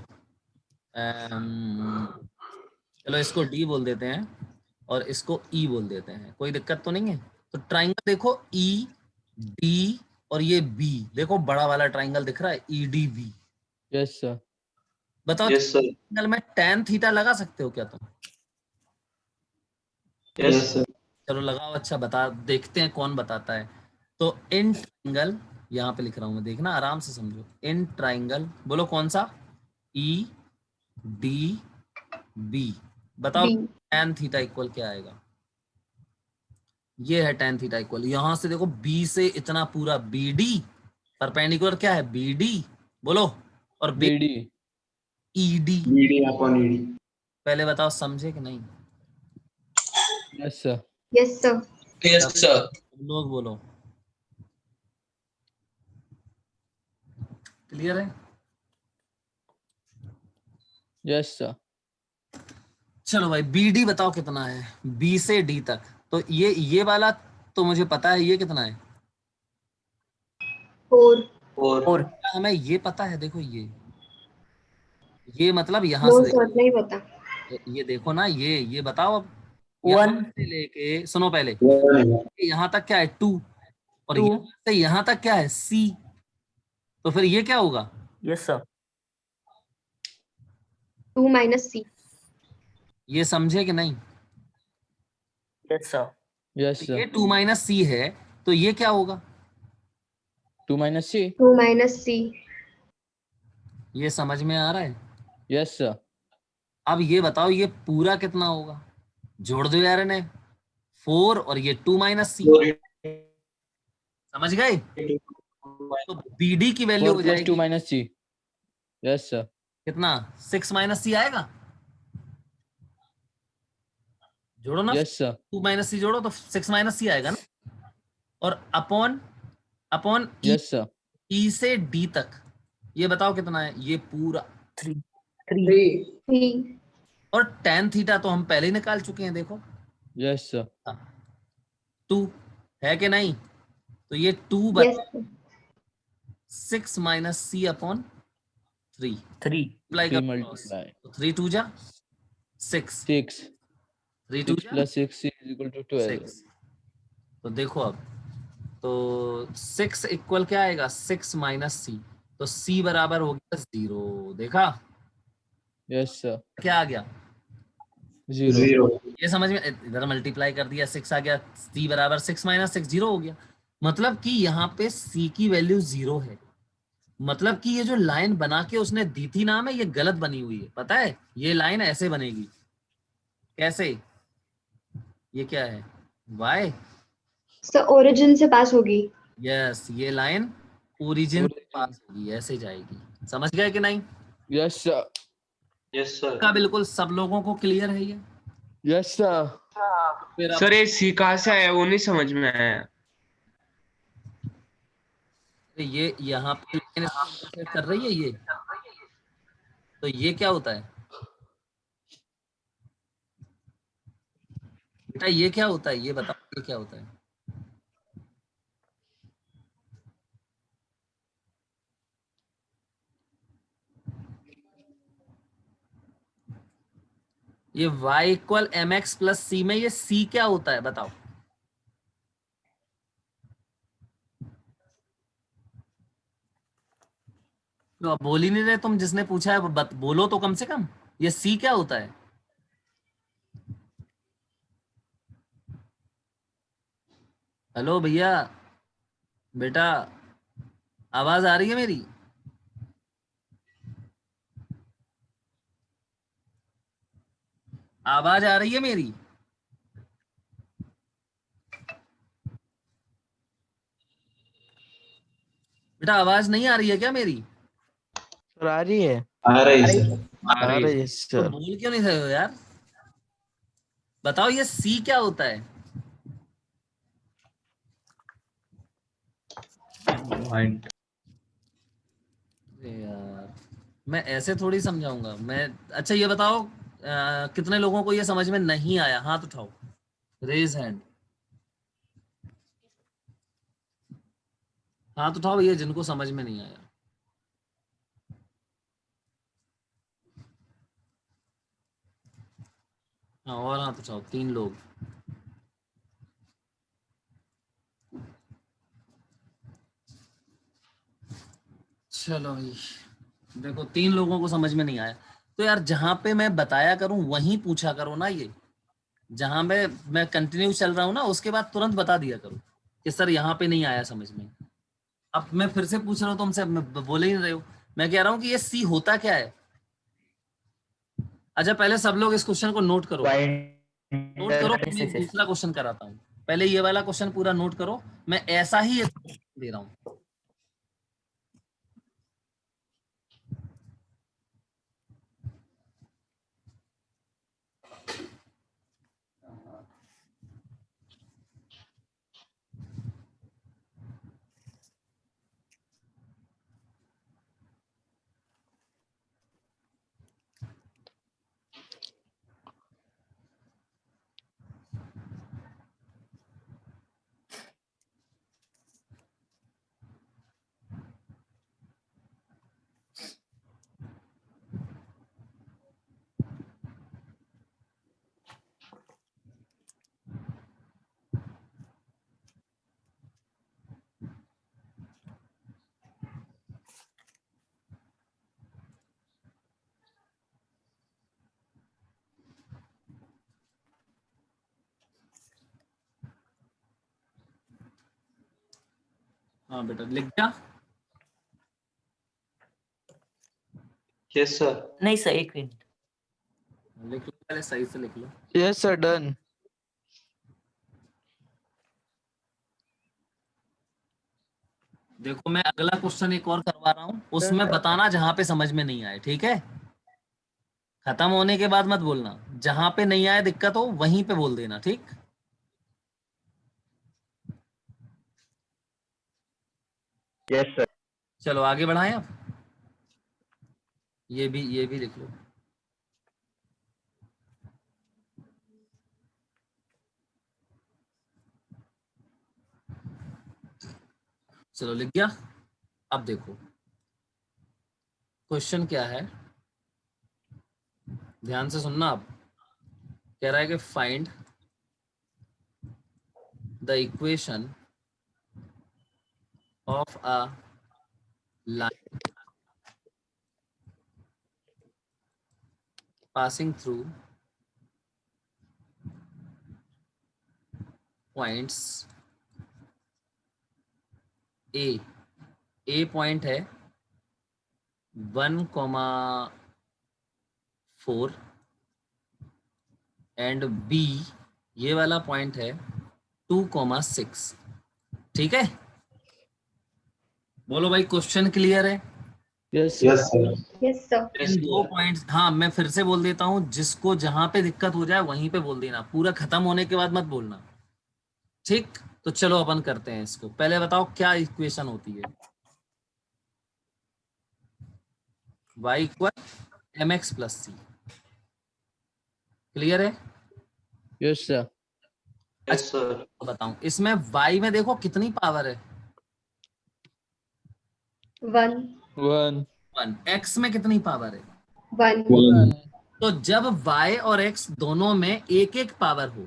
Speaker 1: चलो इसको डी बोल देते हैं और इसको ई बोल देते हैं, कोई दिक्कत तो नहीं है? तो ट्राइंगल देखो, ई डी और ये बी, देखो बड़ा वाला ट्राइंगल दिख रहा है, EDB।
Speaker 8: Yes, sir.
Speaker 1: बताओ
Speaker 6: Yes, sir.
Speaker 1: ट्राइंगल में tan थीटा लगा सकते हो क्या तुम?
Speaker 6: Yes, sir.
Speaker 1: चलो लगाओ। अच्छा बता, देखते हैं कौन बताता है। तो इन ट्राइंगल, यहाँ पे लिख रहा हूं मैं, देखना आराम से समझो। इन ट्राइंगल, बोलो कौन सा? EDB। बताओ
Speaker 7: B।
Speaker 1: tan थीटा इक्वल क्या आएगा? ये है tan थीटा इक्वल, यहां से देखो B से इतना पूरा BD, परपेंडिकुलर क्या है? BD, बोलो। और
Speaker 8: BD.
Speaker 1: ED।
Speaker 6: BD upon ED.
Speaker 1: पहले बताओ समझे कि नहीं?
Speaker 8: Yes, sir.
Speaker 7: Yes sir।
Speaker 2: Yes, sir.
Speaker 1: सब लोग बोलो। क्लियर है?
Speaker 8: Yes, sir.
Speaker 1: चलो भाई, BD बताओ कितना है? B से D तक। तो ये वाला तो मुझे पता है, ये कितना है?
Speaker 7: 4।
Speaker 6: 4.
Speaker 4: और
Speaker 1: हमें ये पता है, देखो ये मतलब यहाँ
Speaker 7: नो
Speaker 1: से
Speaker 7: सर नहीं पता।
Speaker 1: ये देखो ना, ये बताओ अब। यहाँ
Speaker 4: 1
Speaker 1: से लेके, सुनो पहले,
Speaker 6: 1.
Speaker 1: यहाँ तक क्या है? 2। और
Speaker 4: 2
Speaker 1: यहाँ से यहाँ तक क्या है? C। तो फिर ये क्या होगा?
Speaker 4: Yes sir
Speaker 7: 2 - C।
Speaker 1: ये समझे कि नहीं?
Speaker 4: यस सर
Speaker 8: Yes,
Speaker 1: तो
Speaker 8: sir.
Speaker 1: ये 2 - C है, तो ये क्या होगा?
Speaker 8: 2 minus C.
Speaker 7: 2 - C।
Speaker 1: ये समझ में आ रहा है?
Speaker 8: Yes, sir.
Speaker 1: अब ये बताओ, ये पूरा कितना होगा? जोड़ दो यार इन्हें, 4 और ये 2 - C।
Speaker 6: 4
Speaker 1: समझ गए? तो BD की वैल्यू
Speaker 8: 4
Speaker 1: हो
Speaker 8: plus 2
Speaker 1: जाएगी
Speaker 8: minus C. Yes, sir.
Speaker 1: कितना? 6 - C आएगा। जोड़ो ना,
Speaker 8: Yes, sir.
Speaker 1: 2 - C जोड़ो तो 6 - C आएगा ना। और upon upon
Speaker 8: Yes, sir.
Speaker 1: E से D तक, ये बताओ कितना है? ये पूरा।
Speaker 4: 3
Speaker 5: 3.
Speaker 7: 3।
Speaker 1: और tan थीटा तो हम पहले ही निकाल चुके हैं, देखो
Speaker 8: Yes, sir.
Speaker 1: 2 है कि नहीं? तो ये 2
Speaker 7: yes sir.
Speaker 1: 6 - C upon 3
Speaker 4: 3
Speaker 1: apply
Speaker 8: 3
Speaker 1: करो।
Speaker 8: multiply.
Speaker 1: तो 3 2 जा 6,
Speaker 8: 6.
Speaker 1: 3 2
Speaker 8: 6
Speaker 1: जा
Speaker 8: plus 6 is equal to 12.
Speaker 1: 6। तो देखो अब, तो 6 इक्वल क्या आएगा? 6 - C। तो C बराबर हो गया 0। देखा
Speaker 8: Yes, sir.
Speaker 1: क्या आ गया?
Speaker 8: 0.
Speaker 6: 0.
Speaker 1: ये समझ में? इधर मल्टीप्लाई कर दिया, 6 आ गया, C बराबर 6 - 6 0 हो गया। मतलब कि यहाँ पे C की वैल्यू 0 है। मतलब कि ये जो लाइन बना के उसने दी थी नाम है, ये गलत बनी हुई है, पता है? ये लाइन ऐसे बनेगी, कैसे? ये क्या है? Y।
Speaker 7: सर ओरिजिन से पास होगी।
Speaker 1: यस, ये लाइन ओरिजिन से पास होगी, ऐसे जाएगी। समझ गए कि नहीं?
Speaker 8: Yes, sir.
Speaker 6: Yes, sir.
Speaker 1: का बिल्कुल सब लोगों को क्लियर है ये?
Speaker 8: Yes, sir.
Speaker 1: फिर अब
Speaker 3: सर ये C कहाँ से आया वो नहीं समझ में आया।
Speaker 1: ये यहाँ पे लाइन इंटरसेक्ट कर रही है ये, तो ये क्या होता है बेटा? ये क्या होता है? ये बताओ, ये क्या होता है? ये y equal mx plus c में ये c क्या होता है बताओ? तो अब बोल ही नहीं रहे तुम, जिसने पूछा है वो बोलो तो कम से कम, ये c क्या होता है? हेलो भैया, बेटा, आवाज आ रही है मेरी? आवाज आ रही है मेरी? बेटा आवाज नहीं आ रही है क्या मेरी?
Speaker 9: सर आ रही है
Speaker 6: आ रही है सर.
Speaker 8: आ रही है.
Speaker 9: है
Speaker 1: तो
Speaker 9: सर
Speaker 1: बोल क्यों नहीं रहे हो यार? बताओ ये c क्या होता है?
Speaker 6: Point.
Speaker 1: अरे यार, मैं ऐसे थोड़ी समझाऊंगा मैं। अच्छा ये बताओ, कितने लोगों को ये समझ में नहीं आया? हाथ उठाओ, रेज हैंड। हाथ उठाओ ये जिनको समझ में नहीं आया। हाँ और हाथ उठाओ, 3 लोग। चलो भाई, देखो 3 लोगों को समझ में नहीं आया तो यार जहां पे मैं बताया करूं वहीं पूछा करो ना। ये जहां मैं कंटिन्यू चल रहा हूं ना उसके बाद तुरंत बता दिया करो कि सर यहाँ पे नहीं आया समझ में। अब मैं फिर से पूछ रहा हूँ तुमसे, बोले ही नहीं रहे हो। मैं कह रहा हूँ कि ये सी होता क्या है। अच्छा पहले सब लोग इस क्वेश्चन को नोट करो, नोट करो।
Speaker 4: Yes,
Speaker 1: मैं
Speaker 4: yes, yes.
Speaker 1: दूसरा क्वेश्चन कराता हूँ, पहले ये वाला क्वेश्चन पूरा नोट करो। मैं ऐसा ही दे रहा हूँ। हाँ बेटा लिख दिया।
Speaker 6: Yes sir.
Speaker 4: नहीं सर, एक मिनट।
Speaker 1: लिख लो पहले, सही से लिख लो।
Speaker 8: Yes, sir. Done.
Speaker 1: देखो मैं अगला क्वेश्चन एक और करवा रहा हूँ, उसमें बताना जहां पे समझ में नहीं आए, ठीक है। खत्म होने के बाद मत बोलना, जहां पे नहीं आए दिक्कत हो वहीं पे बोल देना, ठीक।
Speaker 10: Yes sir.
Speaker 1: चलो आगे बढ़ाएं अब। ये भी लिख लो। चलो लिख गया। अब देखो क्वेश्चन क्या है, ध्यान से सुनना। आप कह रहा है कि find the equation of a line passing through points A point है 1,4 एंड B ये वाला पॉइंट है 2,6, ठीक है। बोलो भाई क्वेश्चन क्लियर है।
Speaker 8: Yes,
Speaker 6: yes
Speaker 8: sir.
Speaker 6: Sir.
Speaker 7: Yes sir.
Speaker 1: In 2 points, हाँ मैं फिर से बोल देता हूँ, जिसको जहां पे दिक्कत हो जाए वहीं पे बोल देना, पूरा खत्म होने के बाद मत बोलना, ठीक। तो चलो अपन करते हैं इसको। पहले बताओ क्या इक्वेशन होती है। y इक्वल mx प्लस सी, क्लियर है।
Speaker 8: Yes, sir.
Speaker 6: Yes sir.
Speaker 1: बताऊं इसमें y में देखो कितनी पावर है,
Speaker 7: 1
Speaker 8: 1.
Speaker 1: 1। x में कितनी पावर है,
Speaker 7: 1
Speaker 8: 1.
Speaker 1: तो जब y और x दोनों में एक एक पावर हो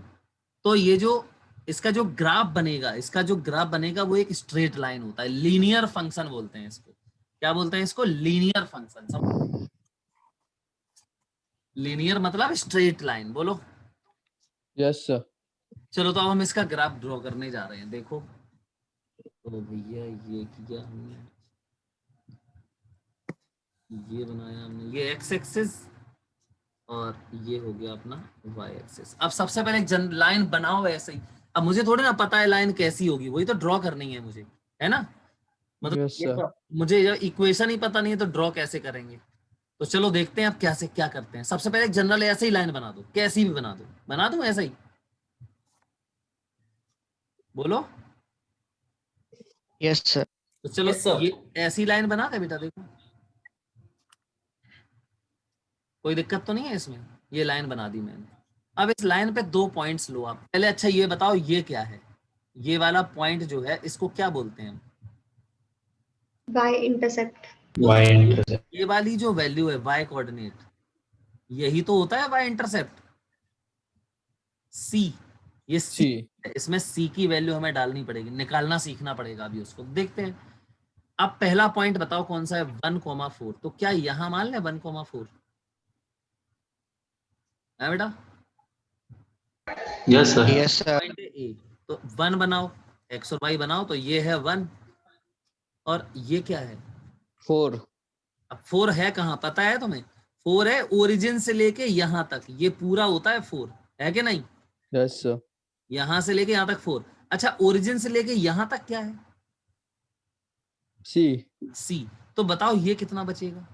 Speaker 1: तो ये जो इसका जो ग्राफ बनेगा, वो एक स्ट्रेट लाइन होता है। लीनियर फंक्शन बोलते हैं इसको। क्या बोलते हैं इसको, लीनियर फंक्शन। लीनियर मतलब स्ट्रेट लाइन, बोलो।
Speaker 8: Yes, sir.
Speaker 1: चलो तो अब हम इसका ग्राफ ड्रॉ करने जा रहे हैं। देखो तो भैया ये किया हमने, ये बनाया हमने, ये x एक्सिस और ये हो गया अपना y एक्सिस। अब सबसे पहले एक लाइन बनाओ ऐसे ही। अब मुझे थोड़ी ना पता है लाइन कैसी होगी, वही तो ड्रॉ करनी है मुझे, है ना। मतलब
Speaker 8: Yes, sir.
Speaker 1: मुझे इक्वेशन ही पता नहीं है तो ड्रॉ कैसे करेंगे। तो चलो देखते हैं अब क्या करते हैं। सबसे पहले एक जनरल ऐसे ही लाइन बना दो, कैसी भी बना दो ऐसा ही, बोलो।
Speaker 9: Yes sir.
Speaker 1: तो चलो
Speaker 2: Yes, sir.
Speaker 1: ये ऐसी लाइन बना दे बेटा, देखो कोई दिक्कत तो नहीं है इसमें। ये लाइन बना दी मैंने। अब इस लाइन पे 2 पॉइंट्स लो आप पहले। अच्छा ये बताओ ये क्या है, ये वाला पॉइंट जो है इसको क्या बोलते हैं हम।
Speaker 7: y intercept.
Speaker 6: Y intercept.
Speaker 1: ये वाली जो वैल्यू है y कोऑर्डिनेट, यही तो होता है y इंटरसेप्ट। c, ये c,
Speaker 8: C.
Speaker 1: इसमें c की वैल्यू हमें डालनी पड़ेगी, निकालना सीखना पड़ेगा। अभी उसको देखते हैं। अब पहला पॉइंट बताओ कौन सा है, 1,4। तो क्या यहां मान लें 1,4 है बेटा?
Speaker 6: Yes sir.
Speaker 9: Yes sir.
Speaker 1: Point A, तो 1 बनाओ, एक्स और वाई बनाओ, तो ये है 1 और ये क्या है?
Speaker 8: 4
Speaker 1: अब 4 है कहाँ पता है तुम्हें? 4 है ओरिजिन से लेके यहां तक, ये पूरा होता है 4, है कि नहीं?
Speaker 8: Yes sir.
Speaker 1: यहां से लेके यहां तक 4। अच्छा, ओरिजिन से लेके यहां तक क्या है?
Speaker 8: सी
Speaker 1: सी। तो बताओ ये कितना बचेगा?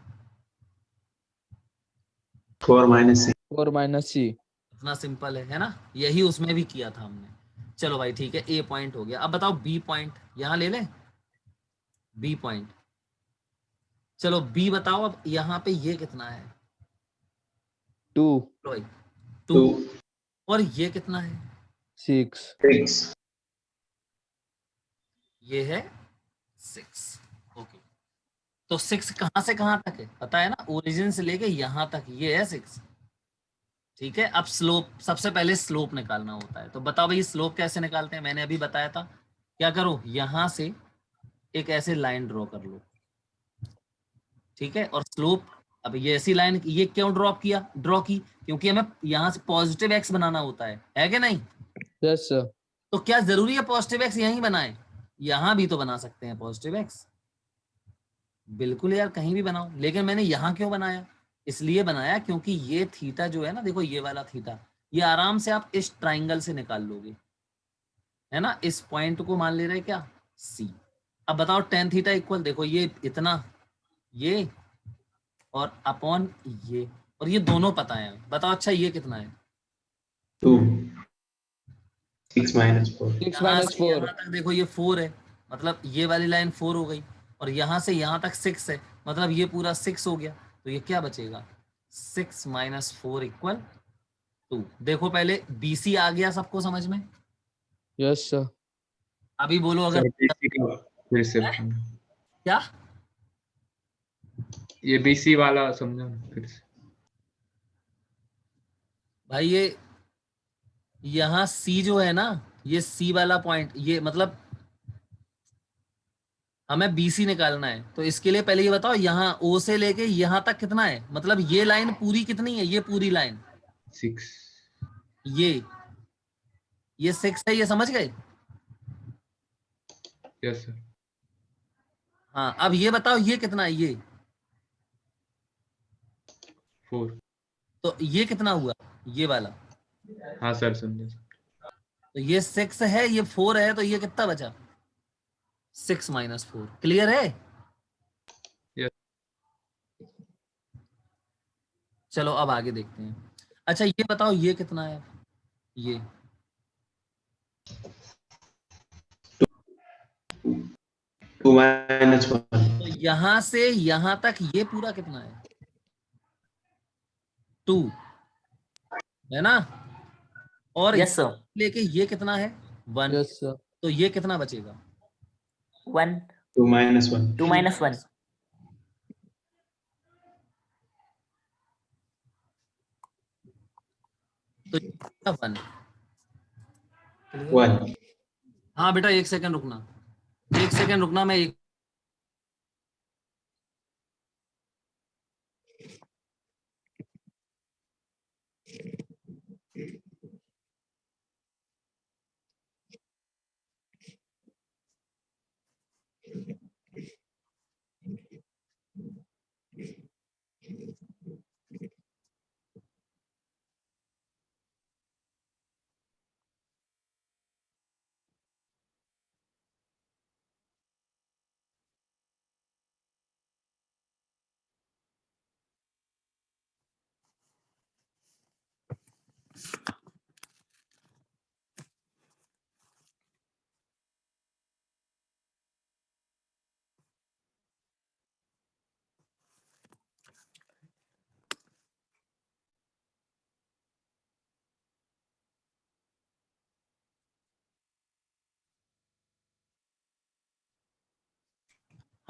Speaker 6: 4 माइनस
Speaker 8: 4 माइनस सी।
Speaker 1: इतना सिंपल है ना? यही उसमें भी किया था हमने। चलो भाई ठीक है, ए पॉइंट हो गया। अब बताओ बी पॉइंट, यहां ले लें बी पॉइंट। चलो बी बताओ, अब यहाँ पे ये कितना है?
Speaker 8: 2
Speaker 1: चलो भाई 2,
Speaker 6: 2
Speaker 1: और ये कितना है?
Speaker 8: 6
Speaker 6: 6
Speaker 1: ये है 6। ओके, तो 6 कहाँ से कहाँ तक है पता है ना? ओरिजिन से लेके यहाँ तक ये है 6। ठीक है, अब स्लोप, सबसे पहले स्लोप निकालना होता है। तो बताओ भाई स्लोप कैसे निकालते हैं? मैंने अभी बताया था। क्या करो, यहां से एक ऐसे लाइन ड्रॉ कर लो, ठीक है, और स्लोप, अब ये ऐसी लाइन ये क्यों ड्रॉ की? क्योंकि हमें यहाँ से पॉजिटिव एक्स बनाना होता है कि नहीं?
Speaker 8: Yes sir.
Speaker 1: तो क्या जरूरी है पॉजिटिव एक्स यहीं बनाए? यहां भी तो बना सकते हैं पॉजिटिव एक्स, बिल्कुल यार, कहीं भी बनाओ। लेकिन मैंने यहाँ क्यों बनाया? इसलिए बनाया क्योंकि ये थीटा जो है ना, देखो ये वाला थीटा, ये आराम से आप इस ट्राइंगल से निकाल लोगे, है ना? इस पॉइंट को मान ले रहे क्या? सी। अब बताओ टेन थीटा इक्वल, देखो ये इतना, ये और अपॉन ये, और ये दोनों पता है। बताओ अच्छा ये कितना है?
Speaker 6: 2 6 माइनस 4
Speaker 8: 6
Speaker 1: यहाँ
Speaker 8: माइनस
Speaker 1: से
Speaker 8: 4
Speaker 1: यहाँ तक देखो ये 4 है, मतलब ये वाली लाइन 4 हो गई, और यहाँ से यहाँ तक 6 है, मतलब ये पूरा 6 हो गया। तो ये क्या बचेगा? 6 माइनस 4 इक्वल 2। देखो पहले BC आ गया सबको समझ में?
Speaker 8: Yes sir.
Speaker 1: अभी बोलो अगर
Speaker 3: सर बीसी का फिर से
Speaker 1: क्या?
Speaker 3: ये बीसी वाला समझा फिर से।
Speaker 1: भाई ये यहाँ C जो है ना, ये C वाला पॉइंट, ये मतलब हमें BC निकालना है। तो इसके लिए पहले ये बताओ यहाँ O से लेके यहाँ तक कितना है? मतलब ये लाइन पूरी कितनी है? ये पूरी लाइन
Speaker 3: 6
Speaker 1: ये 6 है, ये समझ गए?
Speaker 3: Yes sir.
Speaker 1: हाँ, अब ये बताओ ये कितना है? ये
Speaker 3: 4
Speaker 1: तो ये कितना हुआ? ये वाला,
Speaker 3: हाँ सर समझा सर।
Speaker 1: तो ये 6 है, ये 4 है, तो ये कितना बचा? 6 माइनस 4। क्लियर है?
Speaker 3: यस।
Speaker 1: चलो अब आगे देखते हैं। अच्छा ये बताओ ये कितना है? ये
Speaker 6: 2 माइनस 1
Speaker 1: तो यहां से यहां तक ये पूरा कितना है? 2 है ना? और
Speaker 4: यस सर।
Speaker 1: लेके ये कितना है? 1।
Speaker 8: Yes sir.
Speaker 1: तो ये कितना बचेगा?
Speaker 4: 1
Speaker 6: 2 माइनस 1
Speaker 4: 2 माइनस 1
Speaker 1: तो 1।
Speaker 6: 1
Speaker 1: हाँ बेटा एक सेकंड रुकना, एक सेकंड रुकना, मैं एक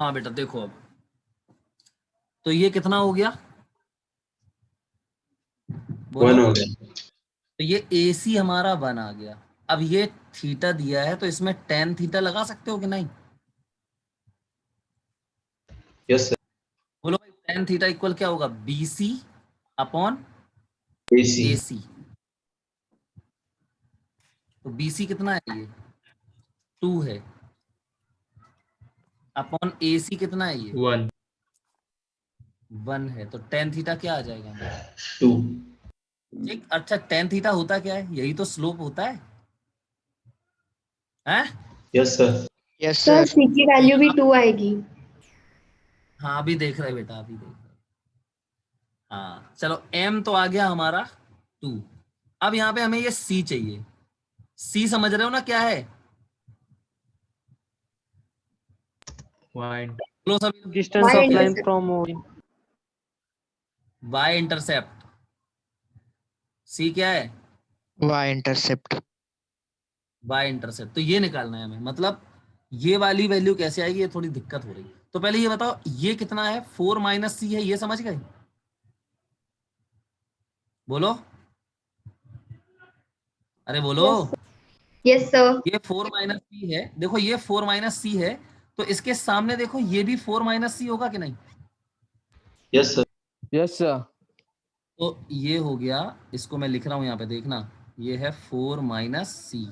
Speaker 1: हाँ बेटा देखो अब, तो ये कितना हो गया?
Speaker 6: 1 हो गया।
Speaker 1: तो ये AC हमारा 1 आ गया। अब ये थीटा दिया है, तो इसमें tan थीटा लगा सकते हो कि नहीं?
Speaker 6: Yes sir.
Speaker 1: बोलो भाई tan थीटा इक्वल क्या होगा, BC अपॉन
Speaker 6: AC
Speaker 1: AC। तो BC कितना है, ये 2 है, अपॉन AC कितना है, ये
Speaker 3: 1
Speaker 1: 1 है। तो tan थीटा क्या आ जाएगा हमारा?
Speaker 6: 2
Speaker 1: ठीक। अच्छा tan थीटा होता क्या है, यही तो स्लोप होता है, हैं?
Speaker 6: Yes sir.
Speaker 9: Yes
Speaker 7: sir
Speaker 9: sir.
Speaker 7: c की वैल्यू भी 2 आएगी।
Speaker 1: हाँ अभी देख रहे बेटा, अभी देख रहे। हाँ चलो, m तो आ गया हमारा 2। अब यहाँ पे हमें ये c चाहिए। c समझ रहे हो ना क्या है? बोलो सभी।
Speaker 8: Distance
Speaker 7: Y
Speaker 8: of line
Speaker 7: intercept।
Speaker 8: From origin.
Speaker 1: y intercept. c क्या है?
Speaker 9: y intercept.
Speaker 1: y intercept. तो ये निकालना है हमें, मतलब ये वाली वैल्यू कैसे आएगी, ये थोड़ी दिक्कत हो रही। तो पहले ये बताओ ये कितना है, 4 माइनस c है, ये समझ गए? बोलो, अरे बोलो।
Speaker 7: Yes sir.
Speaker 1: ये 4 माइनस सी है, देखो ये 4 माइनस सी है, तो इसके सामने देखो ये भी 4 माइनस सी होगा कि नहीं?
Speaker 6: Yes sir.
Speaker 8: Yes sir.
Speaker 1: तो ये हो गया, इसको मैं लिख रहा हूं यहाँ पे, देखना ये है 4 माइनस सी।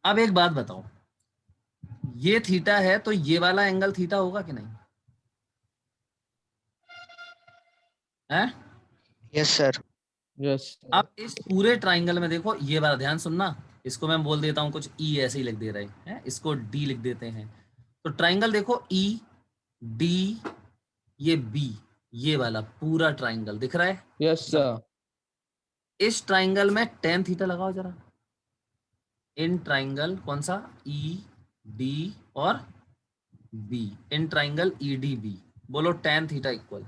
Speaker 1: अब एक बात बताओ, ये थीटा है तो ये वाला एंगल थीटा होगा कि नहीं है?
Speaker 9: Yes sir.
Speaker 8: यस।
Speaker 1: अब इस पूरे ट्राइंगल में देखो, ये वाला ध्यान सुनना, इसको मैं बोल देता हूं कुछ ई ऐसे ही लिख दे रहे हैं, इसको डी लिख देते हैं। तो ट्राइंगल देखो ई डी, ये बी, ये वाला पूरा ट्राइंगल दिख रहा है।
Speaker 8: Yes sir.
Speaker 1: इस ट्राइंगल में tan थीटा लगाओ जरा। इन ट्राइंगल कौन सा, ई डी और बी, इन ट्राइंगल ई डी बी। बोलो tan theta equal,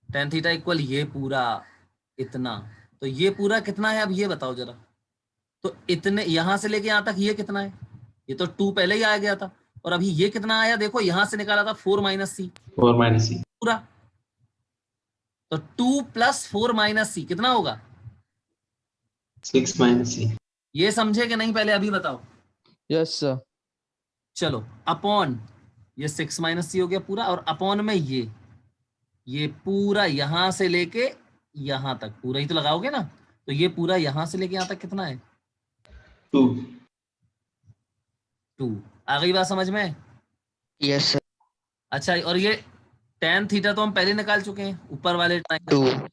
Speaker 1: tan theta equal ये पूरा इतना। तो ये पूरा कितना है, अब ये बताओ जरा। तो इतने यहां से लेके यहां तक ये कितना है, ये तो 2 पहले ही आ गया था, और अभी ये कितना आया, देखो यहां से निकाला था 4 माइनस सी
Speaker 6: 4 माइनस C
Speaker 1: पूरा। तो 2 प्लस 4 माइनस सी कितना होगा,
Speaker 6: 6 माइनस C।
Speaker 1: ये समझे कि नहीं, पहले अभी बताओ।
Speaker 8: Yes sir.
Speaker 1: चलो अपॉन ये 6 माइनस सी हो गया पूरा, और अपॉन में ये पूरा यहां से लेके यहां तक पूरा ही तो लगाओगे ना। तो ये पूरा यहां से लेके यहां तक कितना है,
Speaker 6: 2
Speaker 1: 2। आ गई बात समझ में?
Speaker 9: Yes sir.
Speaker 1: अच्छा, और ये tan थीटा तो हम पहले निकाल चुके हैं ऊपर वाले ट्राइंगल।
Speaker 9: 2।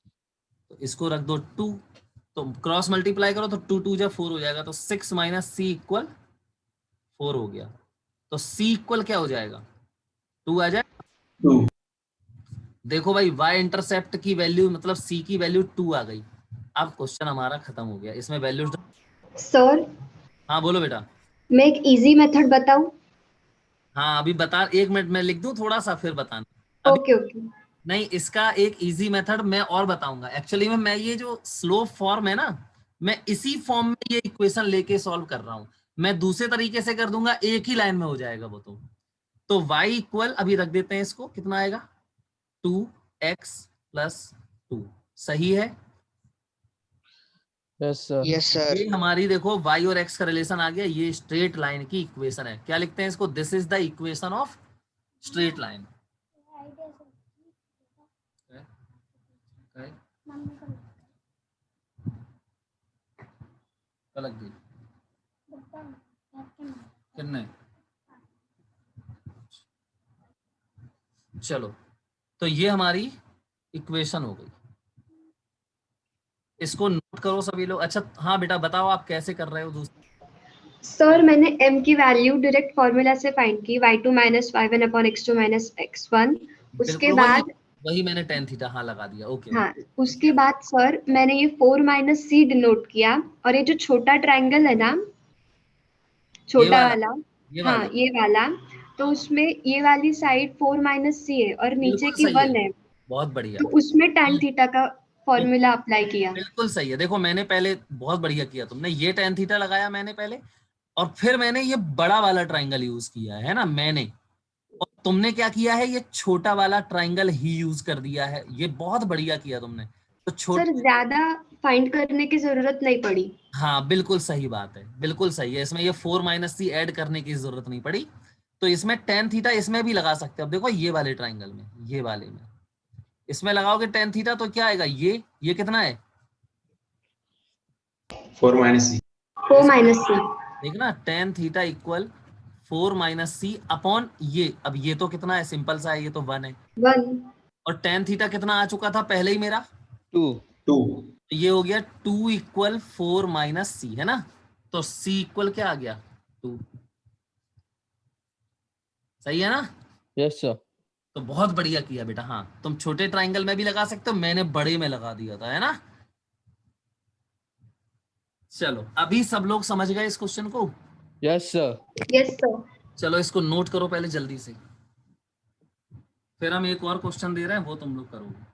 Speaker 1: तो इसको रख दो 2, तो क्रॉस मल्टीप्लाई करो तो 2 2 जब 4 हो जाएगा, तो 6 माइनस सी इक्वल 4 हो गया। तो c इक्वल क्या हो जाएगा, 2 आ जाए।
Speaker 6: 2
Speaker 1: देखो भाई y इंटरसेप्ट की वैल्यू मतलब c की वैल्यू 2 आ गई। अब क्वेश्चन हमारा खत्म हो गया, इसमें वैल्यूज।
Speaker 7: सर
Speaker 1: हाँ बोलो बेटा।
Speaker 7: मैं एक इजी मेथड बताऊं?
Speaker 1: हाँ अभी बता, 1 मिनट में लिख दूं थोड़ा सा फिर बताना। अभी
Speaker 7: ओके ओके।
Speaker 1: नहीं, इसका एक इजी मेथड मैं और बताऊंगा। एक्चुअली में मैं ये जो स्लोप फॉर्म है ना, मैं इसी फॉर्म में ये इक्वेशन लेके सॉल्व कर रहा हूं। मैं दूसरे तरीके से कर दूंगा, एक ही लाइन में हो जाएगा वो। तो y इक्वल, अभी रख देते हैं इसको, कितना आएगा 2x प्लस 2। सही है?
Speaker 8: Yes sir.
Speaker 9: Yes sir.
Speaker 1: ये हमारी देखो y और x का रिलेशन आ गया, ये स्ट्रेट लाइन की इक्वेशन है। क्या लिखते हैं इसको, this is the equation of straight line. लग गई कितने? चलो, तो ये हमारी इक्वेशन हो गई, इसको नोट करो सभी लोग। अच्छा हाँ बेटा बताओ आप कैसे कर रहे हो दूसरा।
Speaker 7: सर मैंने m की वैल्यू डायरेक्ट फॉर्मूला से फाइंड की, y2 minus y1 upon x2 minus x1। उसके
Speaker 1: बिल्कुल
Speaker 7: बाद
Speaker 1: वही मैंने tan थीटा हाँ लगा दिया। ओके
Speaker 7: हाँ, उसके बाद सर मैंने ये 4 माइनस सी डिनोट किया, और ये जो छोटा ट्रायंगल है ना, छोटा वाला, हाँ ये वाला, तो उसमें ये वाली साइड 4 माइनस सी है और नीचे
Speaker 1: बिल्कुल
Speaker 7: की
Speaker 1: सही
Speaker 7: 1 है,
Speaker 1: बहुत बढ़िया,
Speaker 7: तो उसमें tan थीटा का फॉर्मूला अप्लाई किया।
Speaker 1: बिल्कुल सही है। देखो मैंने पहले, बहुत बढ़िया किया तुमने, ये tan थीटा लगाया मैंने पहले, और फिर मैंने ये बड़ा वाला ट्राइंगल यूज किया है ना मैंने, और तुमने क्या किया है, ये छोटा वाला ट्राइंगल ही यूज कर दिया है। ये बहुत बढ़िया किया तुमने। तो
Speaker 7: सर ज्यादा फाइंड करने की जरूरत नहीं पड़ी।
Speaker 1: हाँ बिल्कुल सही बात है, बिल्कुल सही है। इसमें ये 4 माइनस सी ऐड करने की जरूरत नहीं पड़ी। तो इसमें टेन थीटा इसमें भी लगा सकते हो। अब देखो ये वाले ट्राइंगल में, ये वाले में इसमें लगाओगे टेन थीटा तो क्या आएगा, ये कितना है,
Speaker 6: 4 minus c.
Speaker 7: 4 माइनस सी।
Speaker 1: देख ना, टेन थीटा इक्वल 4 माइनस सी अपॉन ये। अब ये तो कितना है, सिंपल सा है, ये तो 1 है।
Speaker 7: 1।
Speaker 1: और टेन थीटा कितना आ चुका था पहले ही मेरा,
Speaker 8: 2.
Speaker 6: 2.
Speaker 1: तो ये हो गया 2 इक्वल 4 माइनस सी, है ना। तो सी इक्वल क्या आ गया, 2। सही है ना।
Speaker 8: Yes, sir.
Speaker 1: तो बहुत बढ़िया किया बेटा। हाँ, तुम छोटे ट्राइंगल में भी लगा सकते हो, मैंने बड़े में लगा दिया था, है ना। चलो अभी सब लोग समझ गए इस क्वेश्चन को।
Speaker 8: Yes, sir.
Speaker 7: Yes sir.
Speaker 1: चलो इसको नोट करो पहले जल्दी से, फिर हम एक और क्वेश्चन दे रहे हैं वो तुम लोग करोगे।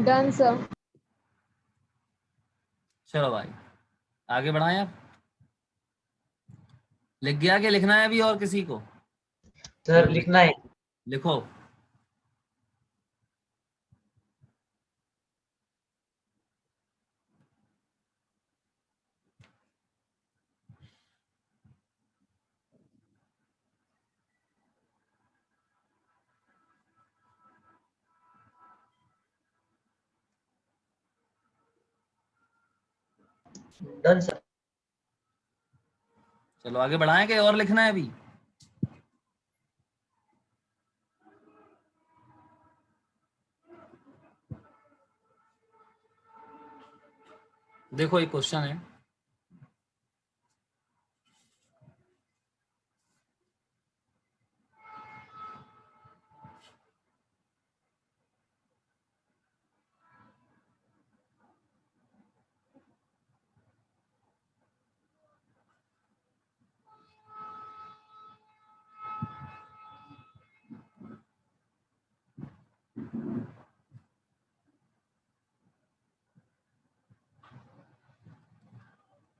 Speaker 7: Done sir.
Speaker 1: चलो भाई आगे बढ़ाएं। आप लिख गया कि लिखना है अभी और किसी को।
Speaker 2: सर लिखना है।
Speaker 1: लिखो।
Speaker 2: Done sir.
Speaker 1: चलो आगे बढ़ाएं कि और लिखना है अभी। देखो एक क्वेश्चन है,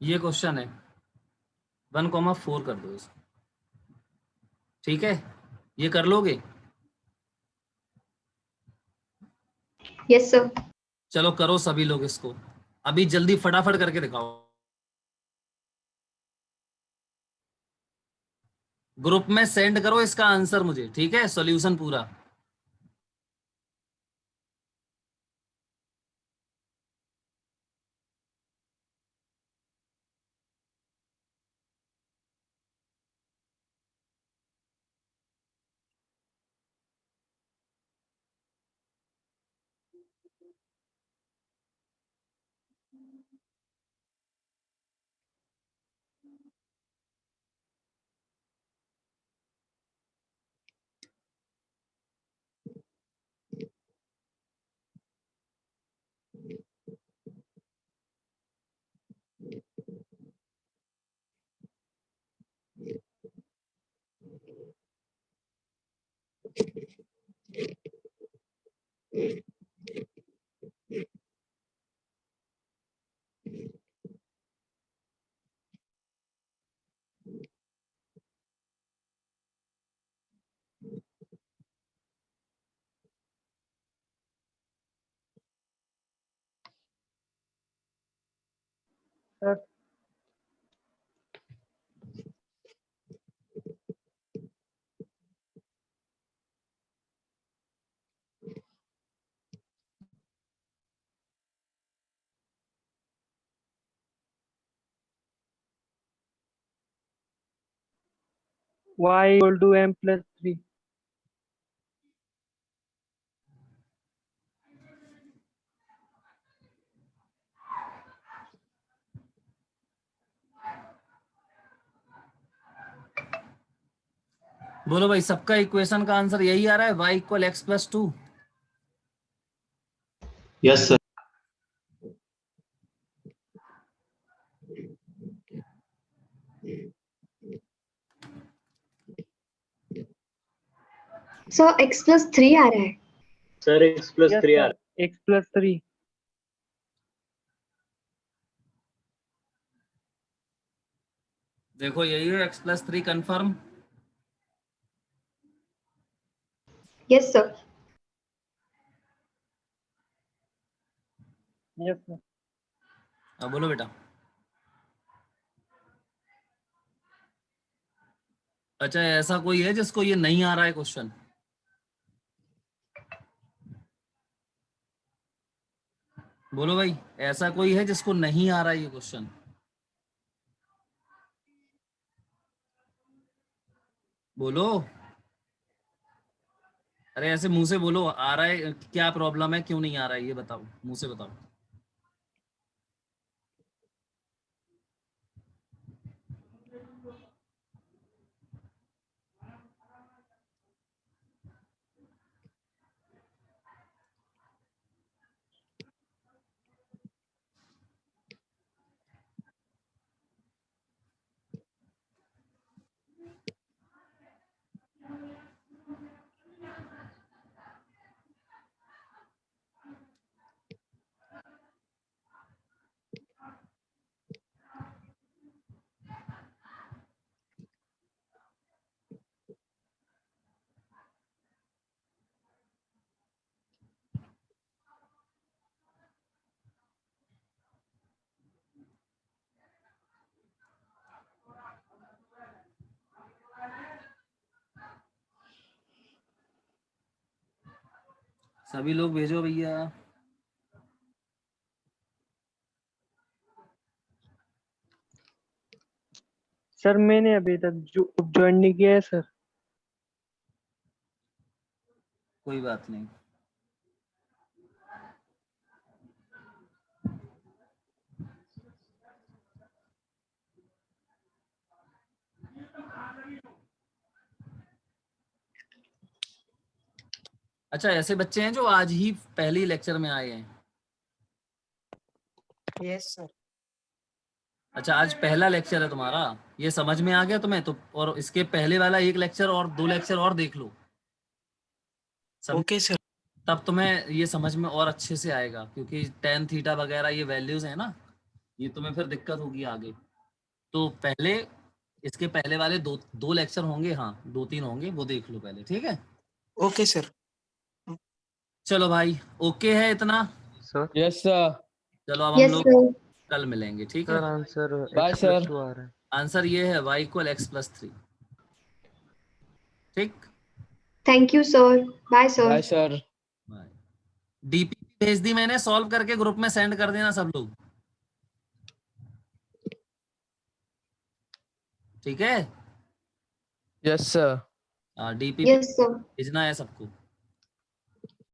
Speaker 1: ये क्वेश्चन है 1,4 कर दो इसको। ठीक है, ये कर लोगे।
Speaker 7: Yes sir.
Speaker 1: चलो करो सभी लोग इसको, अभी जल्दी फटाफट करके दिखाओ। ग्रुप में सेंड करो इसका आंसर मुझे, ठीक है, सॉल्यूशन पूरा।
Speaker 10: Sir y equal to m plus 3.
Speaker 1: बोलो भाई, सबका इक्वेशन का आंसर यही आ रहा है, y equal x plus 2।
Speaker 6: Yes, sir.
Speaker 7: Sir x+3 आ रहा है।
Speaker 11: Sir x plus
Speaker 10: Yes,
Speaker 11: 3
Speaker 10: sir. x plus 3.
Speaker 1: देखो यही है x plus 3 confirm.
Speaker 7: Yes sir.
Speaker 10: Yes, sir.
Speaker 1: अब बोलो बेटा। अच्छा, ऐसा कोई है जिसको ये नहीं आ रहा है क्वेश्चन? बोलो भाई, ऐसा कोई है जिसको नहीं आ रहा है ये क्वेश्चन? बोलो। अरे ऐसे मुंह से बोलो, आ रहा है क्या, प्रॉब्लम है, क्यों नहीं आ रहा है ये बताओ, मुंह से बताओ। सभी लोग भेजो भैया।
Speaker 10: सर मैंने अभी तक ज्वाइन नहीं किया है सर।
Speaker 1: कोई बात नहीं। अच्छा, ऐसे बच्चे हैं जो आज ही पहली लेक्चर में आए हैं?
Speaker 5: Yes sir.
Speaker 1: अच्छा, आज पहला लेक्चर है तुम्हारा, ये समझ में आ गया तुम्हें तो? और इसके पहले वाला एक लेक्चर और 2 लेक्चर और देख लो।
Speaker 5: Okay sir.
Speaker 1: तब तुम्हें ये समझ में और अच्छे से आएगा, क्योंकि tan थीटा वगैरह ये वैल्यूज है ना, ये तुम्हें फिर दिक्कत होगी आगे। तो पहले इसके पहले वाले दो लेक्चर होंगे, हाँ 2-3 होंगे, वो देख लो पहले, ठीक है?
Speaker 5: Okay sir.
Speaker 1: चलो भाई, ओके है इतना?
Speaker 10: Sir
Speaker 8: yes sir.
Speaker 1: चलो अब हम
Speaker 7: यस
Speaker 1: लोग
Speaker 7: सर।
Speaker 1: कल मिलेंगे, ठीक है?
Speaker 10: Answer
Speaker 8: by sir.
Speaker 10: आ रहा है।
Speaker 1: आंसर ये है y इक्वल एक्स प्लस 3। ठीक,
Speaker 7: thank you sir. Bye
Speaker 8: bye
Speaker 7: sir.
Speaker 8: Sir.
Speaker 1: DP भेज दी मैंने, सॉल्व करके ग्रुप में सेंड कर देना सब लोग, ठीक है?
Speaker 8: Yes sir.
Speaker 1: DP
Speaker 7: yes sir.
Speaker 1: भेजना है सबको।